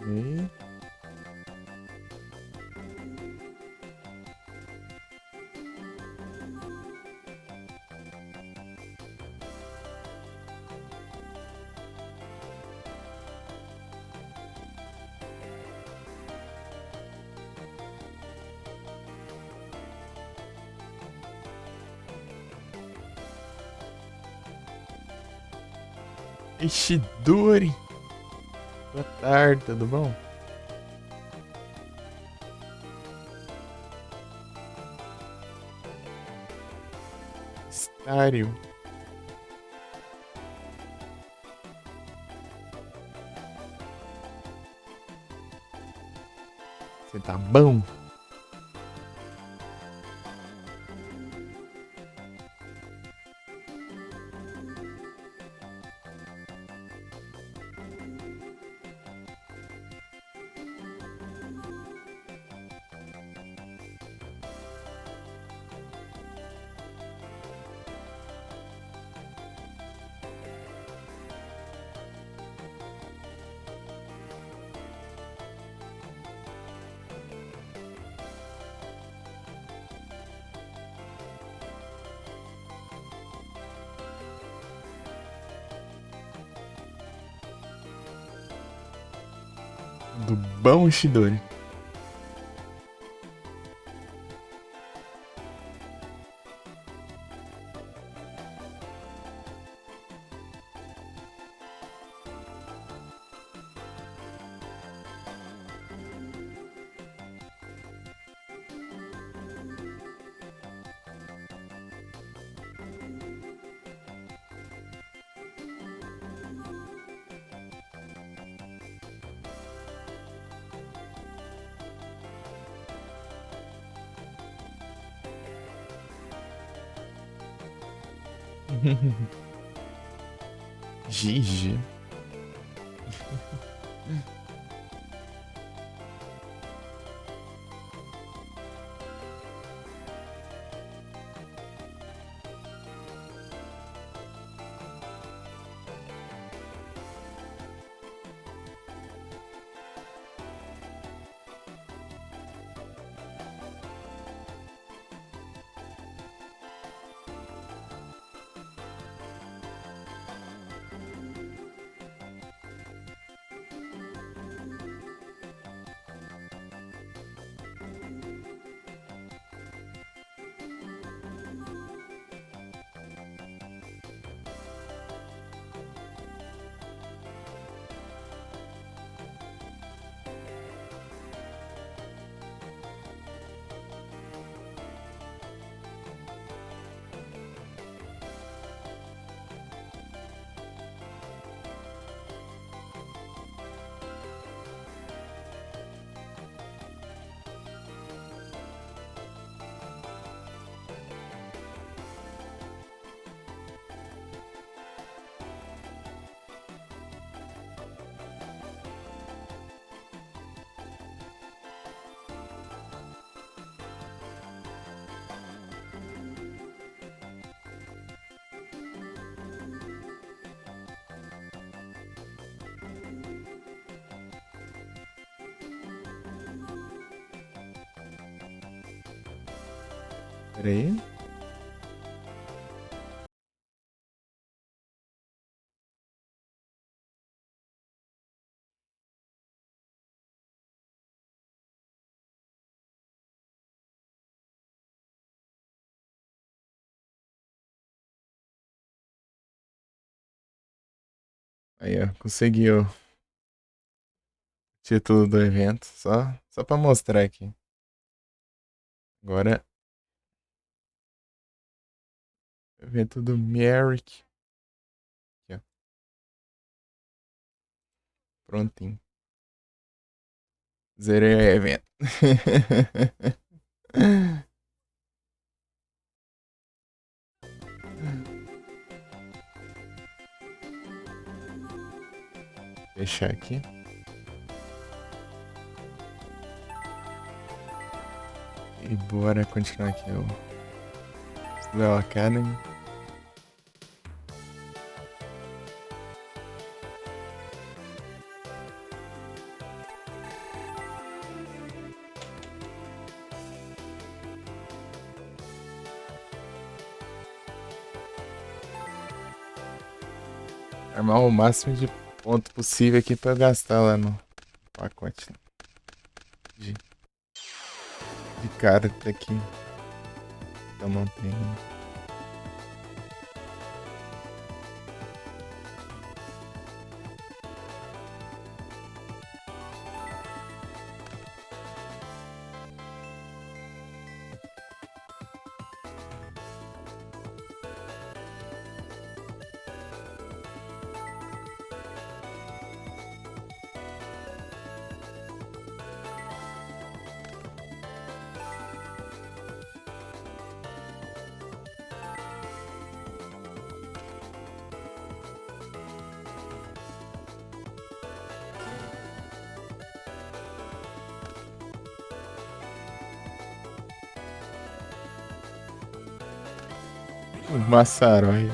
E Ishidori. Boa tarde, tudo bom? Estário. Você tá bom? Do bom Ishidori. Gigi. Pera aí. Aí, ó. Conseguiu o título do evento. Só pra mostrar aqui. Agora, evento do Merrick. Aqui, ó. Prontinho. Zerei o evento. Fechar aqui. E bora continuar aqui o Level Academy. Armar o máximo de ponto possível aqui pra eu gastar lá no pacote de carta aqui. Eu não tenho. O Massarói.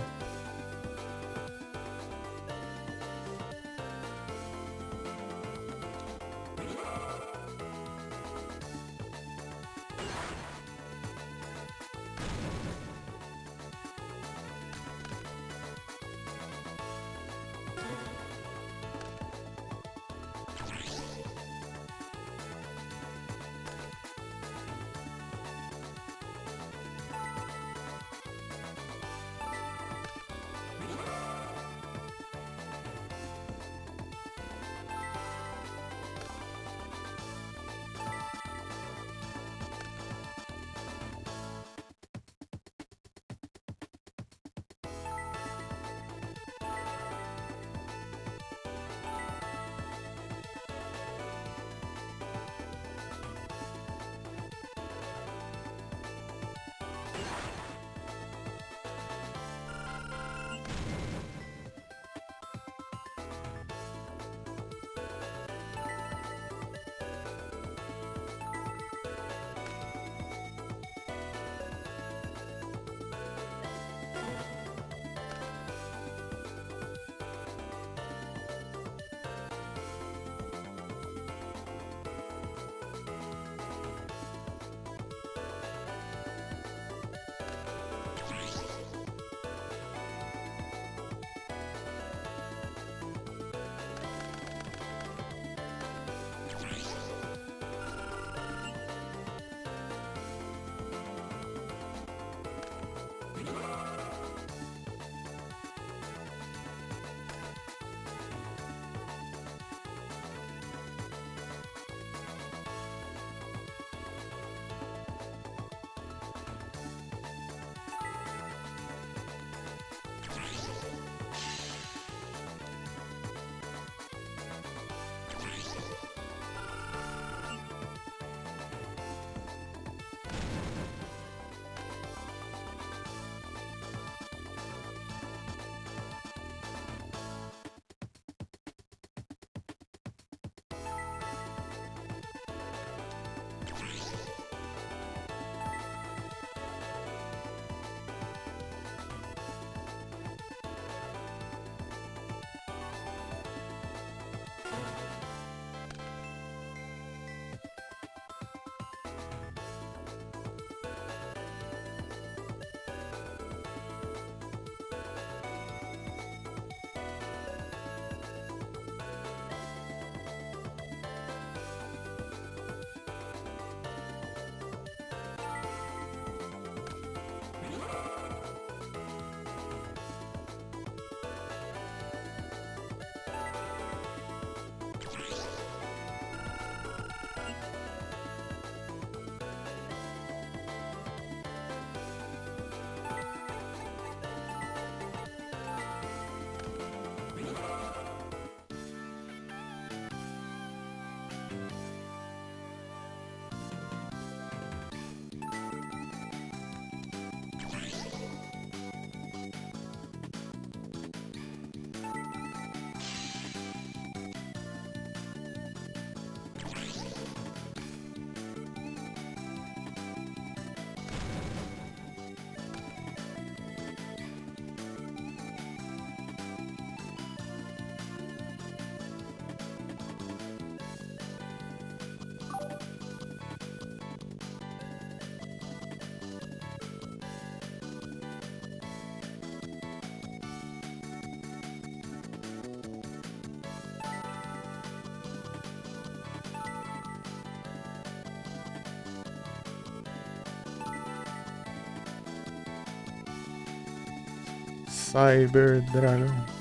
Cyber Dragon.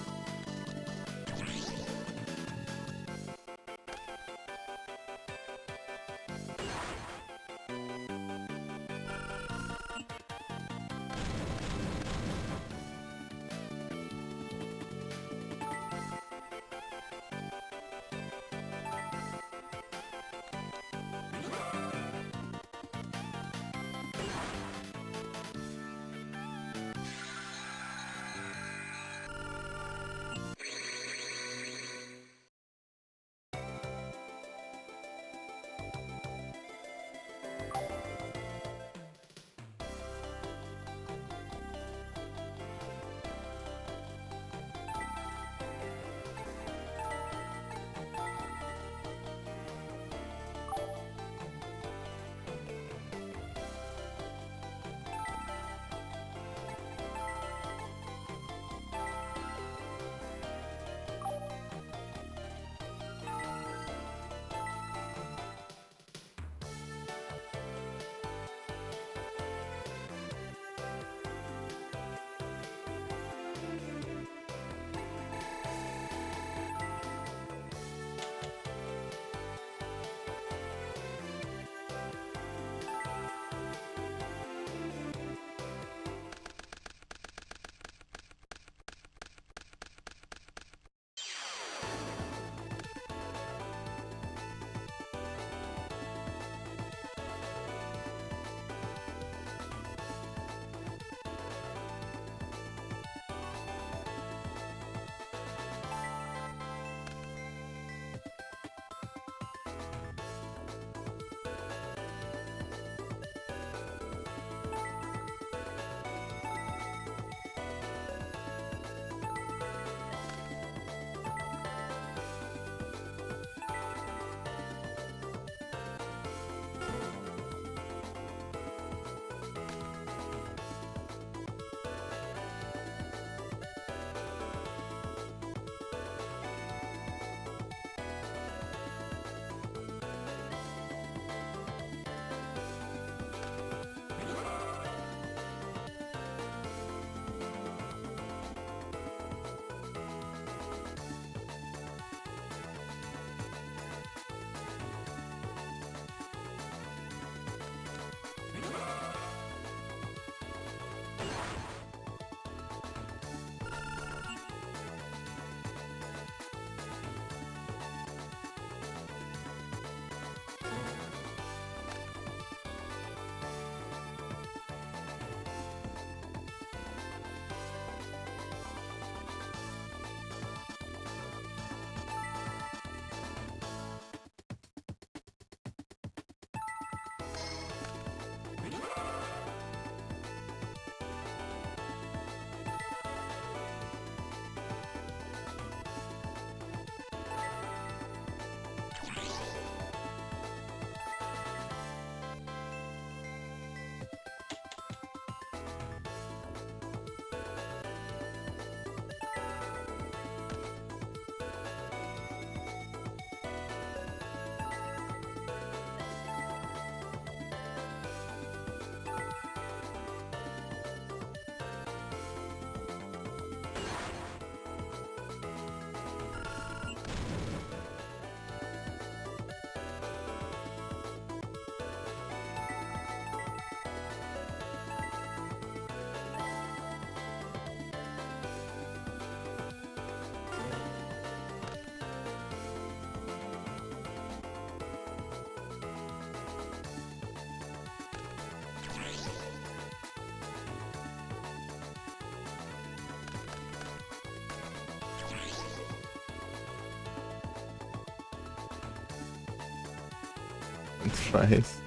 Tanto faz.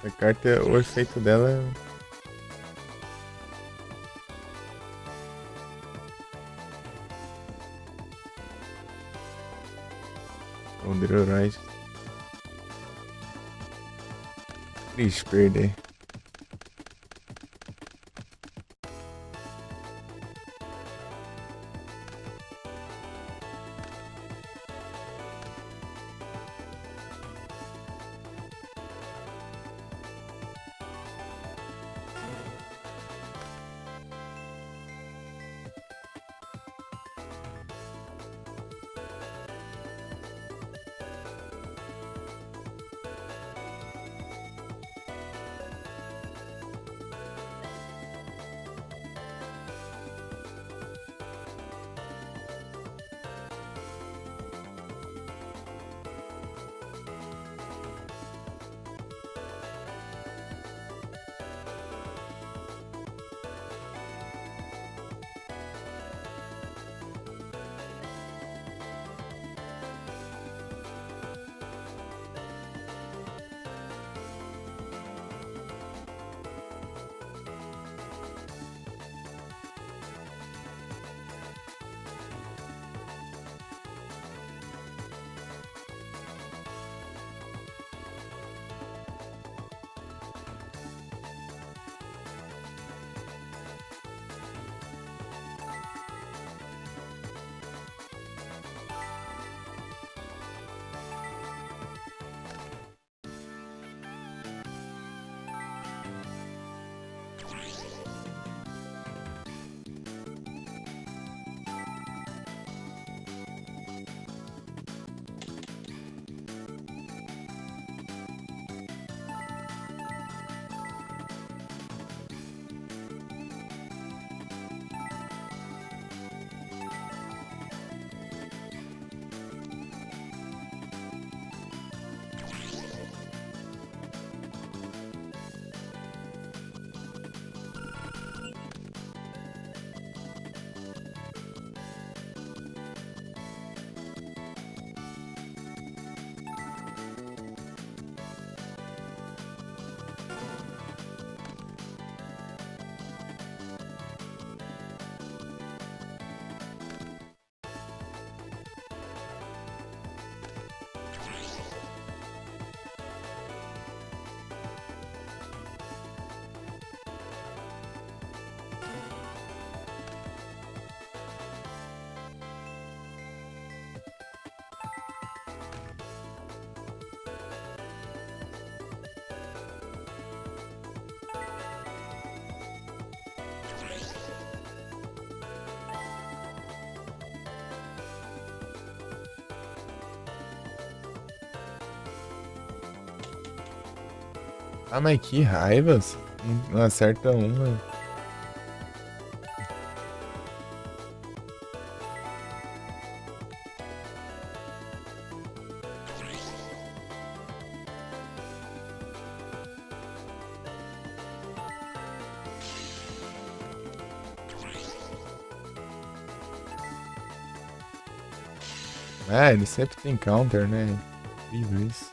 Essa carta, o efeito dela é. O Drorite. Triste perder. Ah, mas que raiva. Não acerta uma. É, ele sempre tem counter, né? Incrível isso.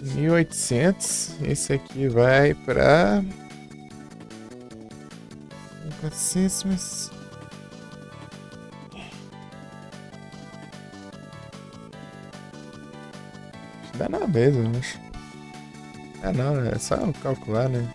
1.800. Esse aqui vai pra 400, mas... dá na mesma, acho. Ah, não, é só calcular, né?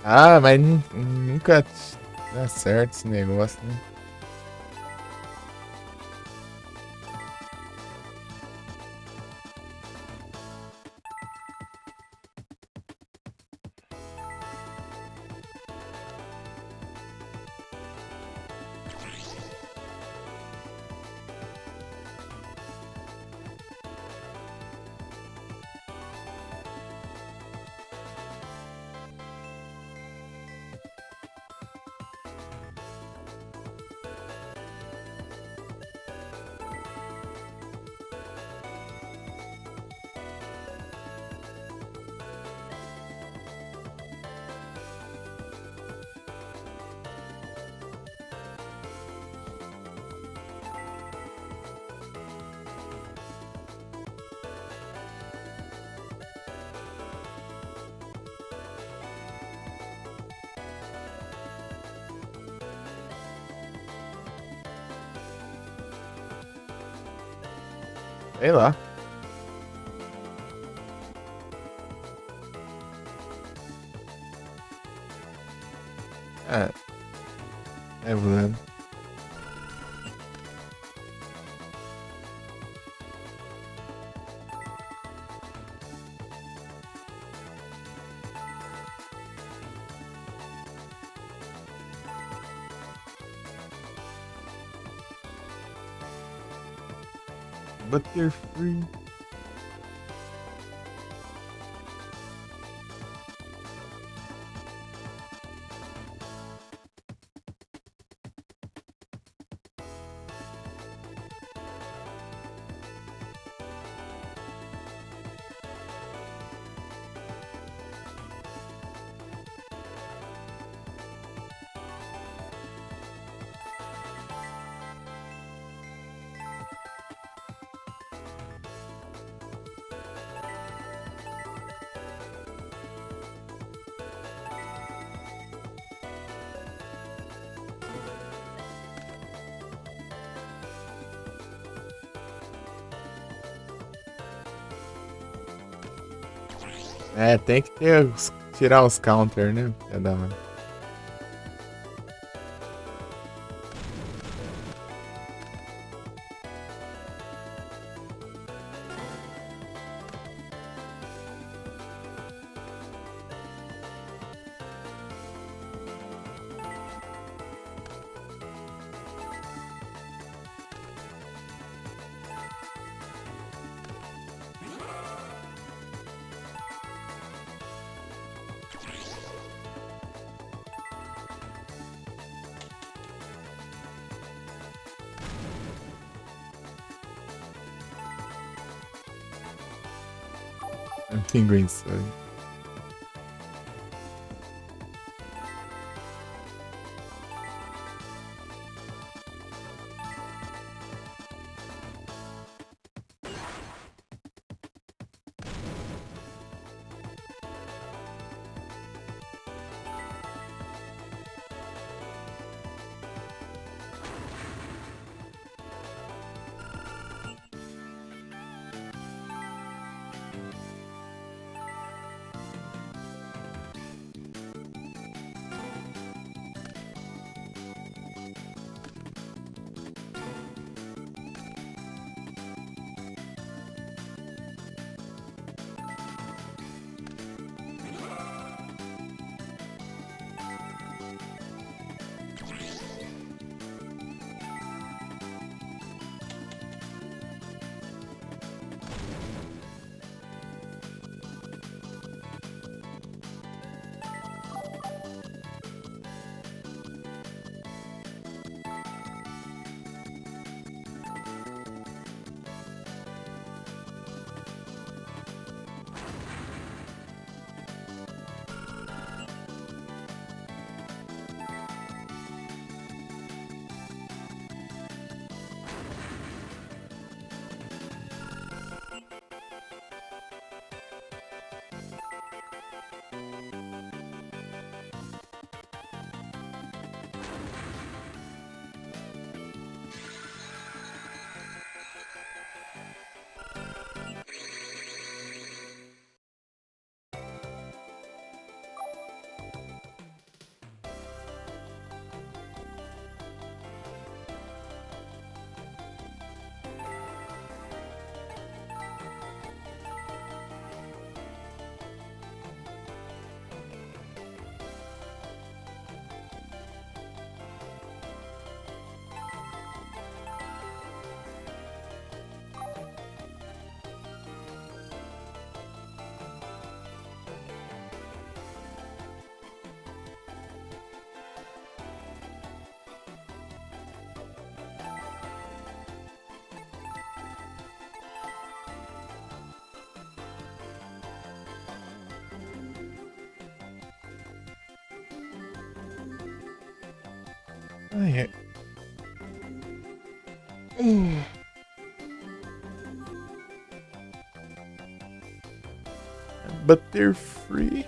Ah, mas nunca dá certo esse negócio, né? Sei lá. É, Evelyn. But they're free. É, tem que tirar os counter, né? É da hora. Pinguins, sabe? Ai, but they're free.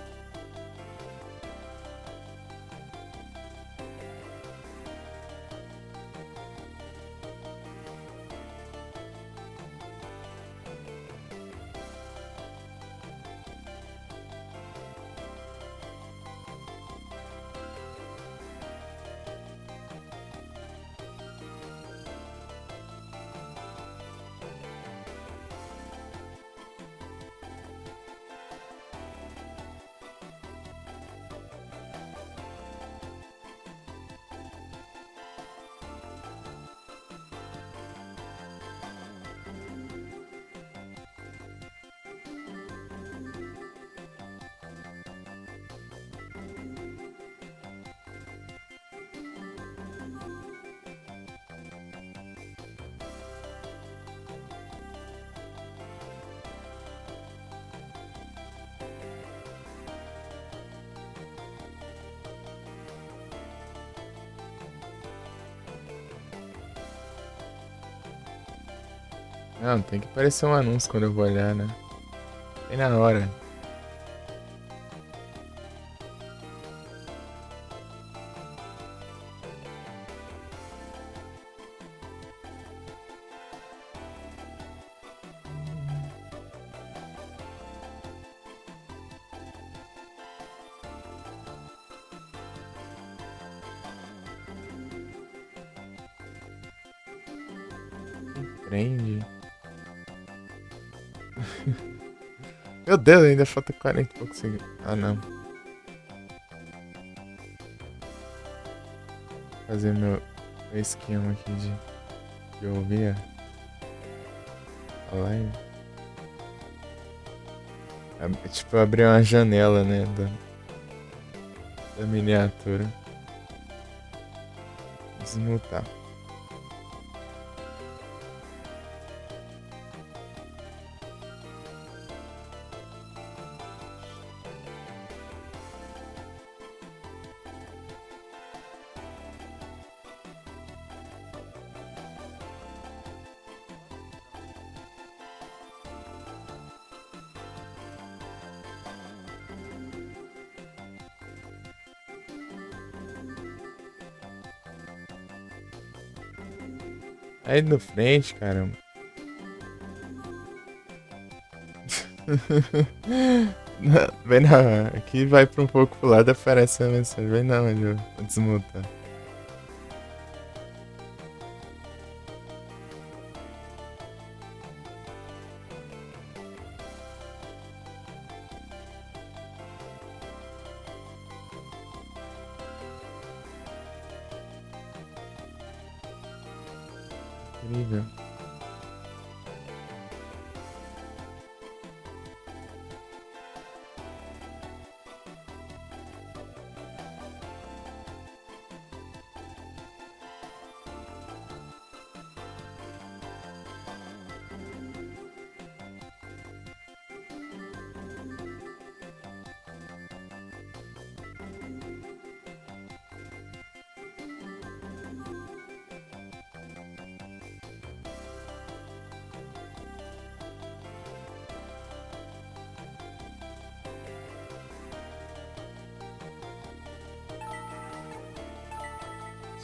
Não, tem que aparecer um anúncio quando eu vou olhar, né? Tem na hora. Prende. Meu Deus, ainda falta 40 e poucos segundos. Ah, não. Fazer meu esquema aqui de ouvir a live. Tipo, abrir uma janela, né? Da miniatura. Desmutar. Aí no frente, caramba. Vem na. Aqui vai pra um pouco pro lado, aparece a mensagem. Vem não, onde eu vou desmutar. Incrível.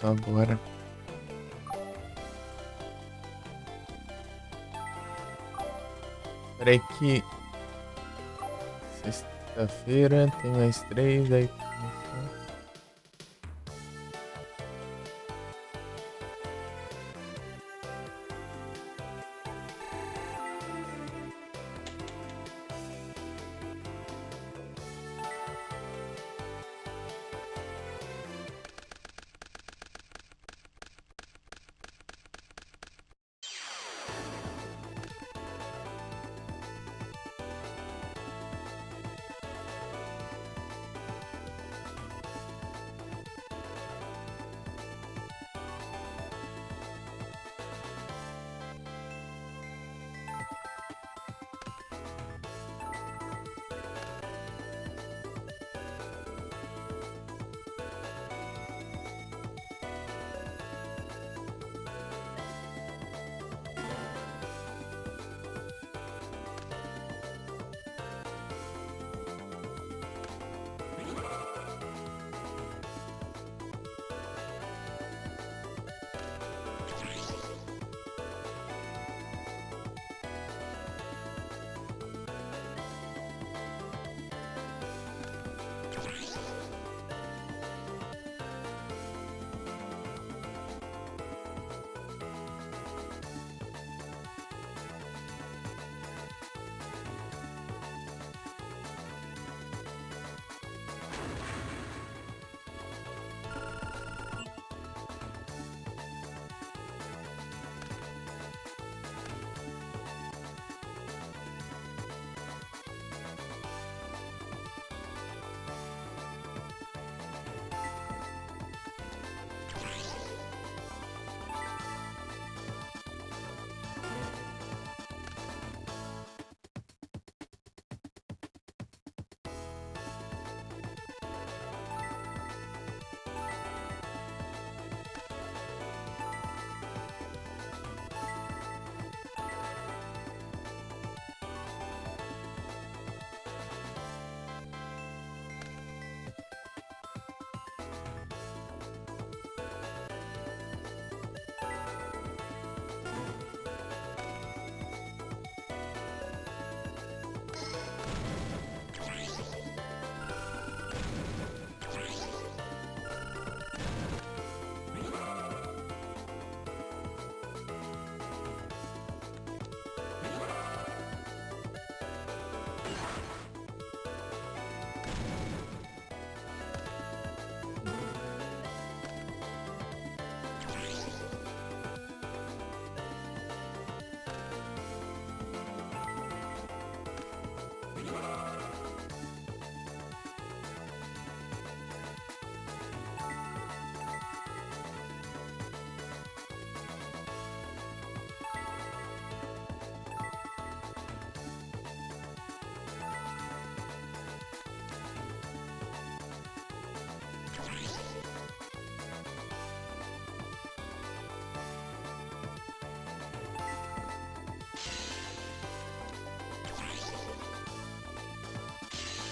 Só bora. Peraí que. Sexta-feira tem mais 3, aí começou.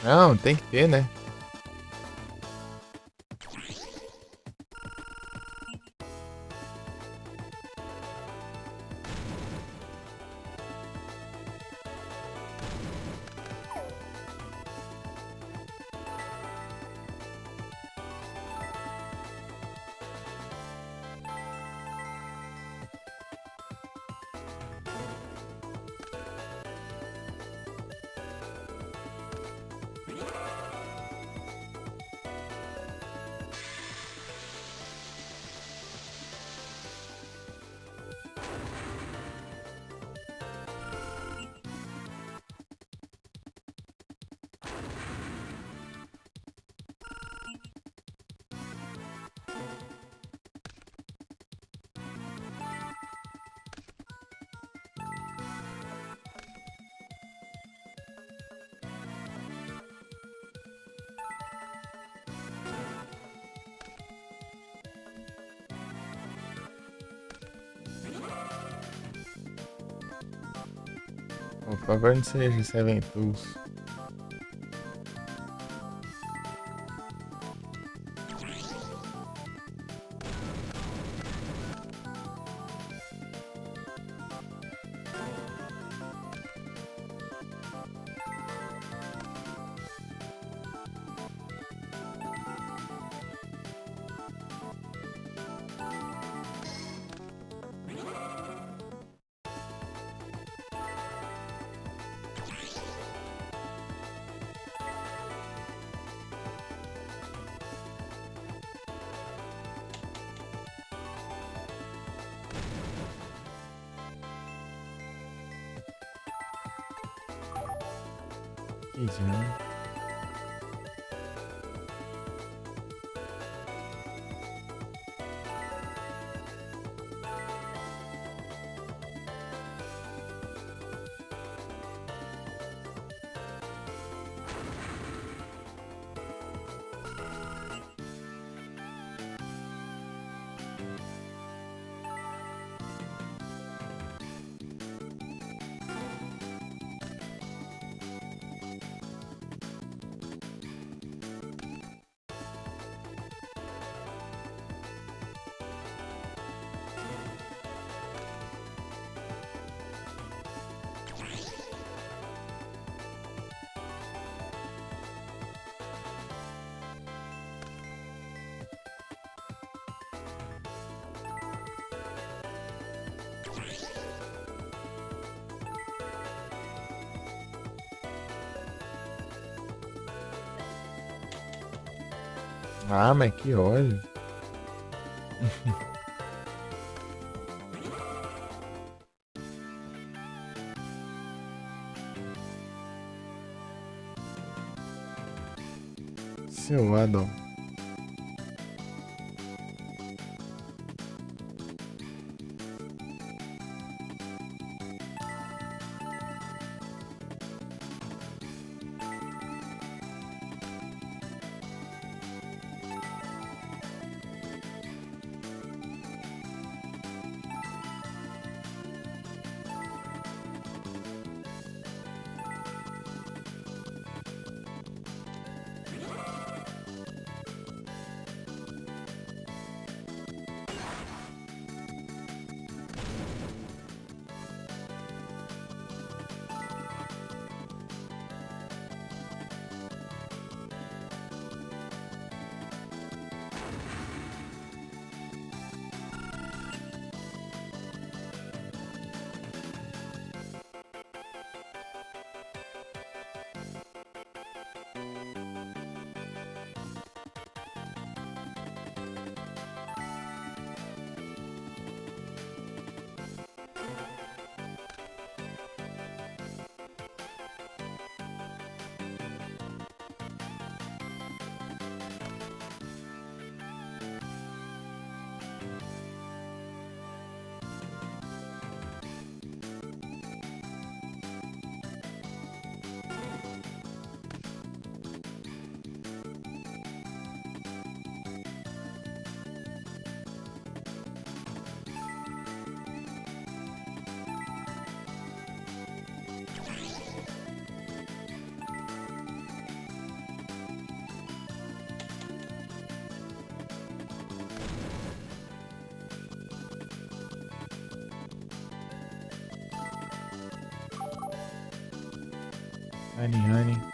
Não, tem que ter, né? Por favor, não seja Seven Tools. Que idiota. Ah, mas que ódio. Seu Adam. Tiny Honey.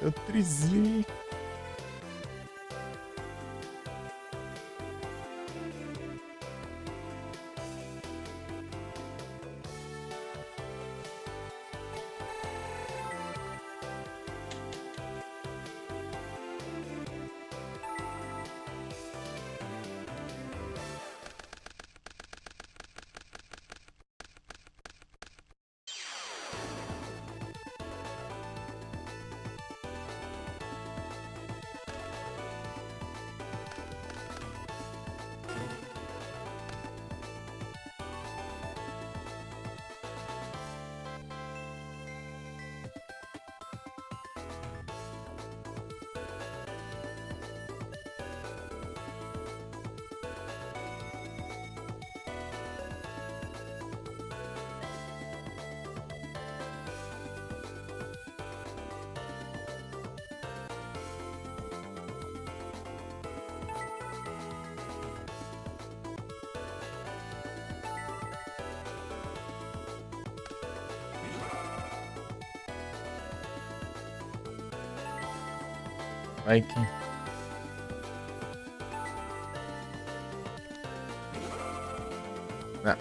Eu trizinho. Vai que... Não.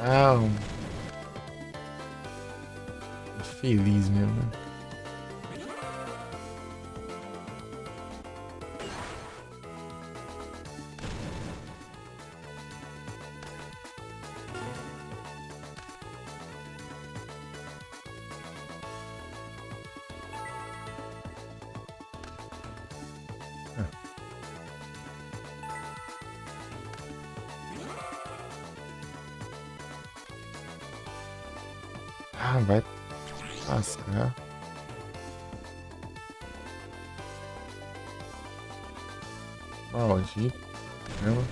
Ah, feliz mesmo. Ah, vai lascar. Maldito. Caramba.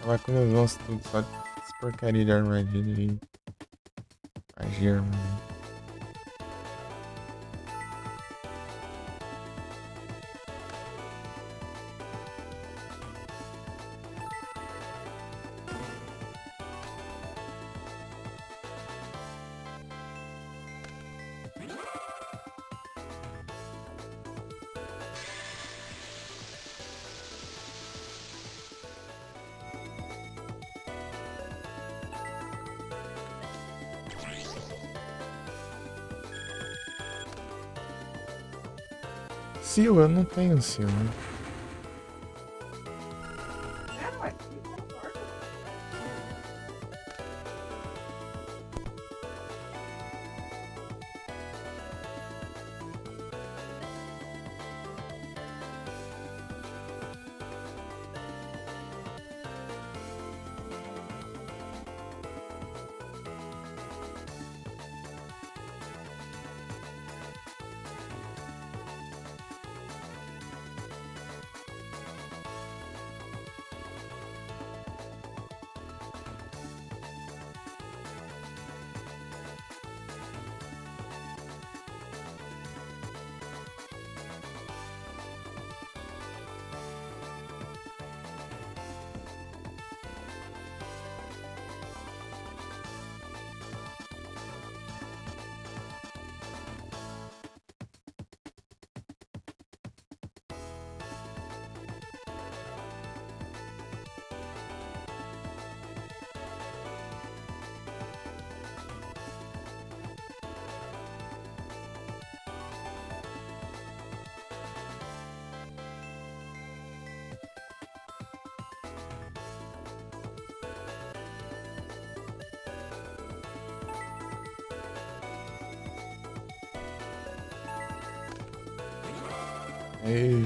Tava com os nossos tudo só de essa porcaria de armadilha aí. Magia, armadilha. Sil, eu não tenho Sil, né? Ei.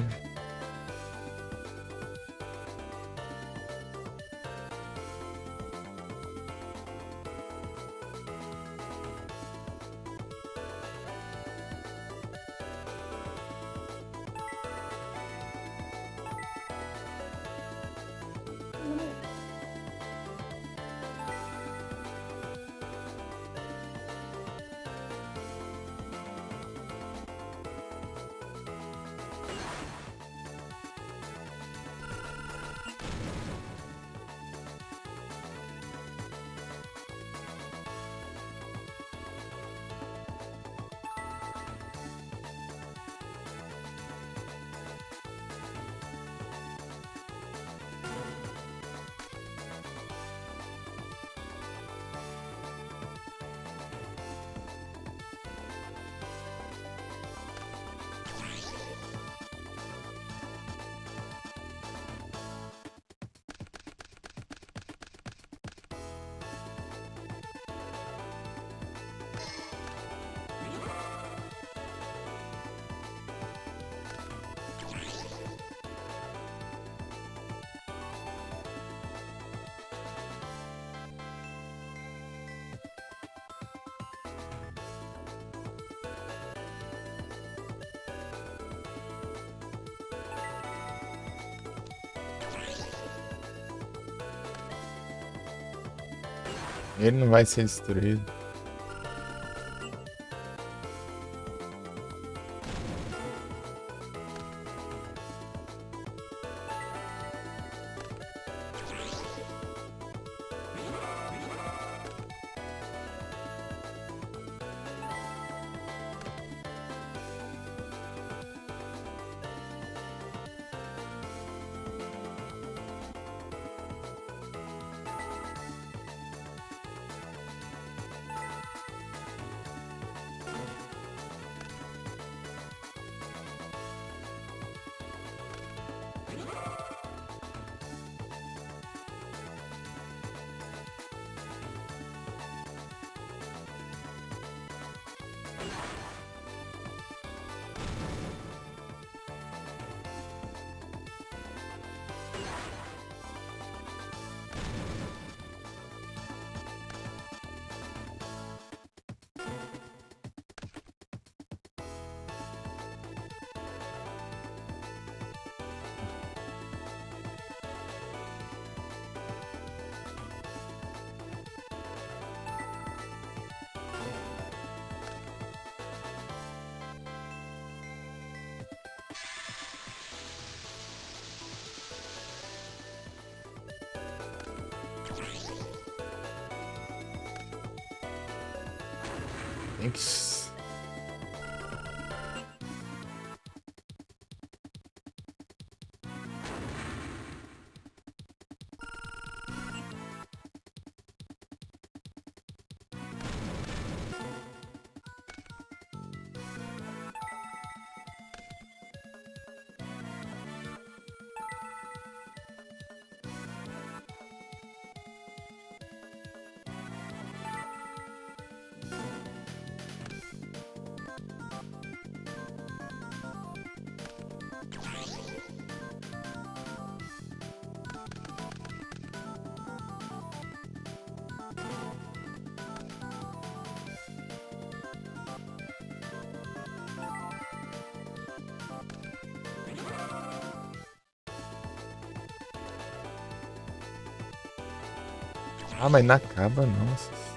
Ele não vai ser destruído. Ixi. Ah, mas não acaba, nossa.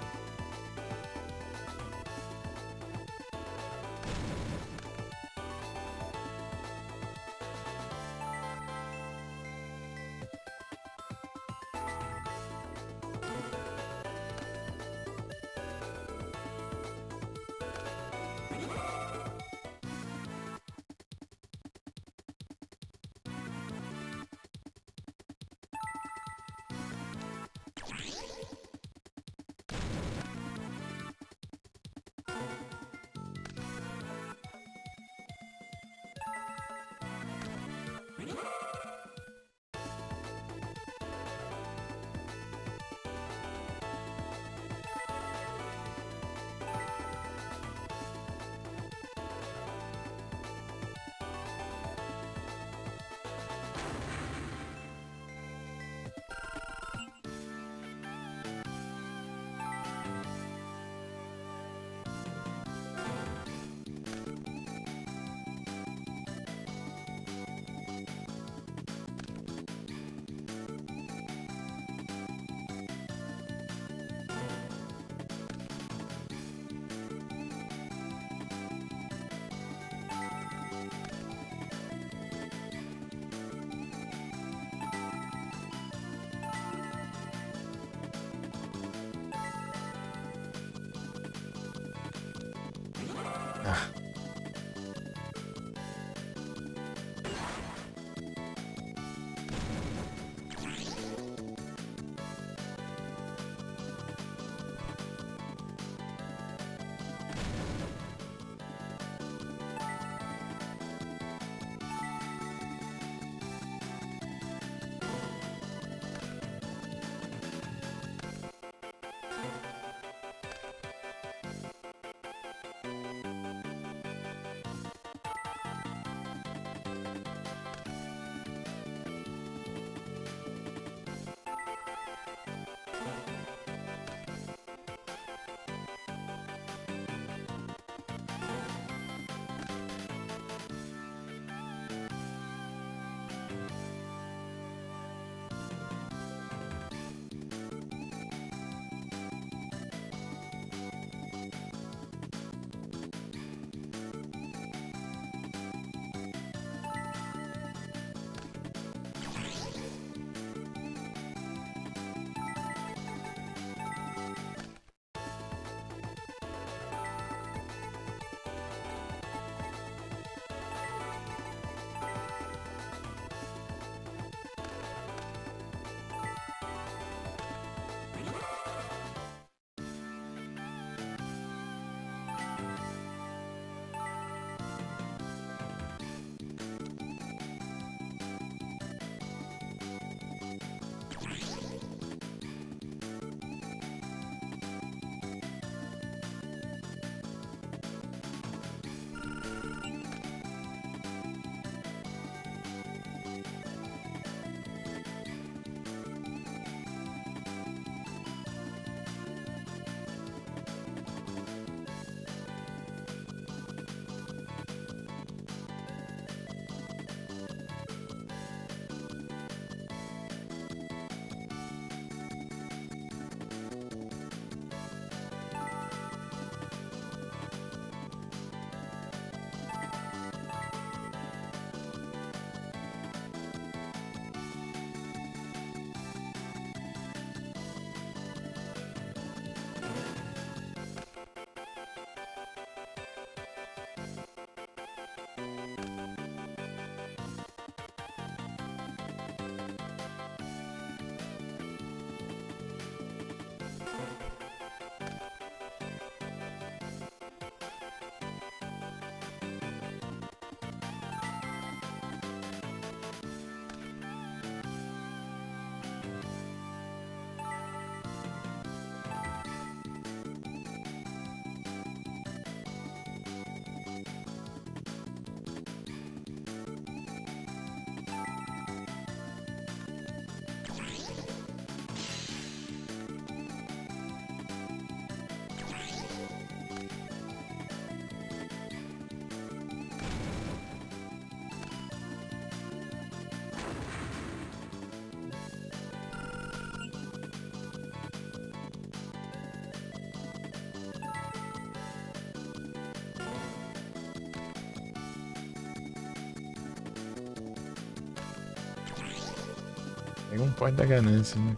Pega um point da ganância, né?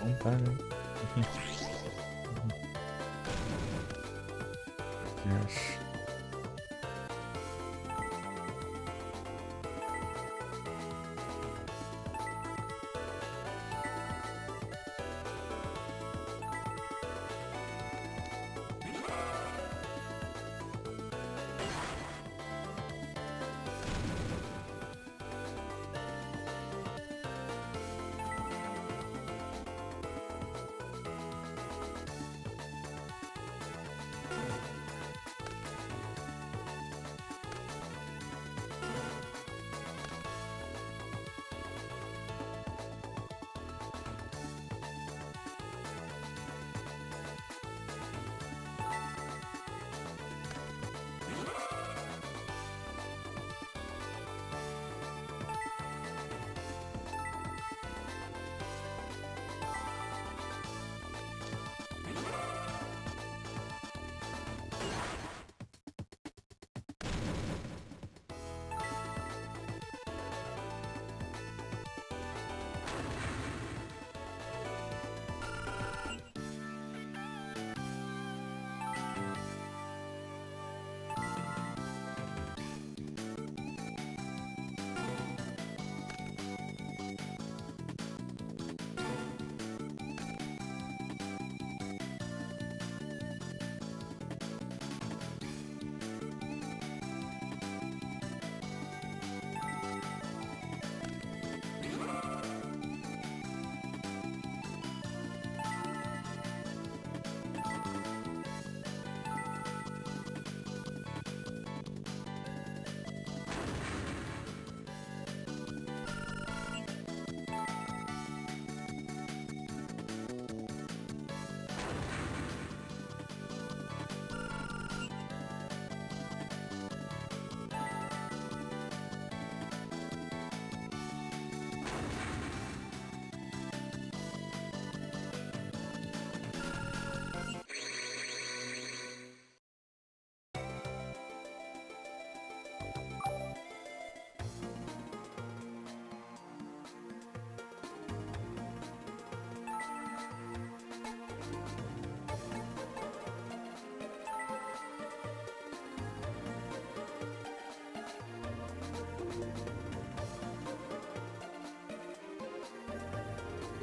Não tá, né? Aqui, acho.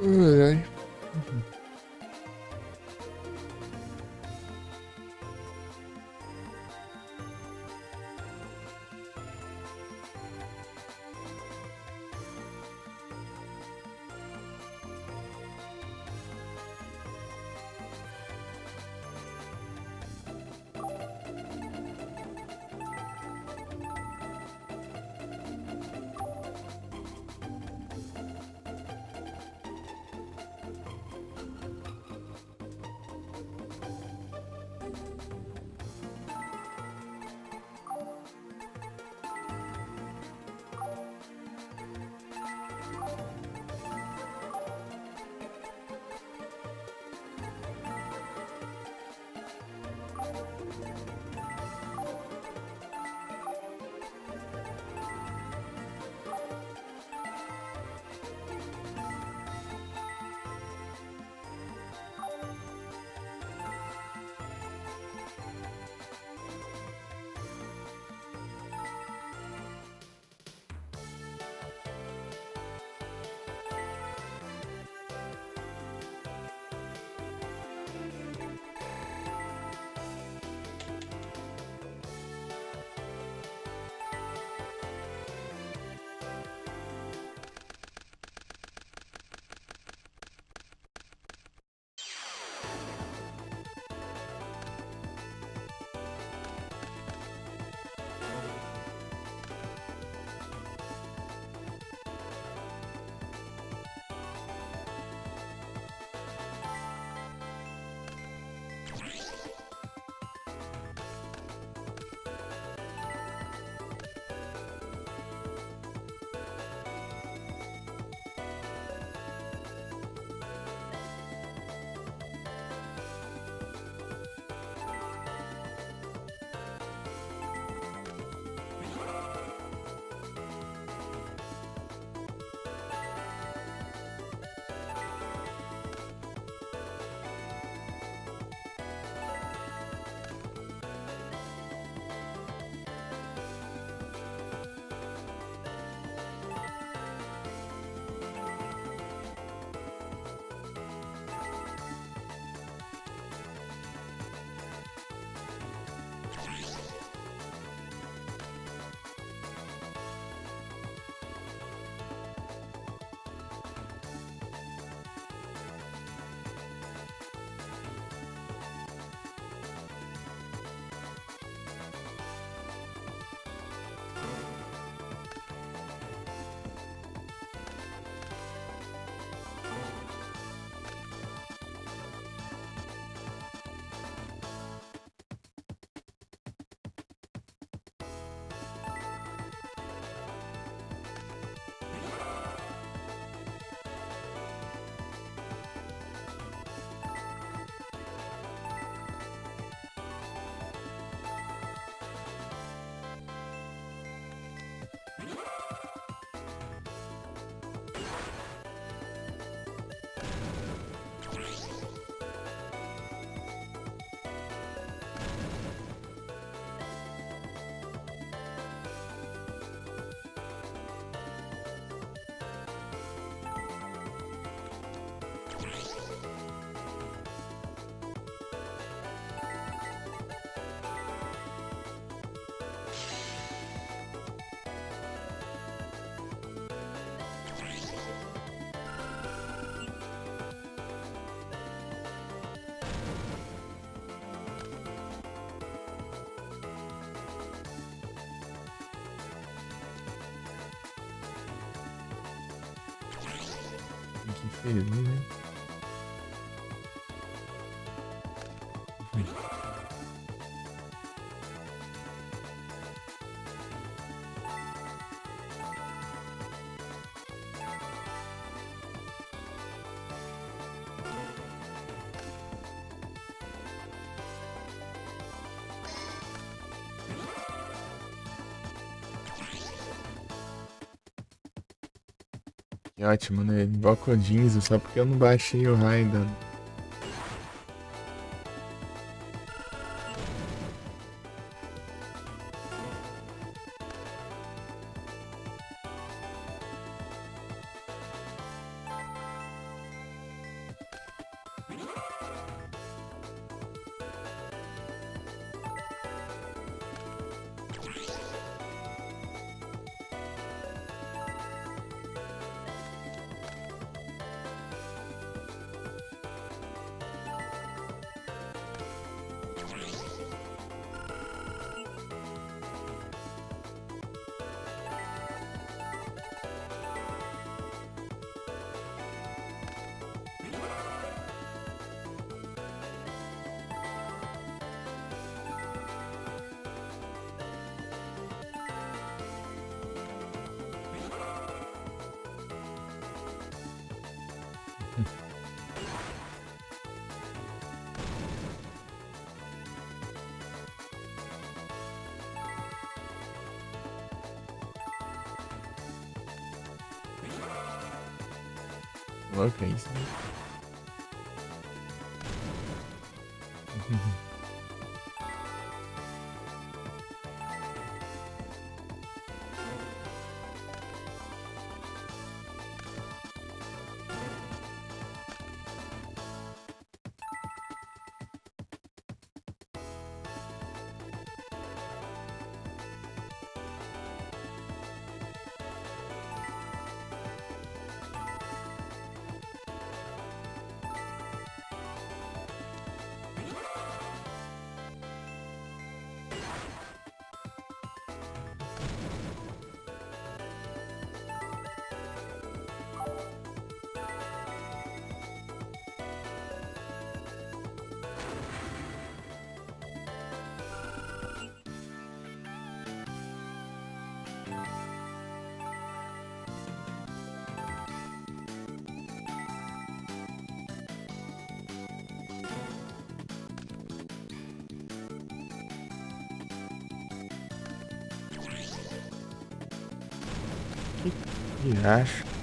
Ai, ai. Beleza. Que ótimo, né? Invoca o Jinzo só porque eu não baixei o Raiden. Louco, é isso, né? Que acho.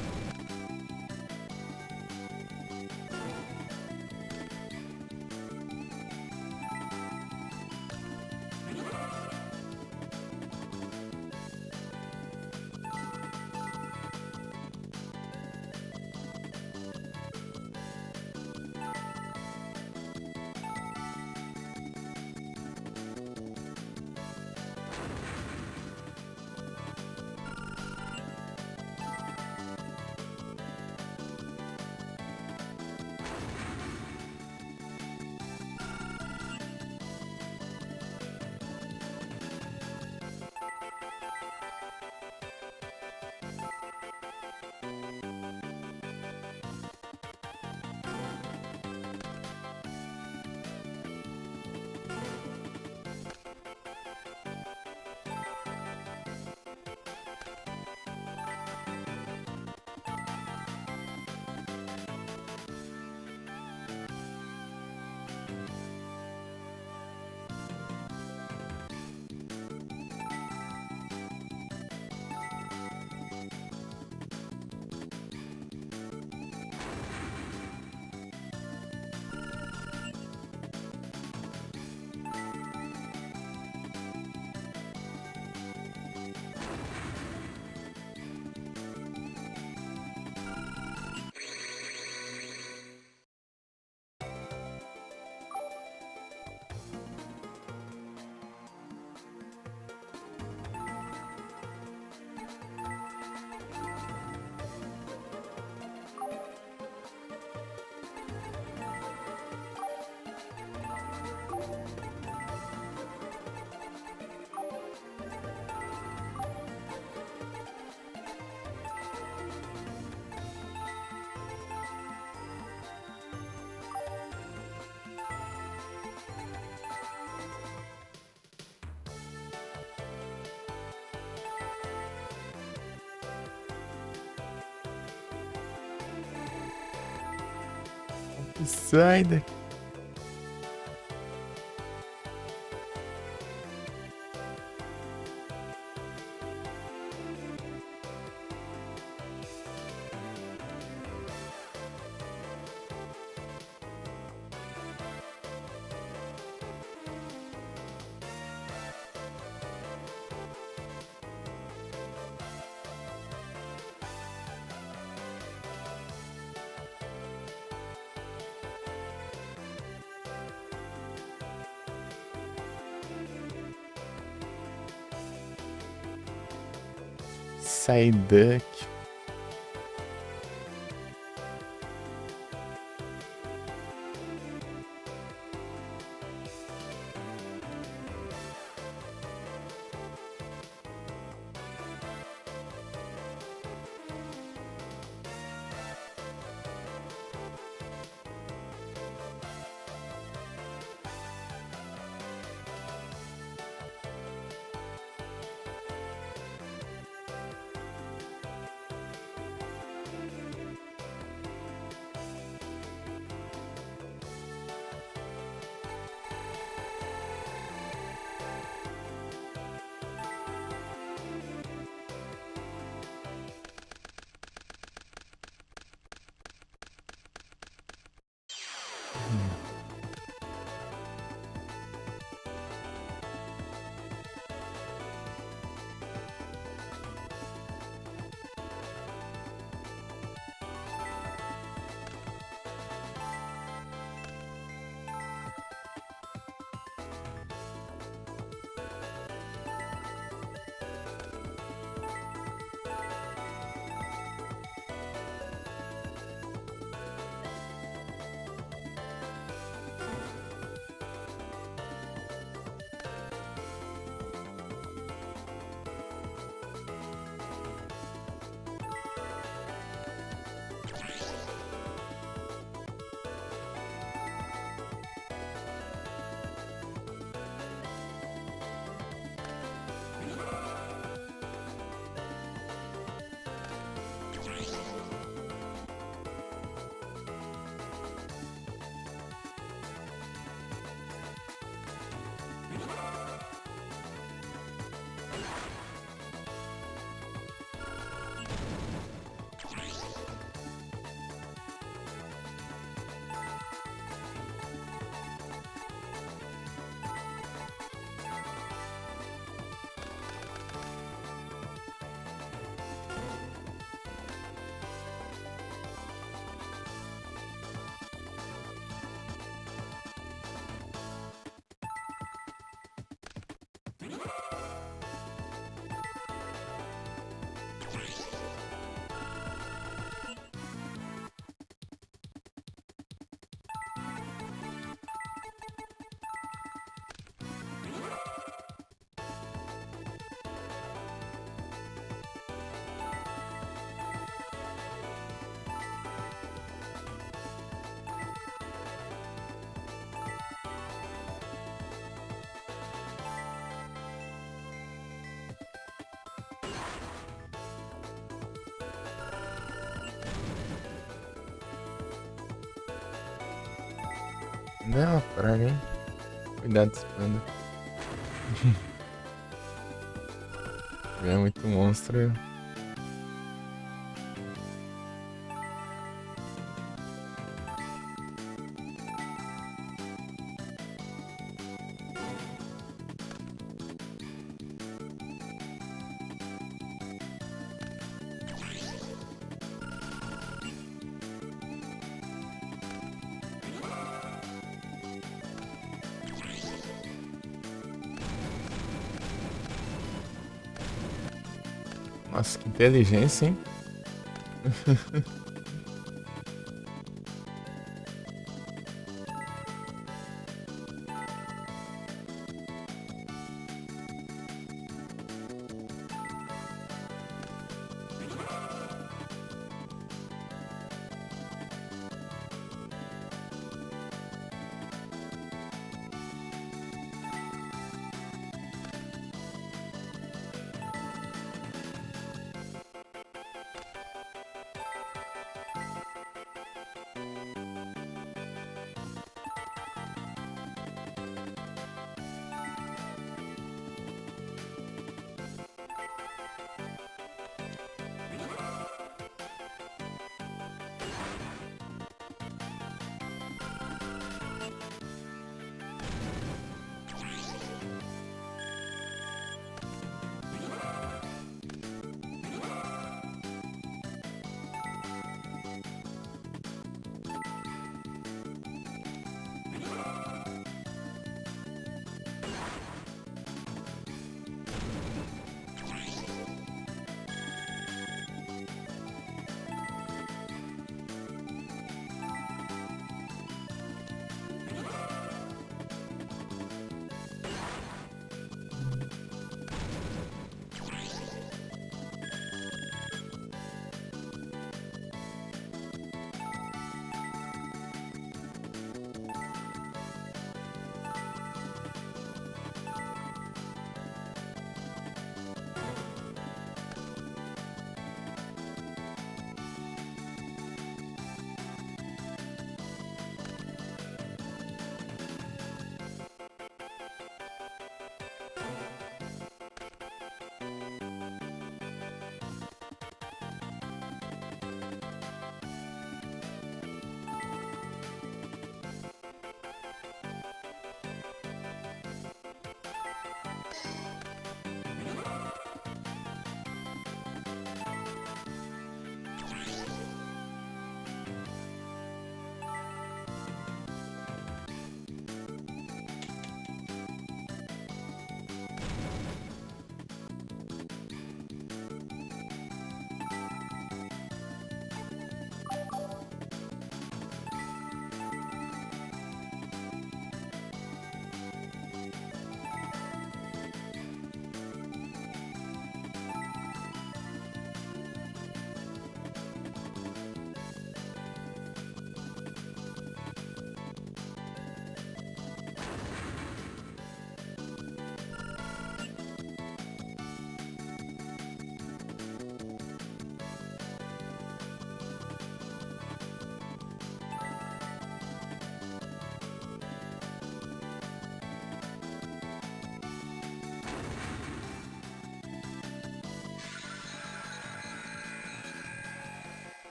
Sai daqui. Sai daqui. Não é uma praga, hein? Cuidado, Spanda. É muito monstro. Nossa, que inteligência, hein?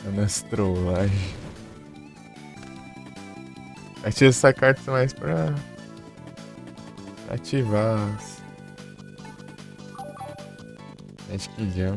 Nas trollagens. Atira essa carta mais pra ativar as Magic Jam.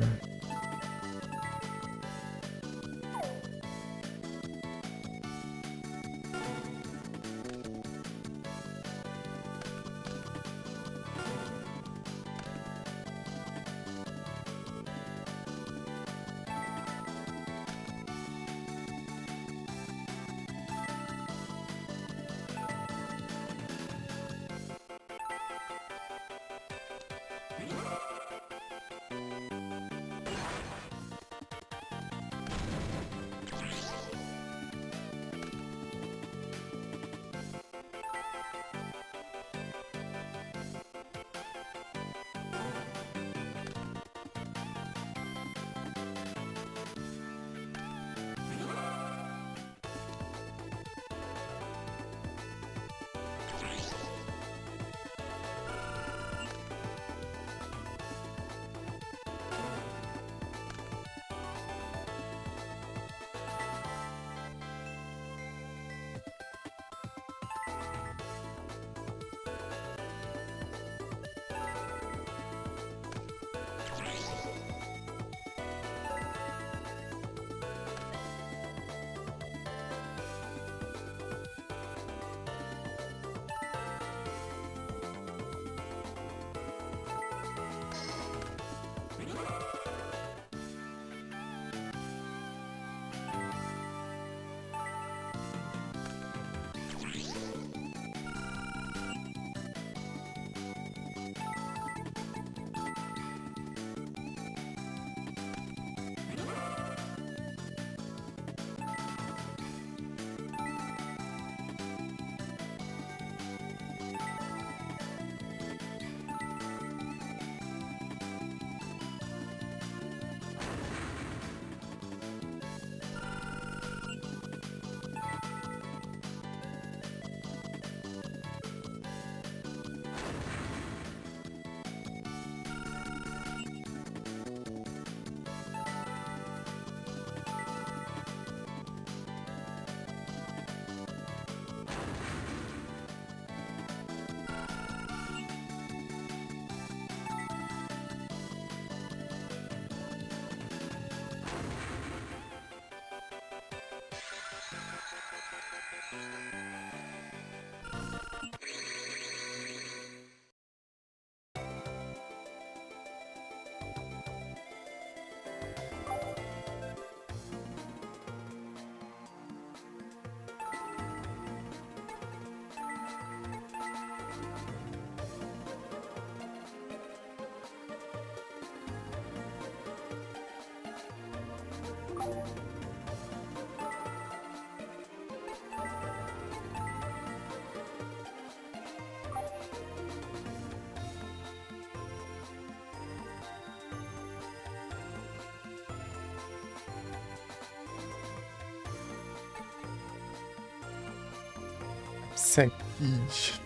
Psykid.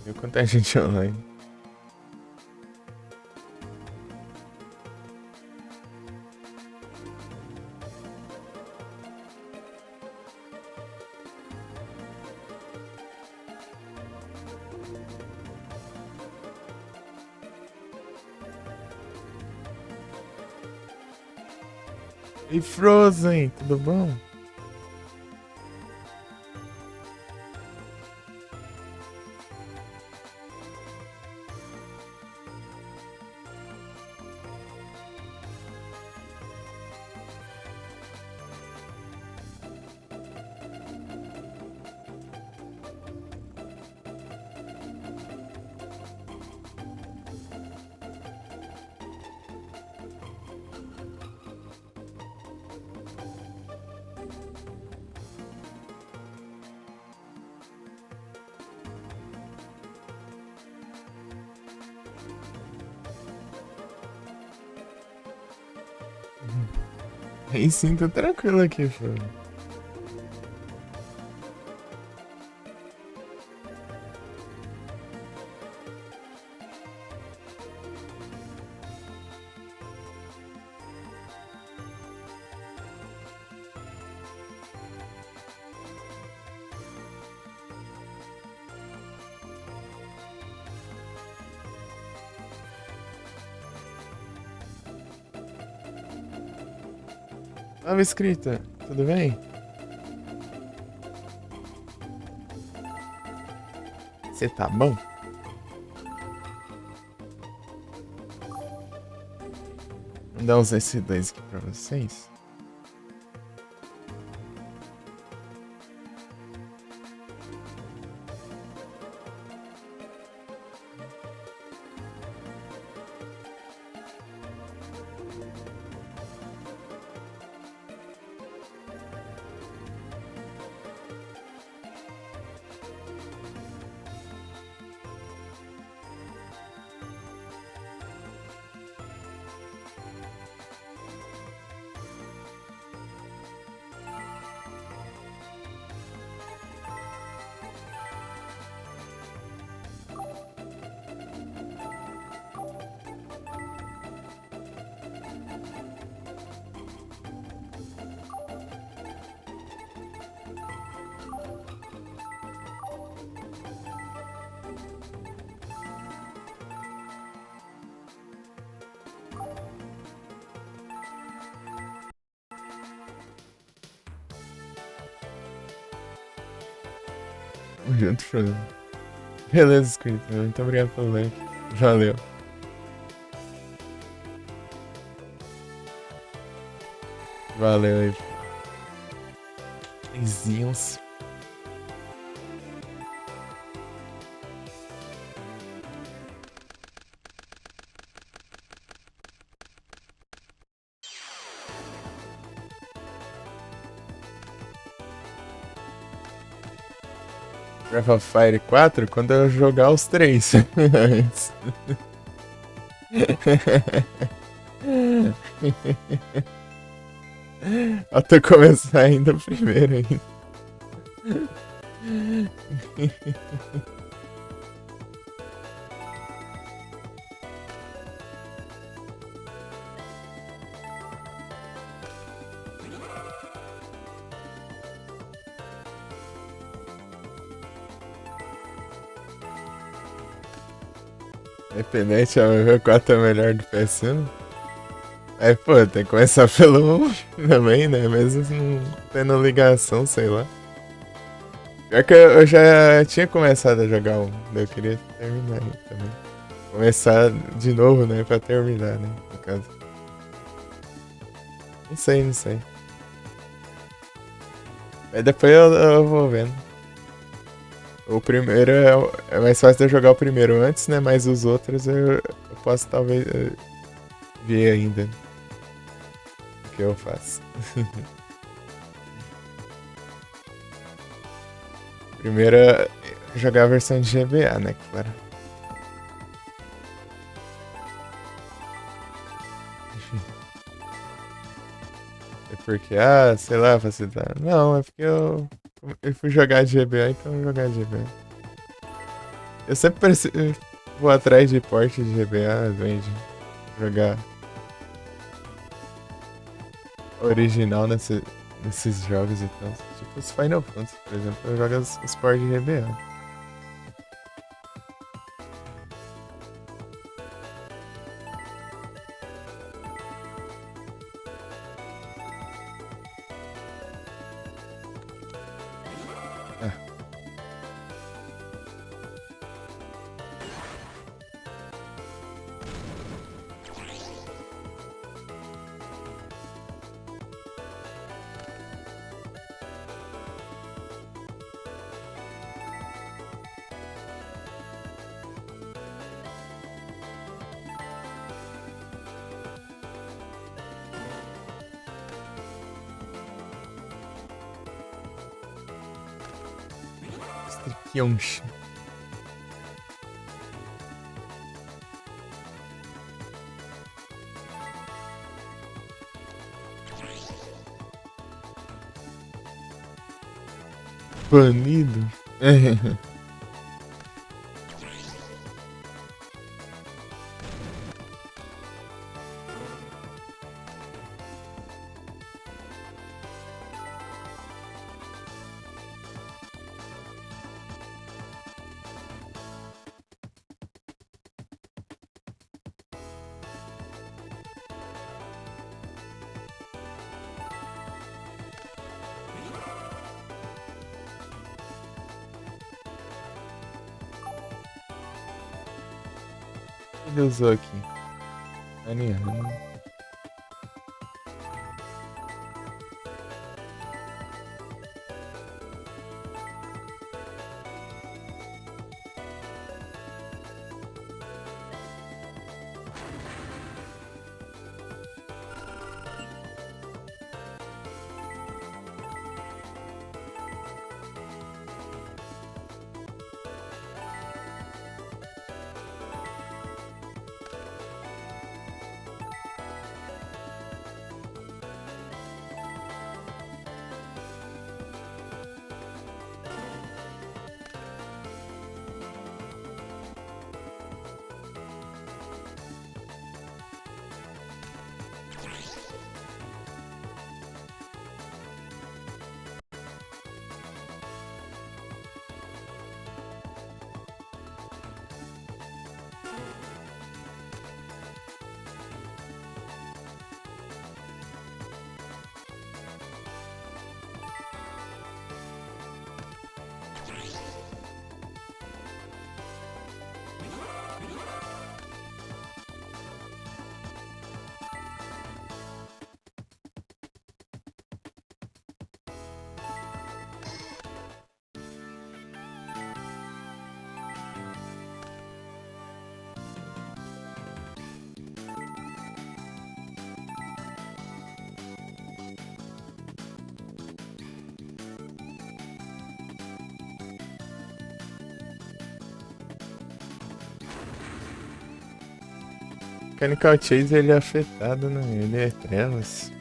Viu quanta gente online? E Frozen, tudo bom? Aí sim, tô tranquilo aqui, pô. Nova escrita, tudo bem? Você tá bom? Vou dar uns S2 aqui pra vocês. Tamo junto, show. Beleza, escrita. Muito obrigado pelo like. Valeu. Valeu aí. Beijinhos. Breath of Fire 4 quando eu jogar os três. Até começar ainda primeiro ainda. Independente, a V4 é melhor do PS1. Aí, pô, tem que começar pelo 1 também, né? Mesmo não tendo ligação, sei lá. Pior que eu já tinha começado a jogar um, daí eu queria terminar aí também. Começar de novo, né? Pra terminar, né? No caso. Não sei, não sei. Mas depois eu vou vendo. O primeiro é mais fácil de eu jogar o primeiro antes, né? Mas os outros eu posso talvez ver ainda o que eu faço. Primeiro é jogar a versão de GBA, né? Claro. É porque, sei lá, facilitar. Não, é porque eu fui jogar de GBA, então eu vou jogar de GBA. Eu sempre vou atrás de porte de GBA, ao invés de jogar original nesses jogos e tal. Tipo os Final Fantasy, por exemplo, eu jogo os ports de GBA. Ah, Kyonshi. Banido? Ele usou aqui. Ariano. Mechanical Chase ele é afetado, né? Ele é trevas.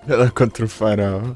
Ela contra o farol.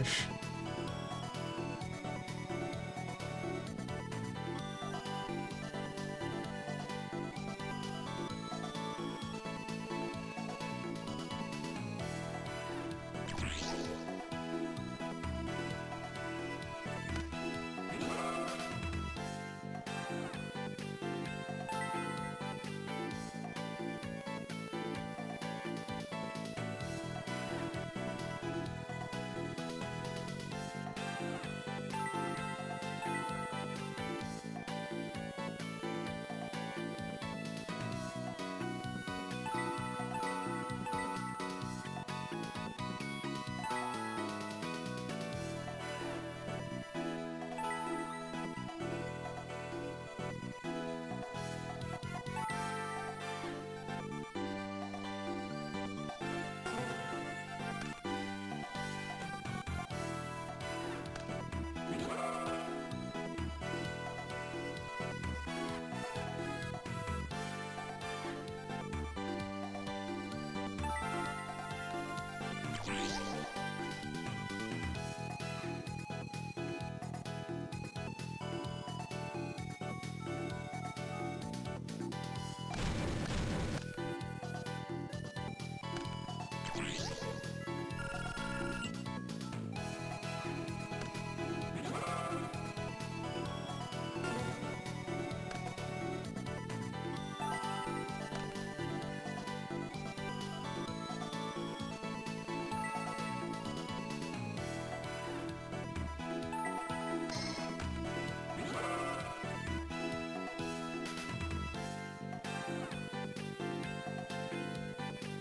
Oxi.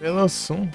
Pelo som.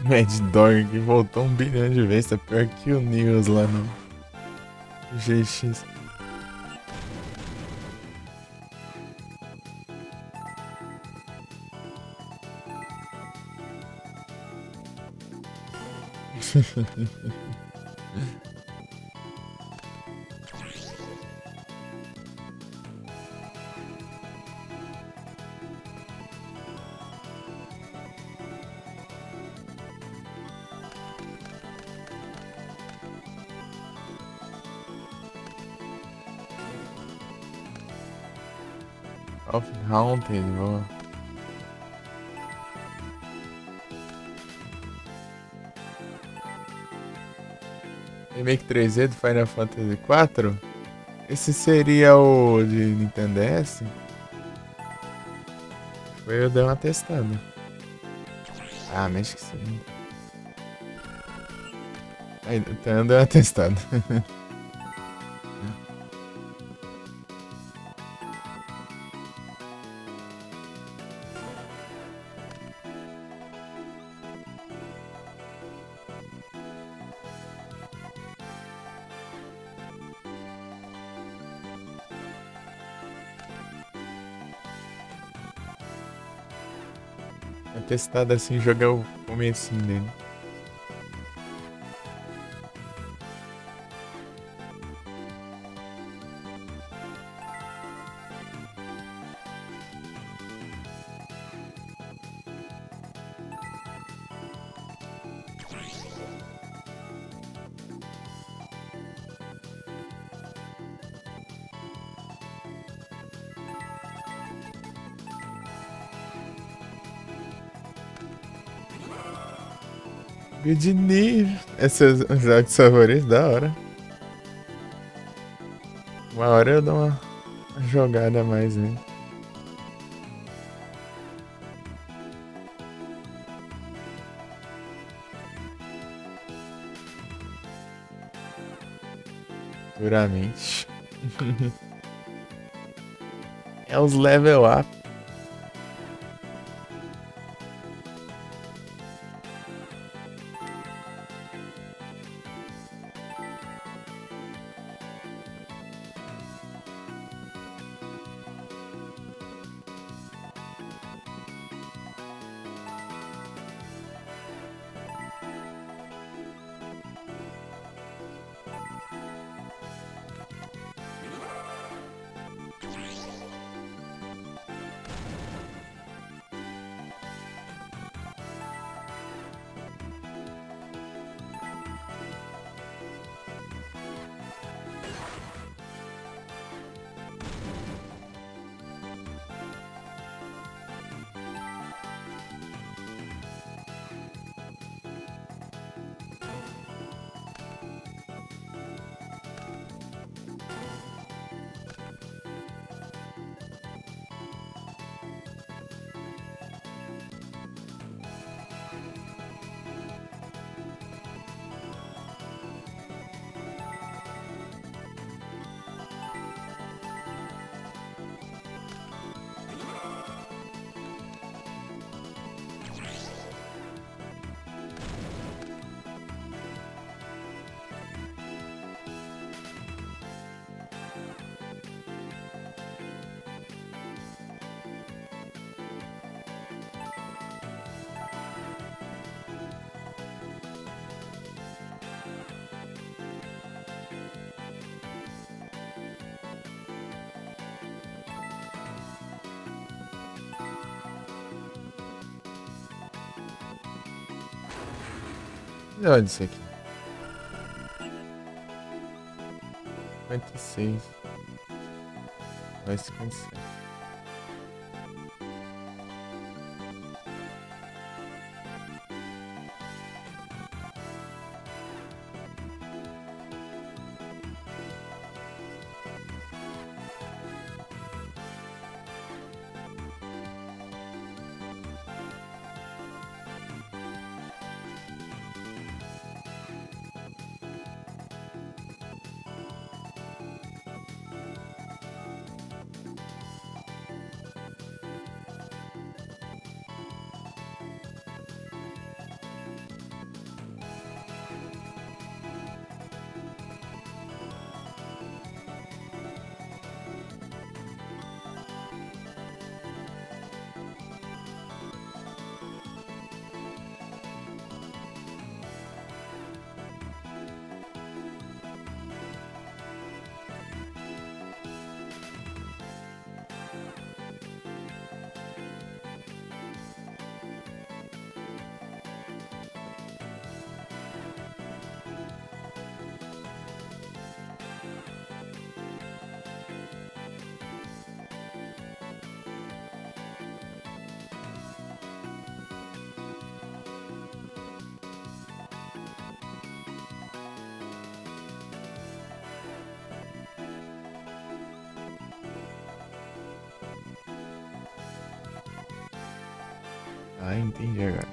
Mad Dog voltou 1 bilhão de vezes. Tá pior que o News lá no GX. Of Haunted, boa. Remake 3D do Final Fantasy 4? Esse seria o de Nintendo DS? Foi eu dei uma testada. Ah, mas acho que sim. Aí, então eu dei uma testada. É testado assim, jogar o comecinho dele. Good nível. Esses jogos favoritos, da hora. Uma hora eu dou uma jogada a mais, né? Duramente. É os level up. Olha isso aqui. 56. Vai 57. Ah, entendi agora.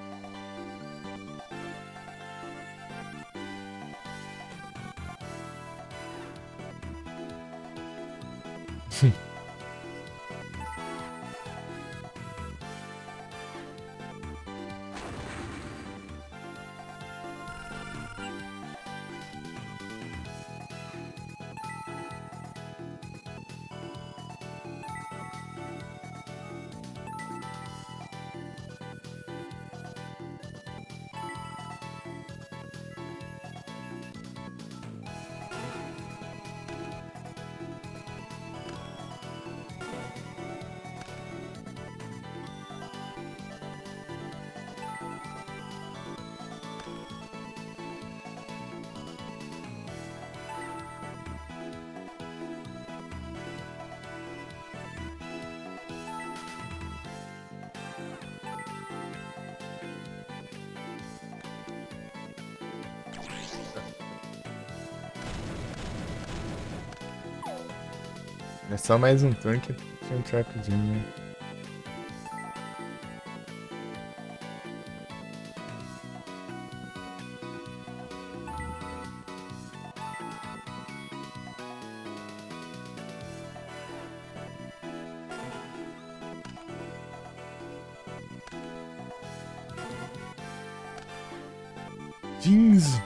É só mais um turno que tinha um trapzinho, né? Jeans!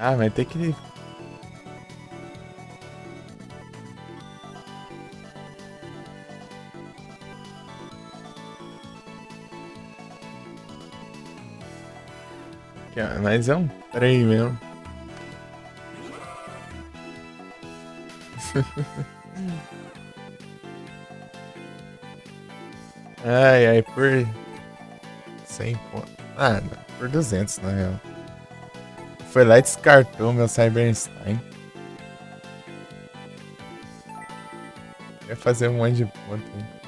Ah, vai ter que. Mas é um trem mesmo. Ai, ai, por 100 pontos. Ah, não, por 200 na real. Foi lá e descartou meu Cyberstein. Ia fazer um monte de ponto. Hein?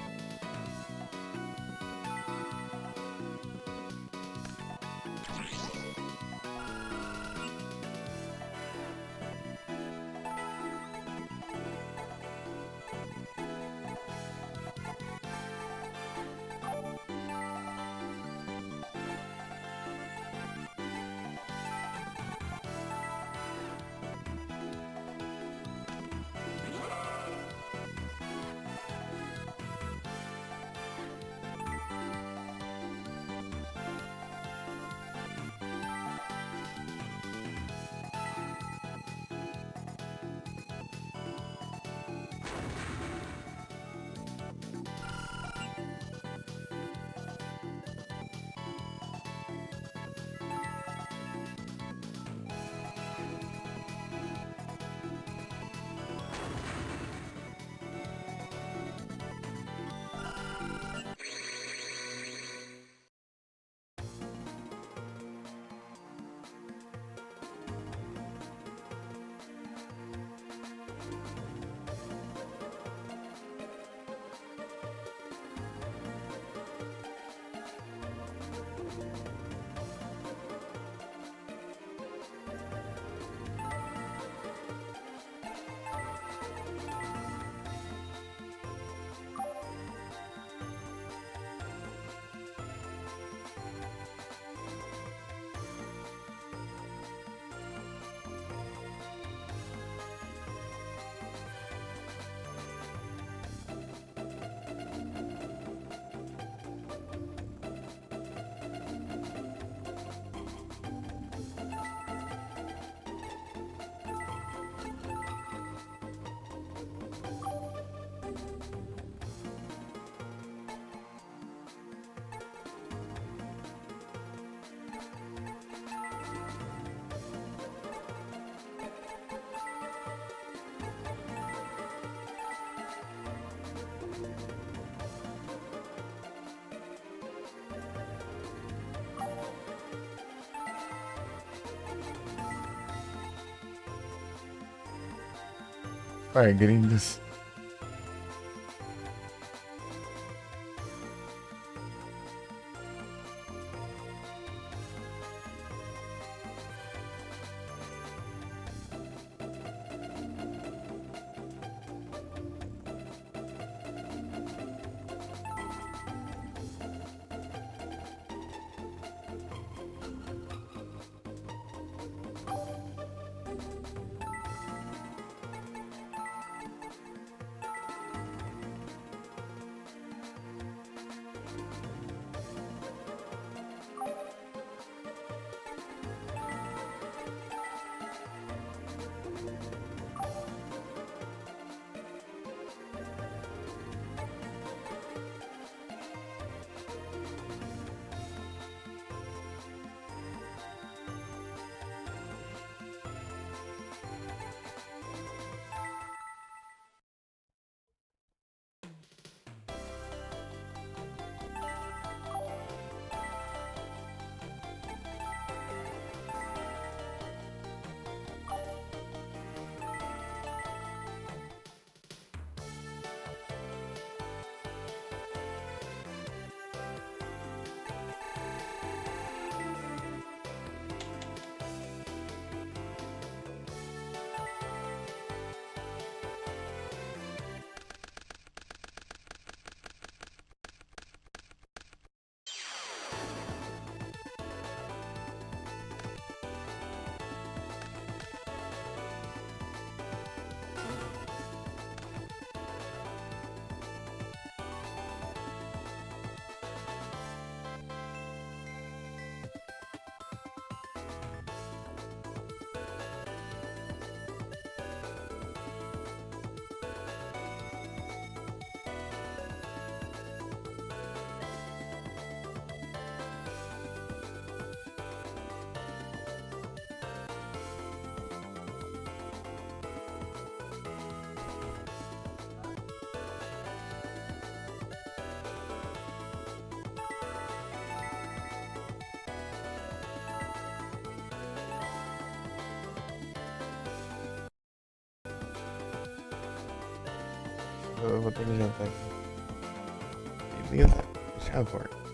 par gringos. Eu vou ter que jantar aqui. Beleza? Já volto.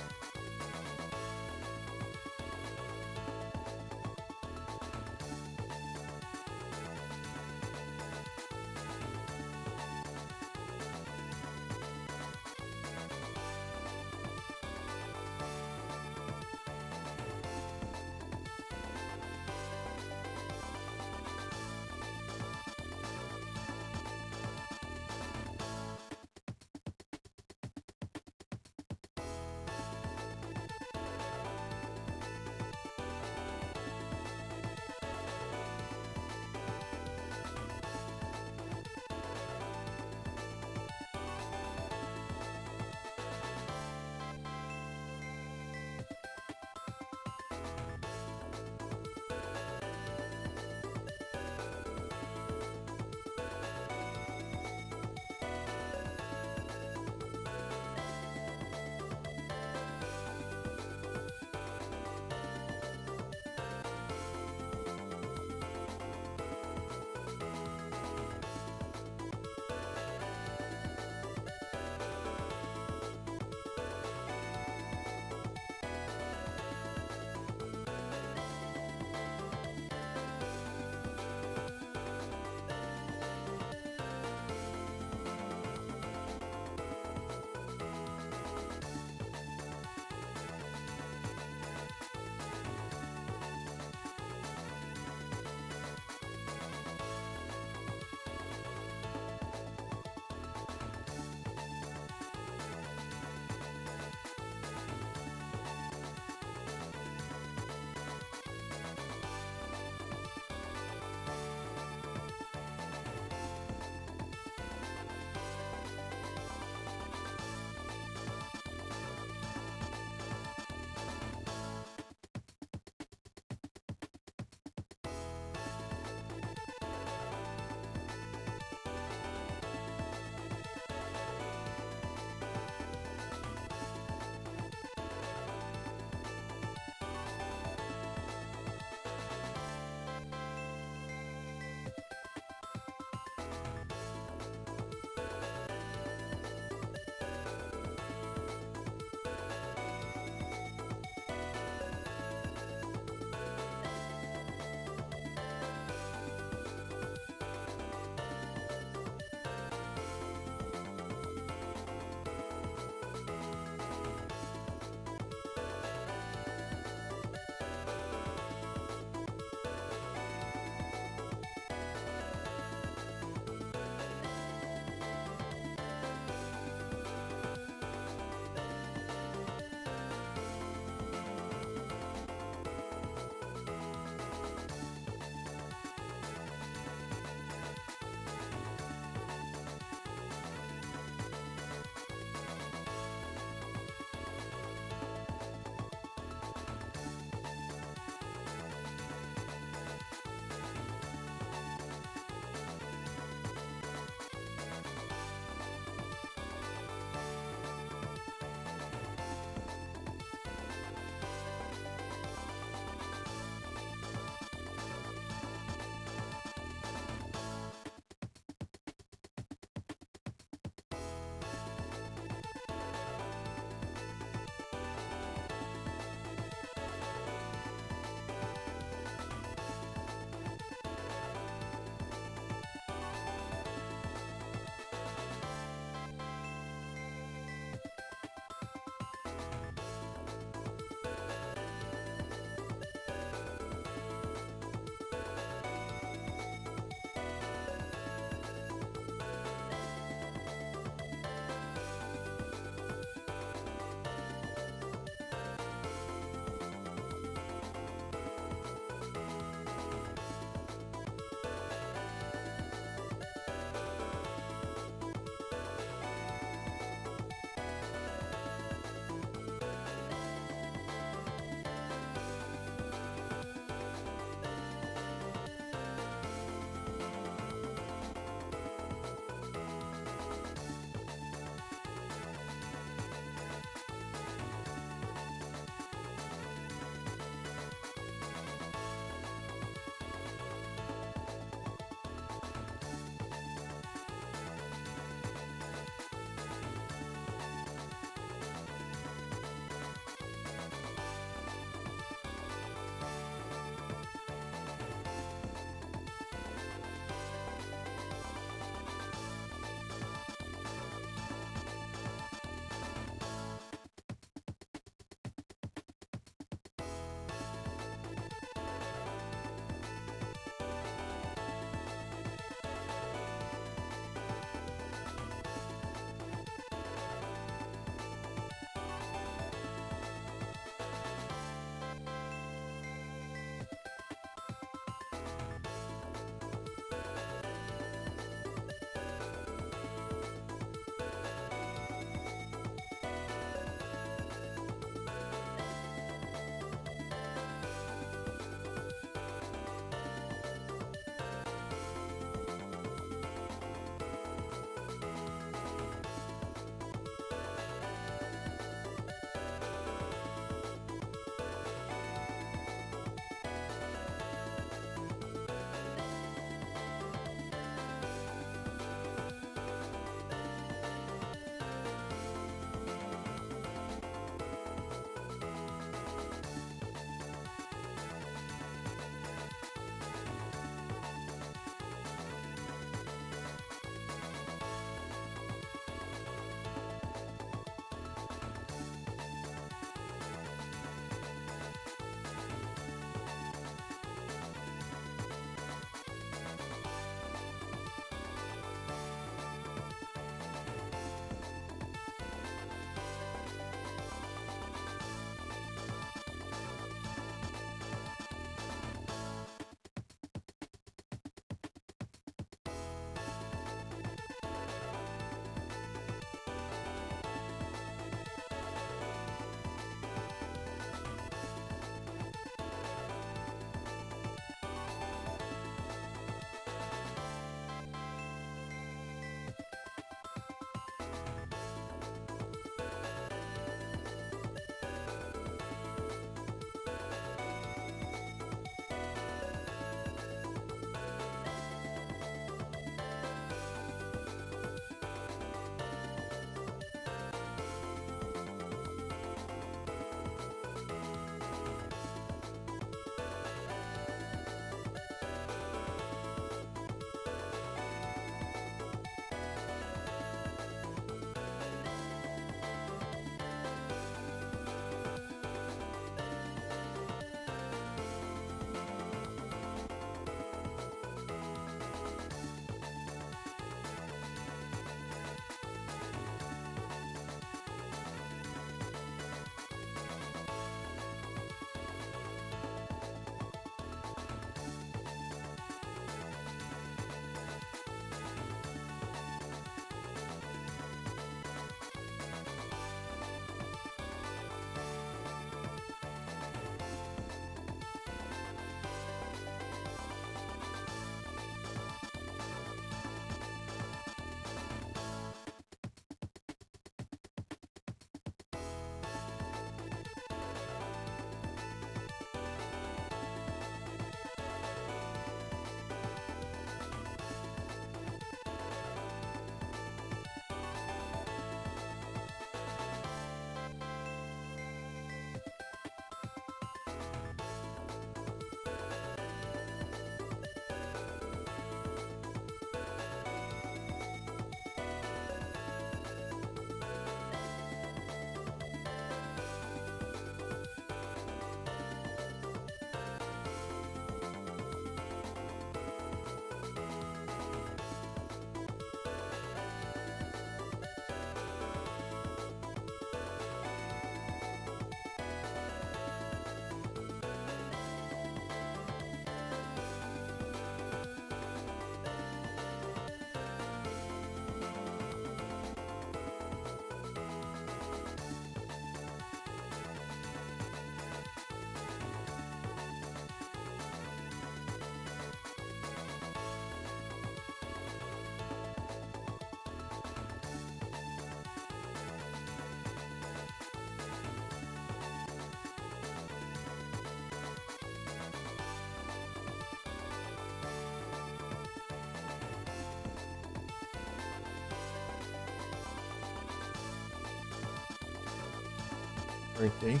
Cortei.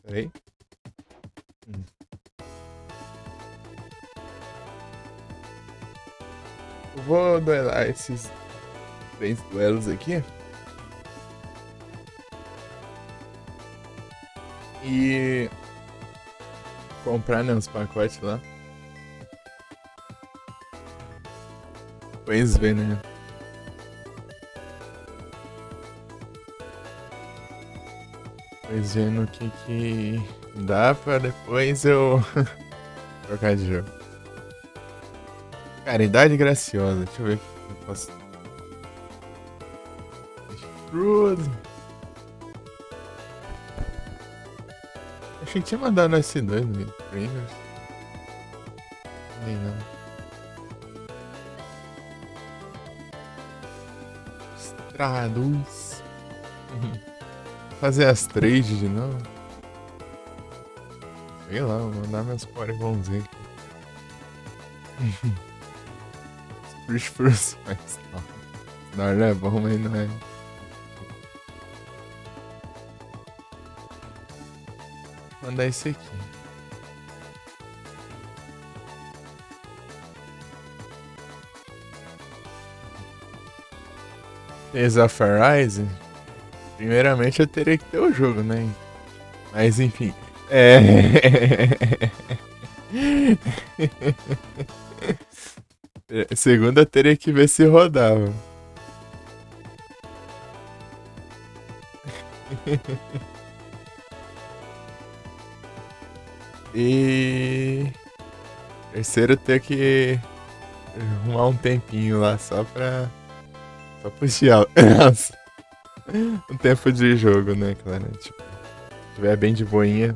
Peraí. Eu vou duelar esses 3 duelos aqui. E comprar, né, uns pacotes lá. Depois ver, né? Depois ver no que dá pra depois eu trocar de jogo. Caridade graciosa. Deixa eu ver o que eu posso. Fruit. Achei que tinha mandado no S2 no Primers. Nem não. Traduz. Fazer as trades de novo. Sei lá, vou mandar meus Porygonzinhos aqui. Spruce Fruits, mas não é bom, mas não é. Vou mandar esse aqui. Tales of Arise. Primeiramente eu teria que ter o jogo, né? Mas enfim. Segunda eu teria que ver se rodava. E terceiro ter que arrumar um tempinho lá só pra. Só pro diálogo. Um tempo de jogo, né, claro? Tipo, se tiver bem de boinha.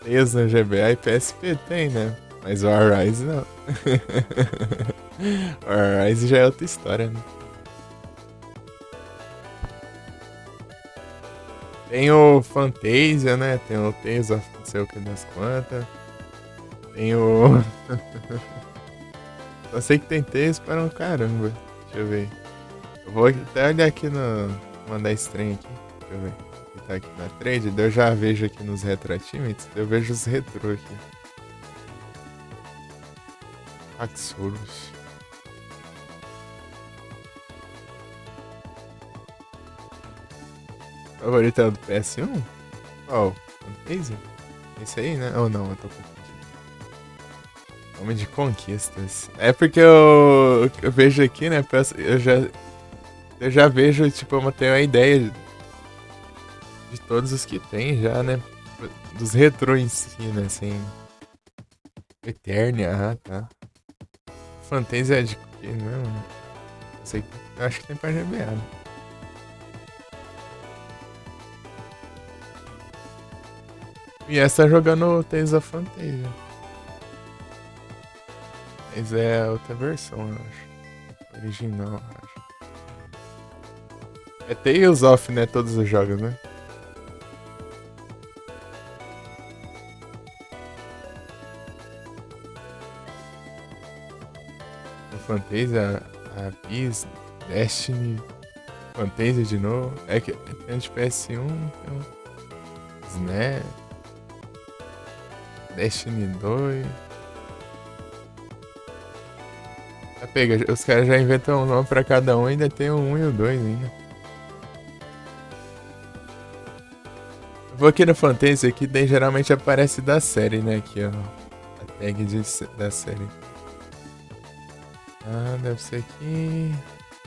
Tales no GBA e PSP tem, né? Mas o Arise não. O Arise já é outra história, né? Tem o Fantasia, né? Tem o Tales of não sei o que das quantas. Tem o. Só sei que tem Tales para um caramba. Deixa eu ver. Eu vou até olhar aqui no. Mandar esse trem aqui. Deixa eu ver. Ele tá aqui na trade. Daí eu já vejo aqui nos Retro Achievements. Eu vejo os retro aqui. Axorus. Favorito é o do PS1? Qual? Fantasia? Esse aí, né? Ou não, eu tô confundindo. Homem de conquistas. É porque eu vejo aqui, né? Eu já vejo, tipo, eu tenho a ideia de todos os que tem já, né? Dos retro em si, né? Assim. Eternia, ah, tá. Fantasia é de quê mesmo? Eu sei, eu acho que tem pra GBA, né? E essa jogando Tales of Fantasia. Mas é outra versão, eu acho. Original, eu acho. É Tales of, né? Todos os jogos, né? O Fantasia, a Beast, Destiny, Fantasia de novo. É que tem de PS1, tem o Snap, Destiny 2. Pega, os caras já inventam um nome pra cada um e ainda tem o 1 e o 2 ainda. Eu vou aqui no Fantasy aqui, daí geralmente aparece da série, né? Aqui, ó. A tag da série. Ah, deve ser aqui.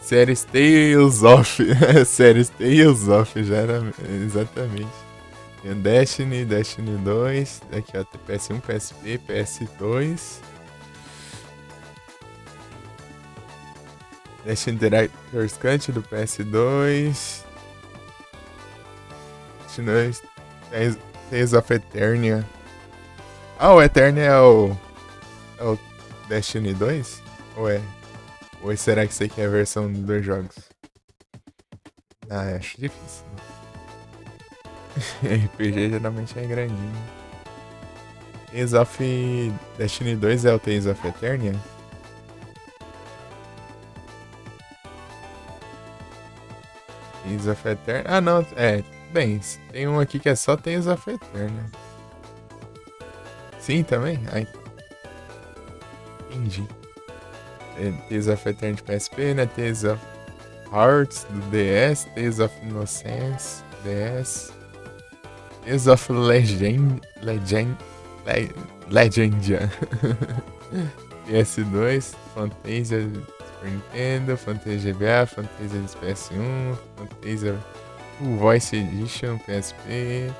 Séries Tales of. Séries Tales of, já era. Exatamente. Tem o Destiny, Destiny 2. Aqui, ó. PS1, PSP, PS2. Destiny Director's Cut do PS2. Destiny Tales of Eternia. Ah, o Eternia é o Destiny 2? Ou é? Ou será que isso aqui é a versão dos dois jogos? Ah, acho difícil. RPG geralmente é grandinho. Tales of Destiny 2 é o Tales of Eternia? Tales of Eternia. Ah, não. Bem, tem um aqui que é só Tales of Eternia. Sim, também? Ai, entendi. Tales of Eternia de PSP, né? Tales of Hearts do DS, Tales of Innocence, DS, Tales of Legendia, PS2, Fantasia Super Nintendo, Fantasia GBA, Fantasia PS1, Fantasia Full Voice Edition PSP,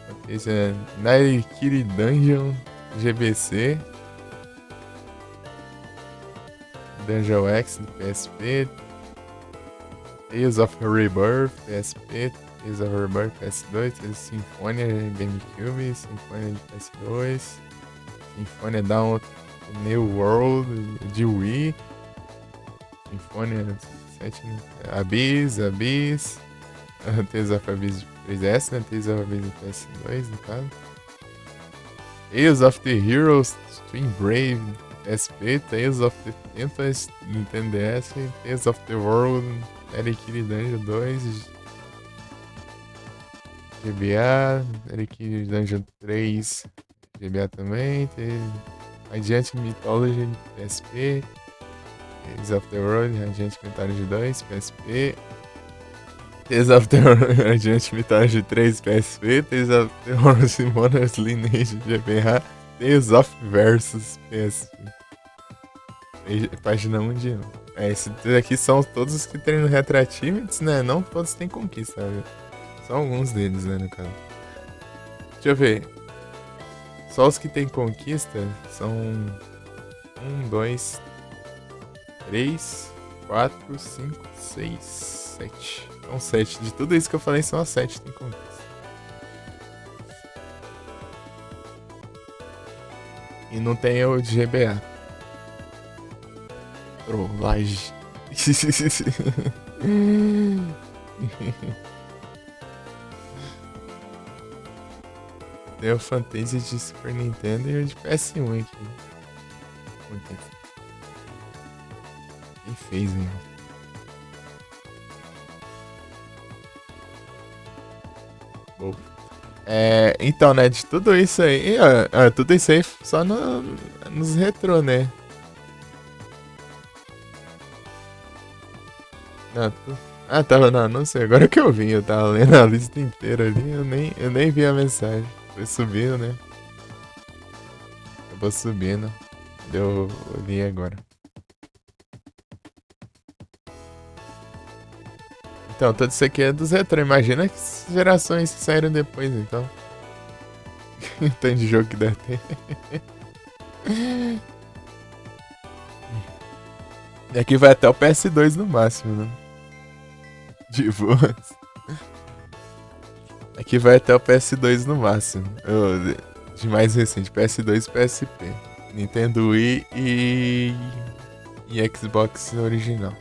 Fantasia Night Kitty Dungeon GBC, Dungeon X do PSP, Tales of Rebirth PSP, Tales of Rebirth PS2, Tales of Symphonia GameCube, Symphonia de PS2, Symphonia Down New World de Wii, Symphonia 7, né? Abyss, Tales of Abyss de 3DS, né? Tales of Abyss de PS2, no caso. Tales of the Heroes Twin Brave PSP, Tales of the Tempest Nintendo DS, Tales of the World Eric Dungeon 2, GBA, Eric Dungeon 3, GBA também, Radiant Mythology PSP, Tales of the World, Radiant Mythology 2, PSP, Tales of the World, Radiant Mythology 3, PSP, Tales of the World Simona's Lineage GBA, Tales of Versus PSP. Página 1 de 1. Esses aqui são todos os que tem no Retro Achievements, né? Não todos têm conquista, sabe? Só alguns deles, né, no caso. Deixa eu ver. Só os que tem conquista são 1, 2, 3, 4, 5, 6, 7. São 7. De tudo isso que eu falei, são as 7 que tem conquista. E não tem o de GBA. Trollagem. Tem o Fantasy de Super Nintendo e o de PS1 aqui. Quem fez, hein? Bom. Então, né, de tudo isso aí, tudo isso aí só nos retrô, né? Tava no anúncio, agora que eu vi, eu tava lendo a lista inteira ali, eu nem vi a mensagem. Foi subindo, né? Eu vou subindo. Eu li agora. Então, tudo isso aqui é dos retro. Imagina que gerações que saíram depois, então. Tem de jogo que deve ter. E aqui vai até o PS2 no máximo, né? De boas. Aqui vai até o PS2 no máximo. De mais recente, PS2 e PSP. Nintendo Wii e Xbox original.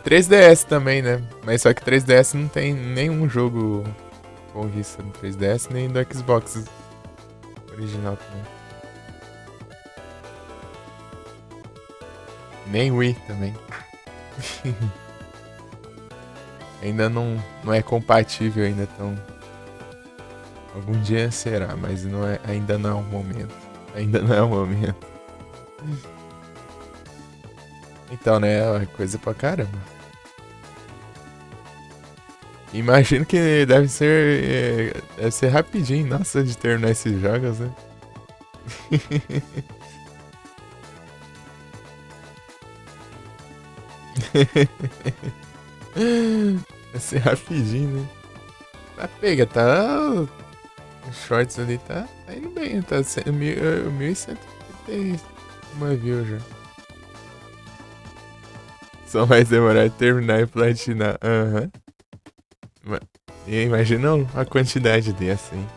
3DS também, né? Mas só que 3DS não tem nenhum jogo com isso no 3DS, nem do Xbox original também. Nem Wii também. Ainda não é compatível ainda tão. Algum dia será, mas ainda não é o momento. Ainda não é o momento. Então, né, é coisa pra caramba. Imagino que deve ser rapidinho, nossa, de terminar esses jogos, né? Vai ser rapidinho, né? Tá pega, tá. Os shorts ali tá indo bem, tá 1.131 views já. Só vai demorar de terminar e platinar. Aham. E imagina a quantidade dessa, hein?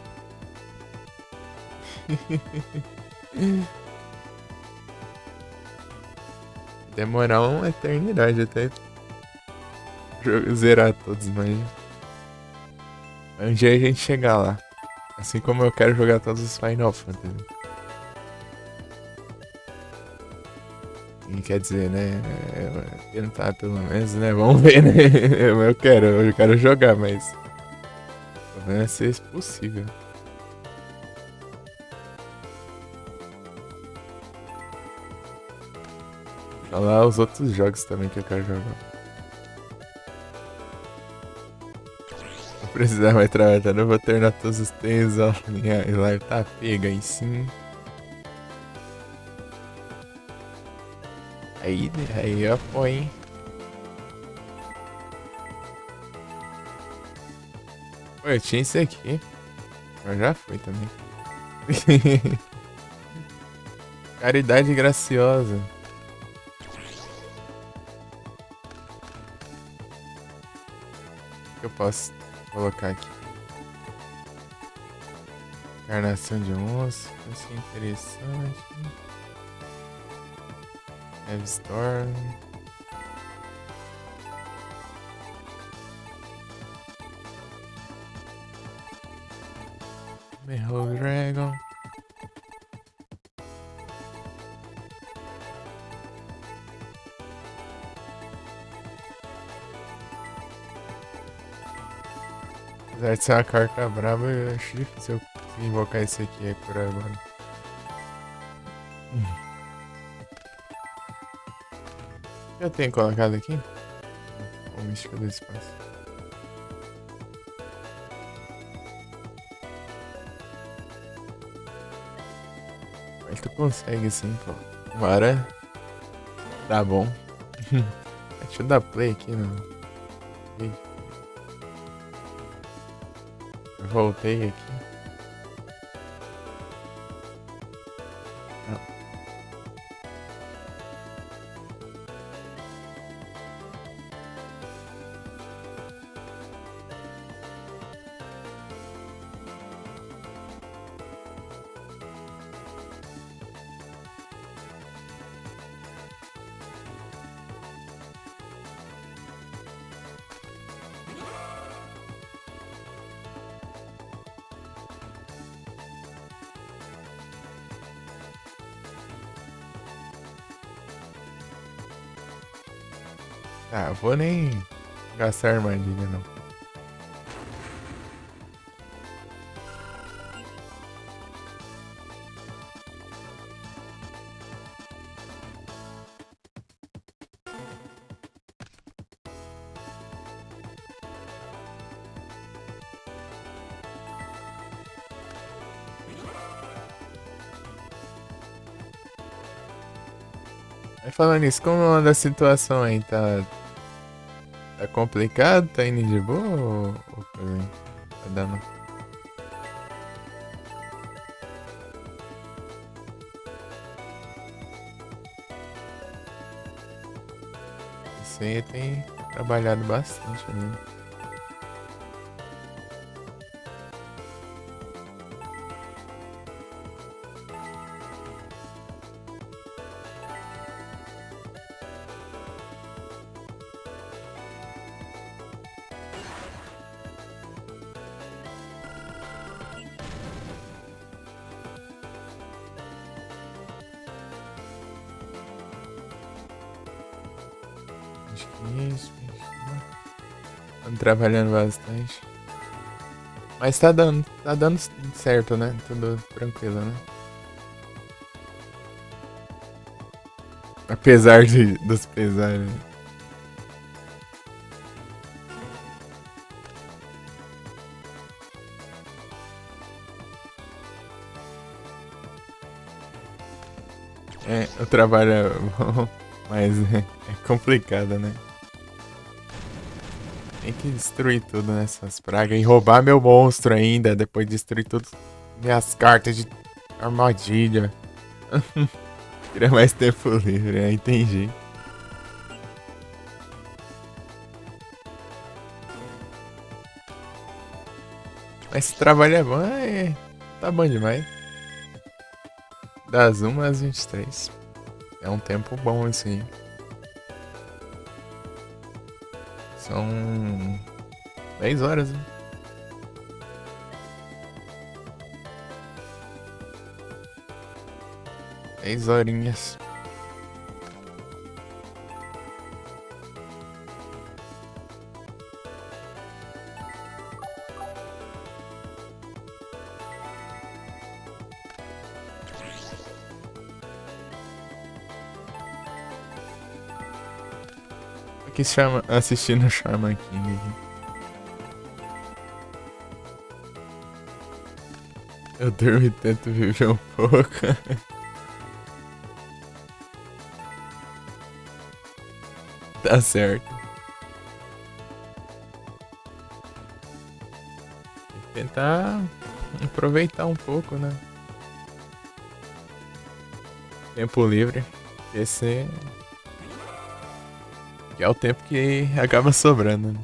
Demorar uma eternidade até zerar todos, mas um dia a gente chegar lá. Assim como eu quero jogar todos os Final Fantasy. E quer dizer, né? Tentar pelo menos, né? Vamos ver, né? Eu quero jogar, mas. Pelo menos ser possível. Falar os outros jogos também que eu quero jogar. Não precisar mais trabalhar, eu vou terminar todos os tênis, ó. Minha live tá pega aí sim. Aí apoia, hein? Pô, eu tinha esse aqui. Mas já foi também. Caridade graciosa. O que eu posso colocar aqui? Encarnação de moço. Assim interessante. Heavy Storm. Behold Dragon. Apesar de ser uma carta braba, eu acho difícil eu conseguir invocar esse aqui aí por agora. Eu tenho colocado aqui? O Mística do Espaço. Mas tu consegue sim, pô. Bora. Tá bom. Deixa eu dar play aqui no vídeo. Eu voltei aqui. Ah, tá, eu vou nem gastar armadilha não. Aí falando nisso, como anda a situação aí? Tá complicado? Tá indo de boa ou tá dando? Você tem trabalhado bastante, né? Acho que é isso. Ando trabalhando bastante. Mas tá dando certo, né? Tudo tranquilo, né? Apesar dos pesares. É, o trabalho é bom, mas é complicado, né? Tem que destruir tudo nessas pragas e roubar meu monstro ainda, depois de destruir tudo. Minhas cartas de armadilha. Queria mais tempo livre, entendi. Mas esse trabalho é bom, tá bom demais. Das 1 às 23. É um tempo bom isso aí. São 10 horas, né? 6 horinhas. Aqui assistindo Shaman King aqui. Eu durmo e tento viver um pouco. Tá certo. Tentar aproveitar um pouco, né? Tempo livre. Esse que é o tempo que acaba sobrando, né?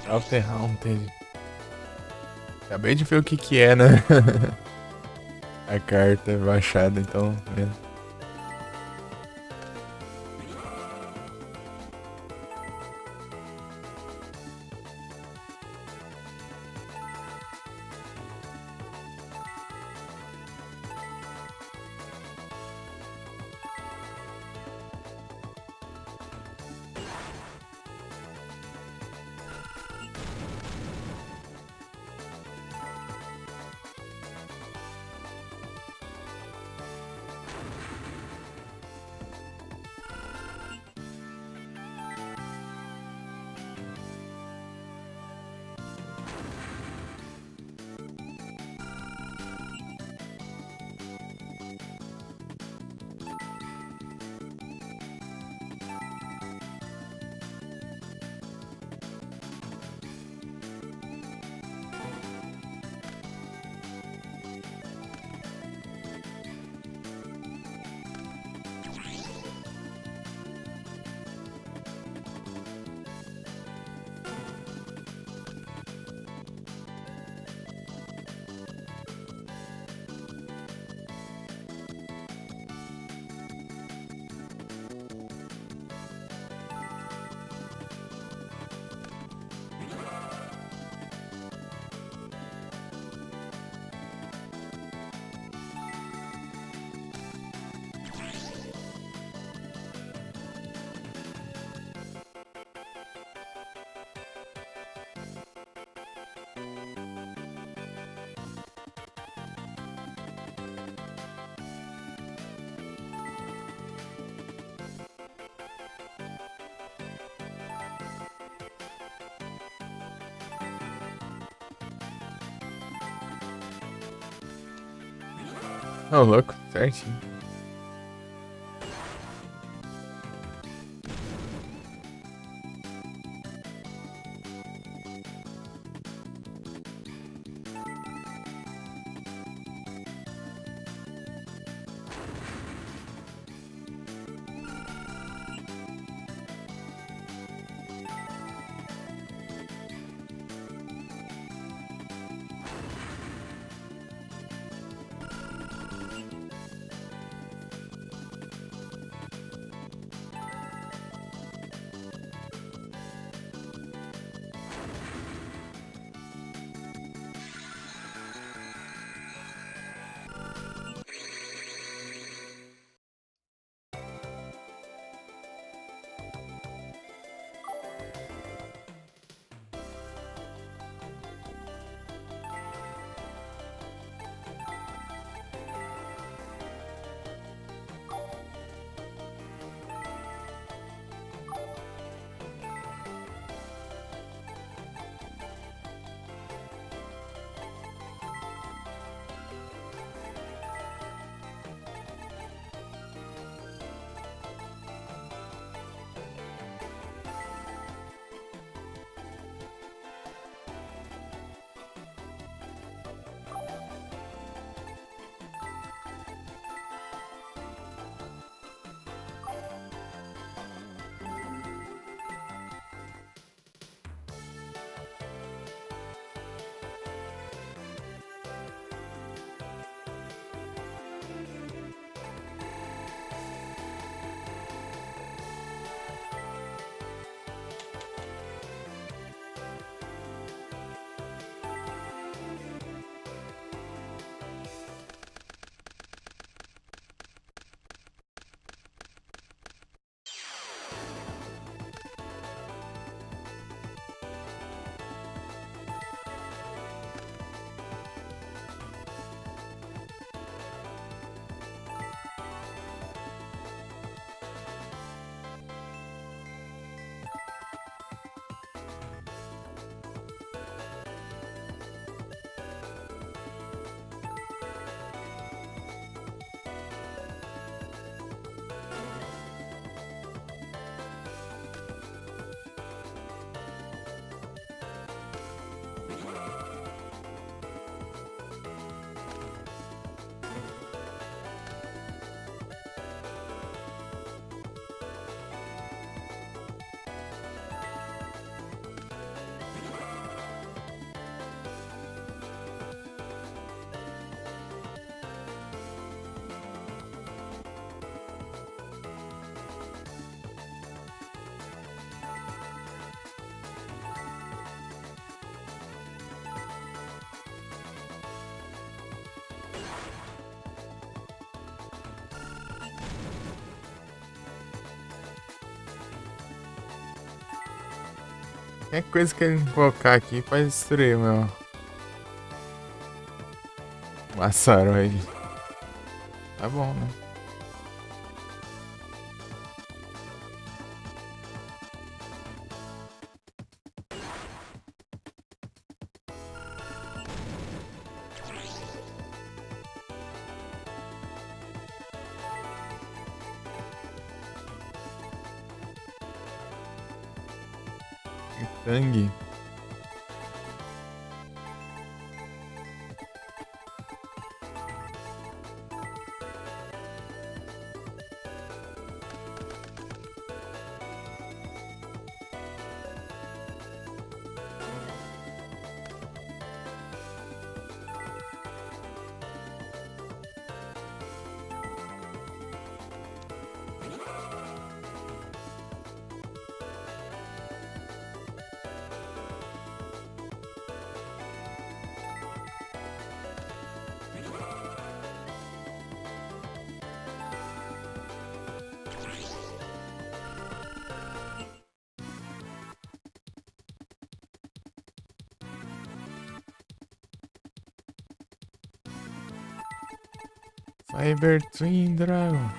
Alterhaunted. Acabei de ver o que que é, né? A carta baixada, então. Ô, louco, certinho. Qualquer coisa que ele invocar aqui pode destruir meu Massaroid. Tá bom, né? Sangue. Cyber Twin Dragon.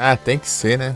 Ah, tem que ser, né?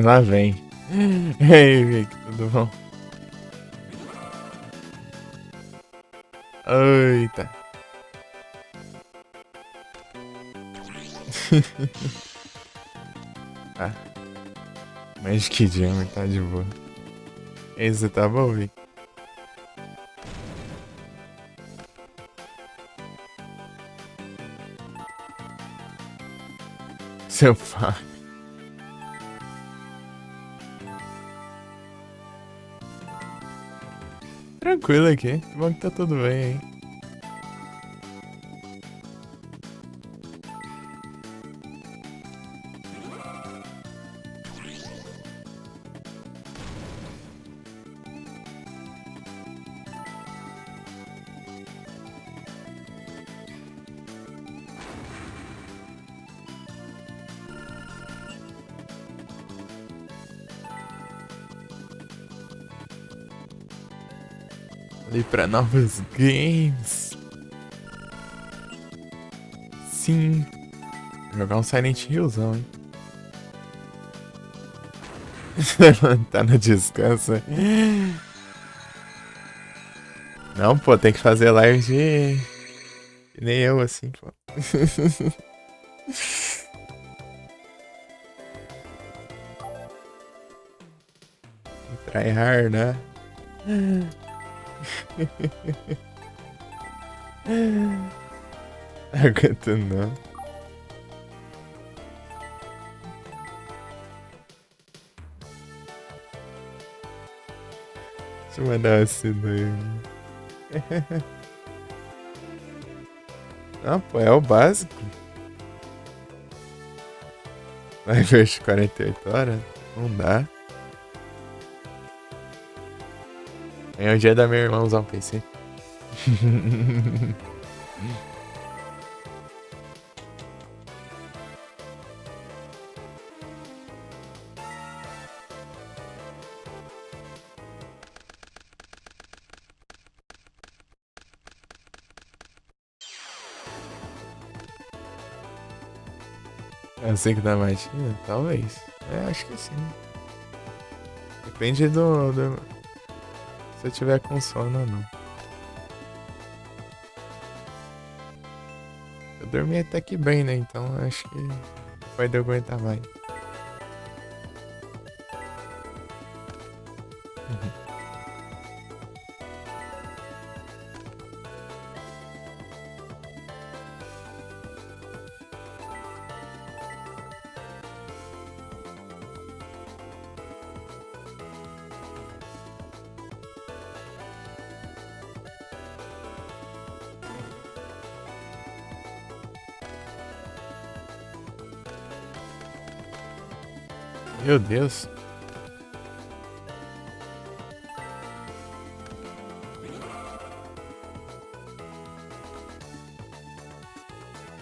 Lá vem. Ei, Vic, tudo bom? Eita. Ah, Magic Jammer tá de boa. Esse tá bom, Vic? Seu pai. Tranquilo aqui. Que bom que tá tudo bem, hein? Ali pra novos games. Sim. Vou jogar um Silent Hillzão, hein? Tá no descanso. Não, pô, tem que fazer live de. Que nem eu, assim, pô. Tryhard, né? Não aguento não. Deixa eu mandar assim daí. Não, pô, é o básico. Vai ver as 48 horas? Não dá. É o dia da minha irmã usar um PC. Eu sei que dá magia? Talvez. É, acho que sim. Depende se eu tiver com sono ou não. Eu dormi até que bem, né? Então acho que pode aguentar mais. Meu Deus.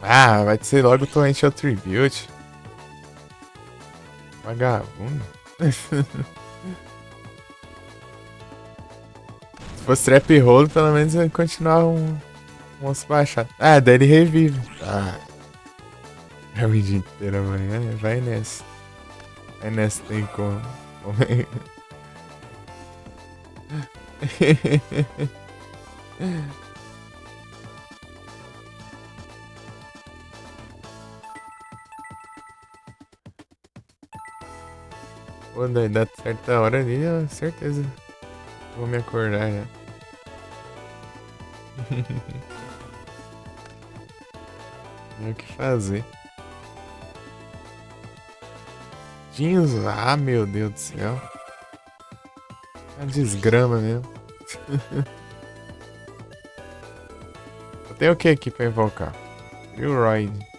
Ah, vai ser logo o Torrential Tribute. Vagabundo. Se fosse Trap Roll, pelo menos ia continuar um osso baixado. Ah, daí ele revive. Ah, é o dia inteiro amanhã. Vai nessa. Vai nessa, tem como. Pô, daí dá certa hora ali, eu certeza. Vou me acordar já. Tem o que fazer. Jeans, ah, meu Deus do céu. É uma desgrama mesmo. Eu tenho o que aqui pra invocar? Ride.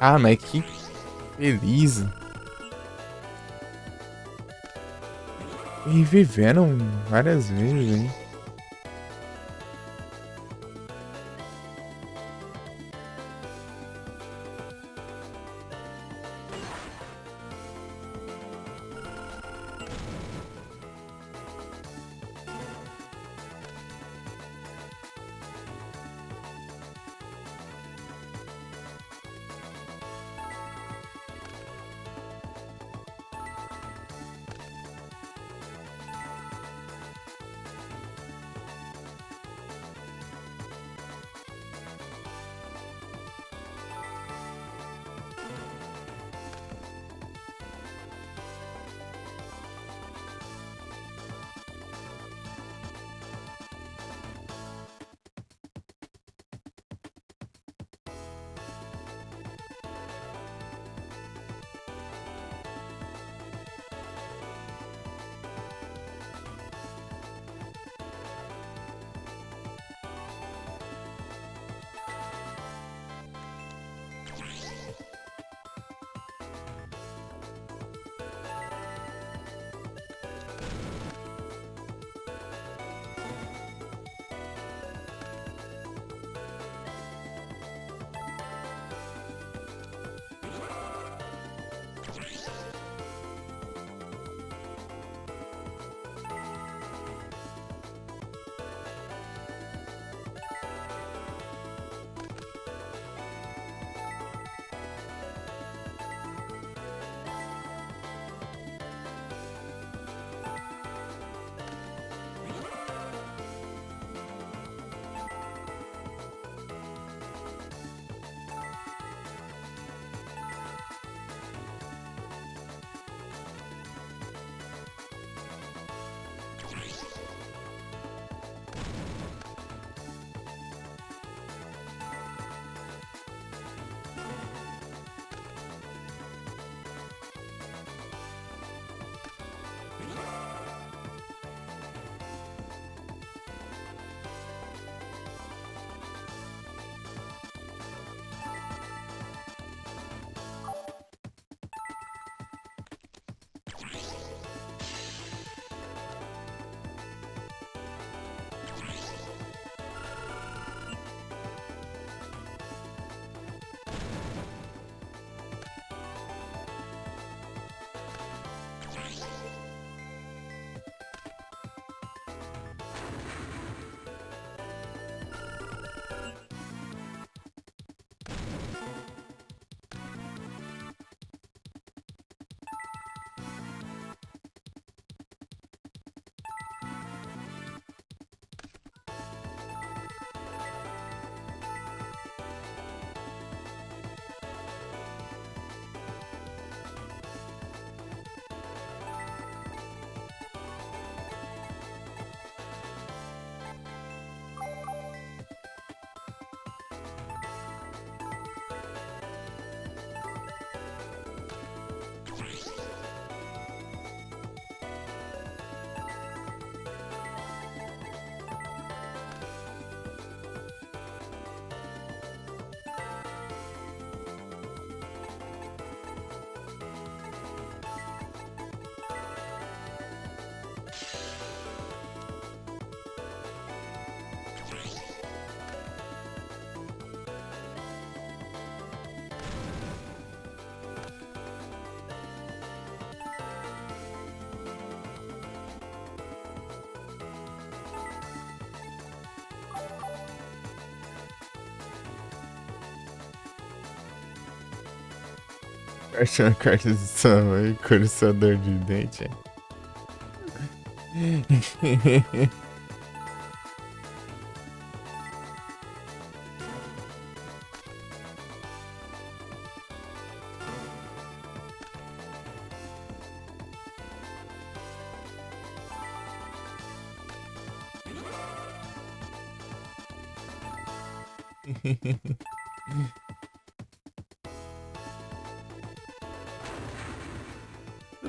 Ah, mas que feliz. E vivendo várias vezes, hein? Achando carta de samba e coraçador de dente.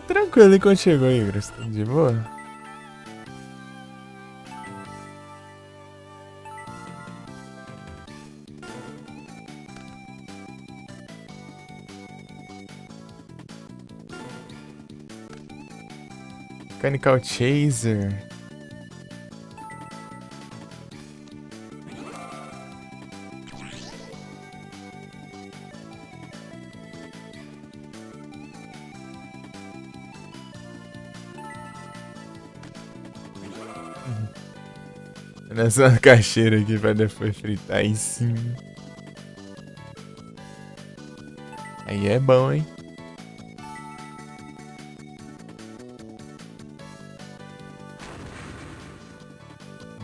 Tranquilo, e quando chegou aí, Igor? Tá de boa? Mechanical Chaser. Nessa caixeira aqui pra depois fritar aí sim. Aí é bom, hein?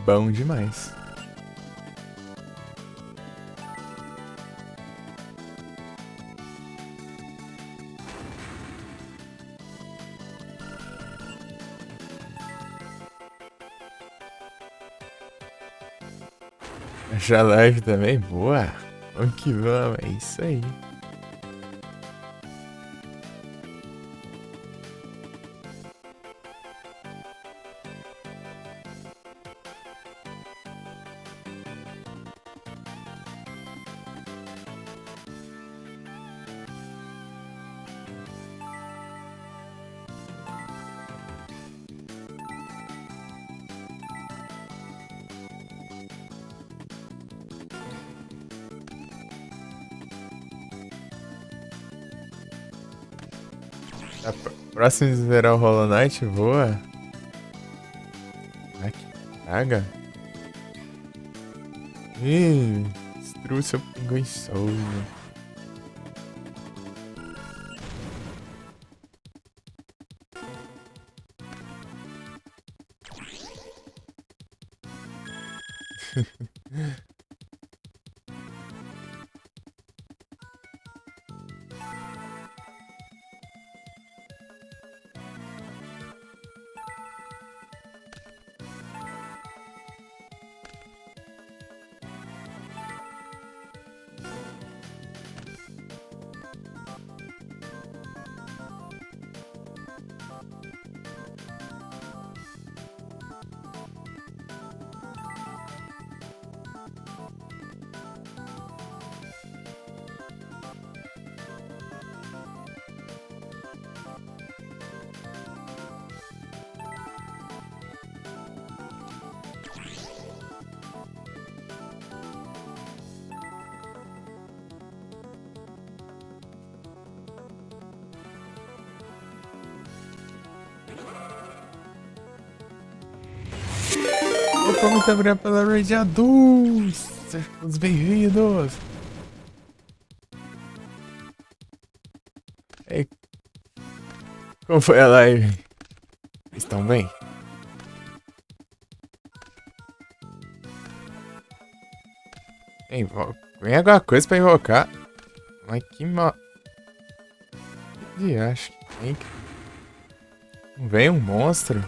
Bom demais. Achar live também? Boa! Vamos que vamos, é isso aí. Próximo de zerar o Hollow Knight, voa. Ai, que praga. Destrua seu Pinguim Soul. Opa, muito obrigado pela raid Adus! Sejam todos bem-vindos! Ei, como foi a live? Estão bem? Vem alguma coisa pra invocar. Mas que mal. Que acho que tem que. Não vem um monstro?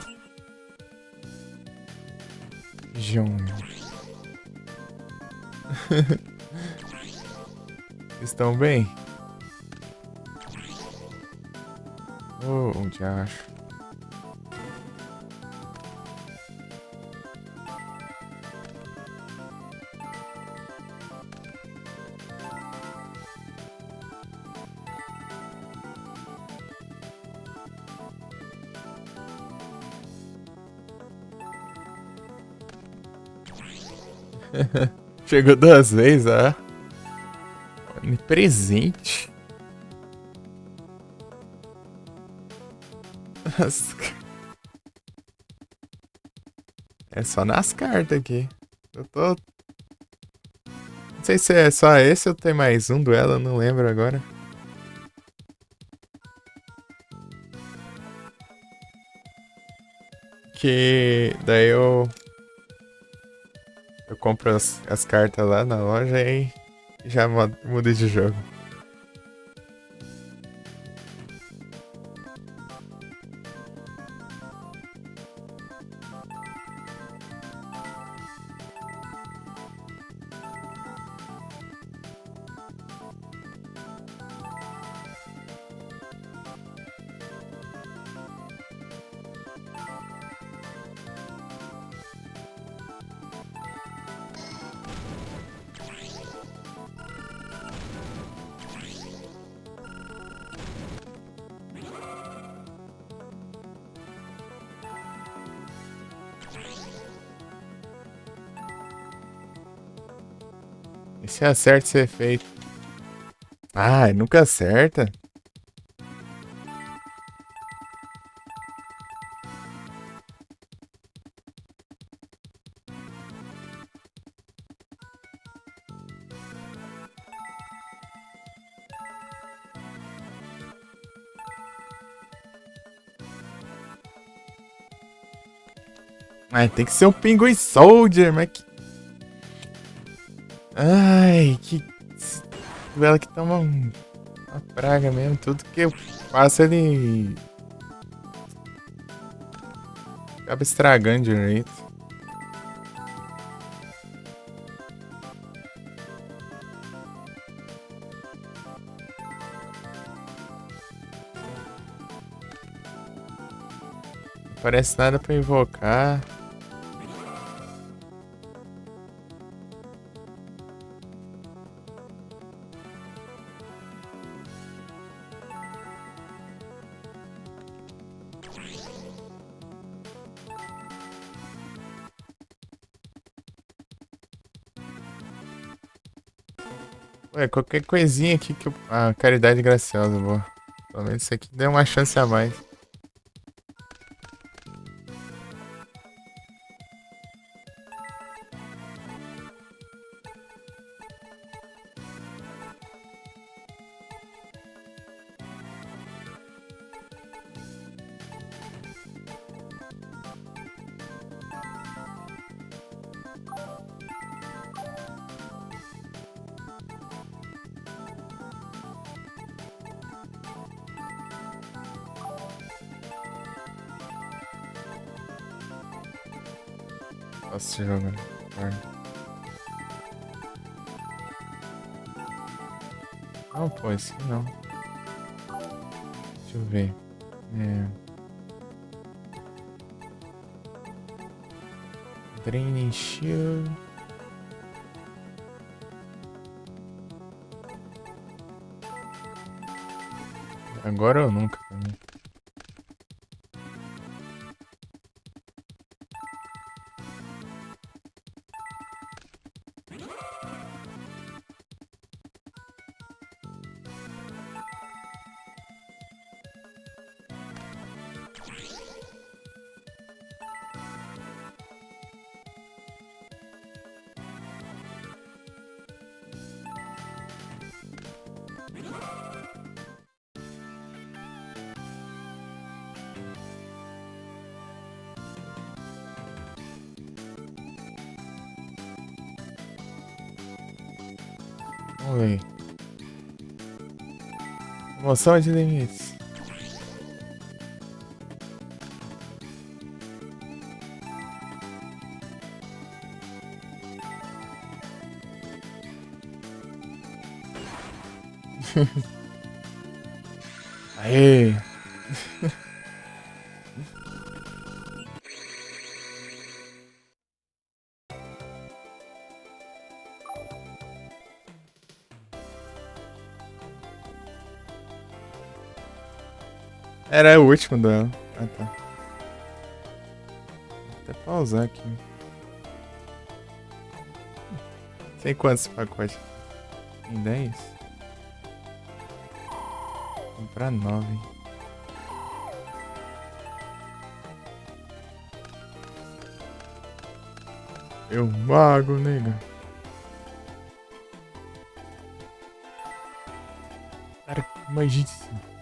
João. Estão bem? Oh, onde acho? Chegou 2 vezes, ó. Onipresente. É só nas cartas aqui. Eu tô. Não sei se é só esse ou tem mais um duelo, eu não lembro agora. Que daí eu compro as cartas lá na loja e já mudo de jogo. E se acerta esse efeito? Ah, nunca acerta? Ai, tem que ser um Pinguim Soldier, mas que... Ai, que... Ela que toma uma praga mesmo. Tudo que eu faço ele... acaba estragando direito. Não parece nada pra invocar. Ué, qualquer coisinha aqui que eu... Ah, caridade graciosa, boa. Pelo menos isso aqui deu uma chance a mais. Posso jogar. Não, pô, esse aqui não. Deixa eu ver. Draining Shield. Agora ou nunca também. Vamos ver. Emoção de limites. Aê! Era o último duelo. Ah, tá. Vou até pausar aqui. Tem quantos pacotes? Tem 10? Vou comprar 9. Eu mago, nega. Cara, magíssimo.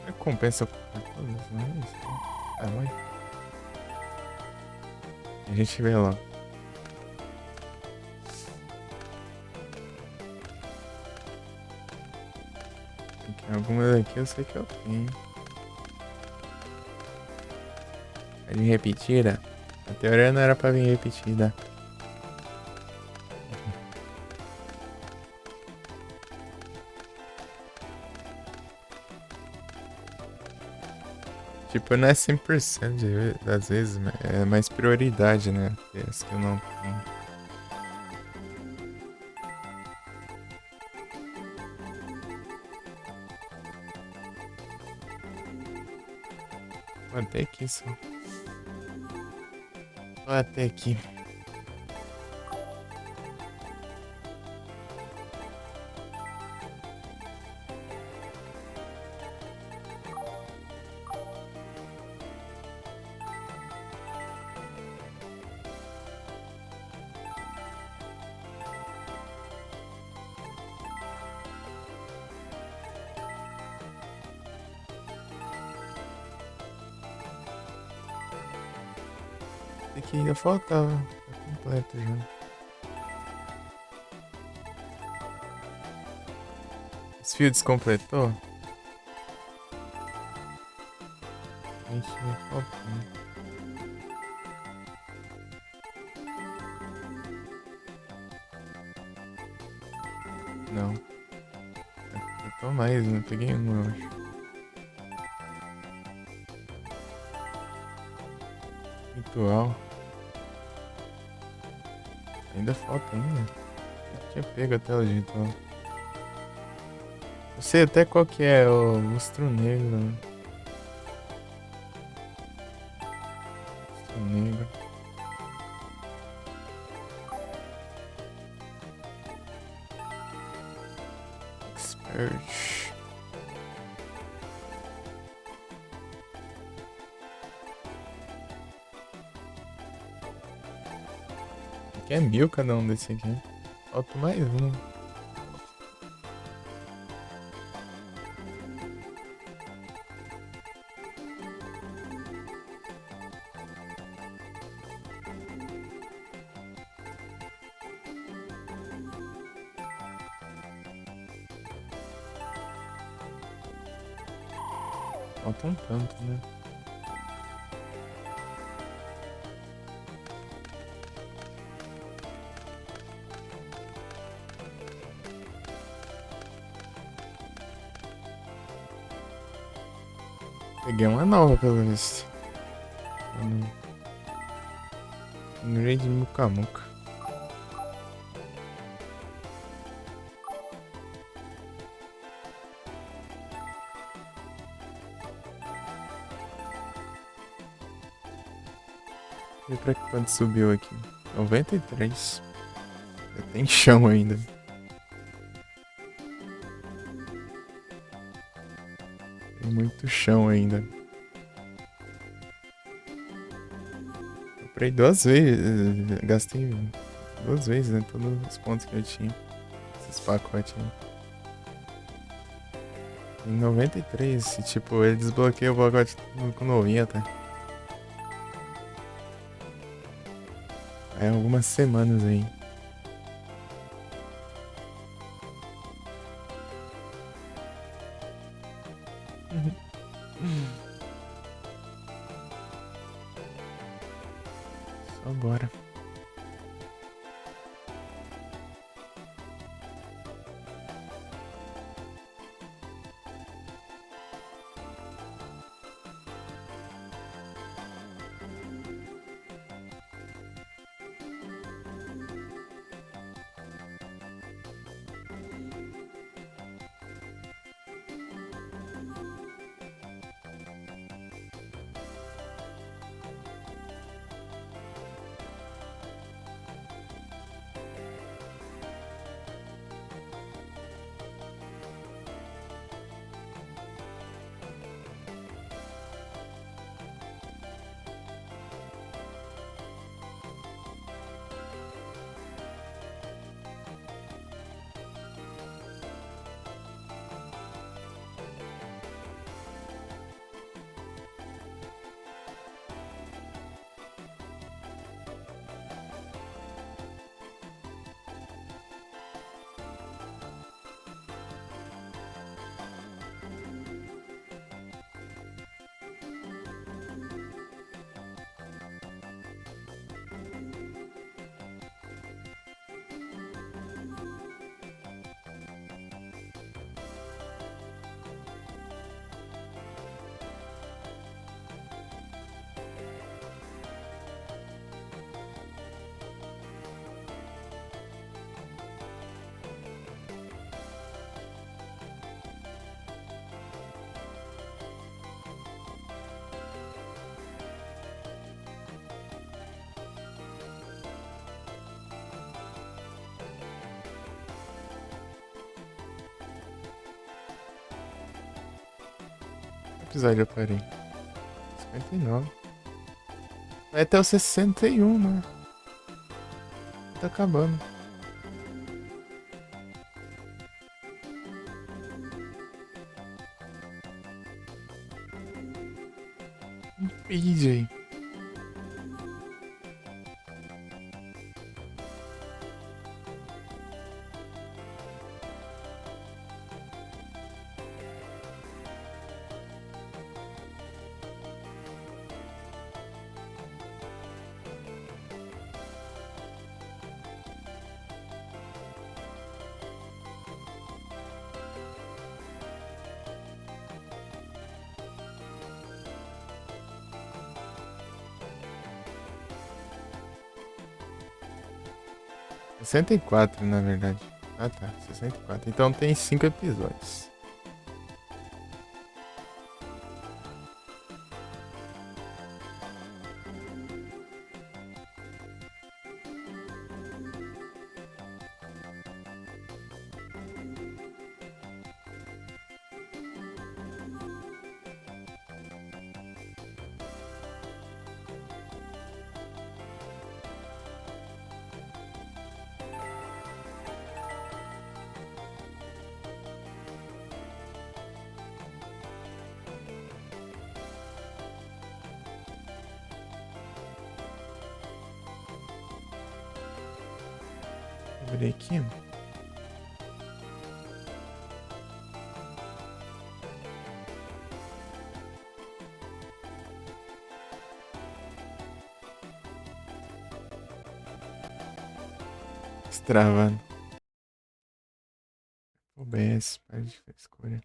Recompensa por todos, não é isso? Ah, vai. A gente vê lá. Tem algumas aqui eu sei que eu tenho. A de repetida? A teoria não era pra vir repetida. Tipo, não é 100% das vezes, é mais prioridade, né? Essa que eu não tenho. Até aqui só. Só até aqui. Aqui ainda faltava. Tá completo já. Esse fio descompletou? Gente, não faltou. Não. Faltou mais, não peguei um, eu acho. Ritual. Ainda falta ainda. Eu tinha pego até o ritual. Eu sei até qual que é o monstro negro. Monstro negro. Expert. Aqui é 1000 cada um desse aqui. Falta mais um. Falta um tanto, né? Peguei uma nova, pelo visto. No Raid Muka Muka. E pra quanto subiu aqui? 93. Já tem chão ainda. Tem muito chão ainda. Comprei duas vezes. Gastei duas vezes, né? Todos os pontos que eu tinha. Esses pacotes aí. Em 93. E, tipo, ele desbloqueia o pacote com 90. Aí algumas semanas aí. Só bora. episódio eu parei? 59. Vai até o 61, né? Tá acabando. PJ. Sessenta e quatro, na verdade. Ah, tá. 64. Então tem 5 episódios. Abrir aqui. Destravando. OBS, para de escolha.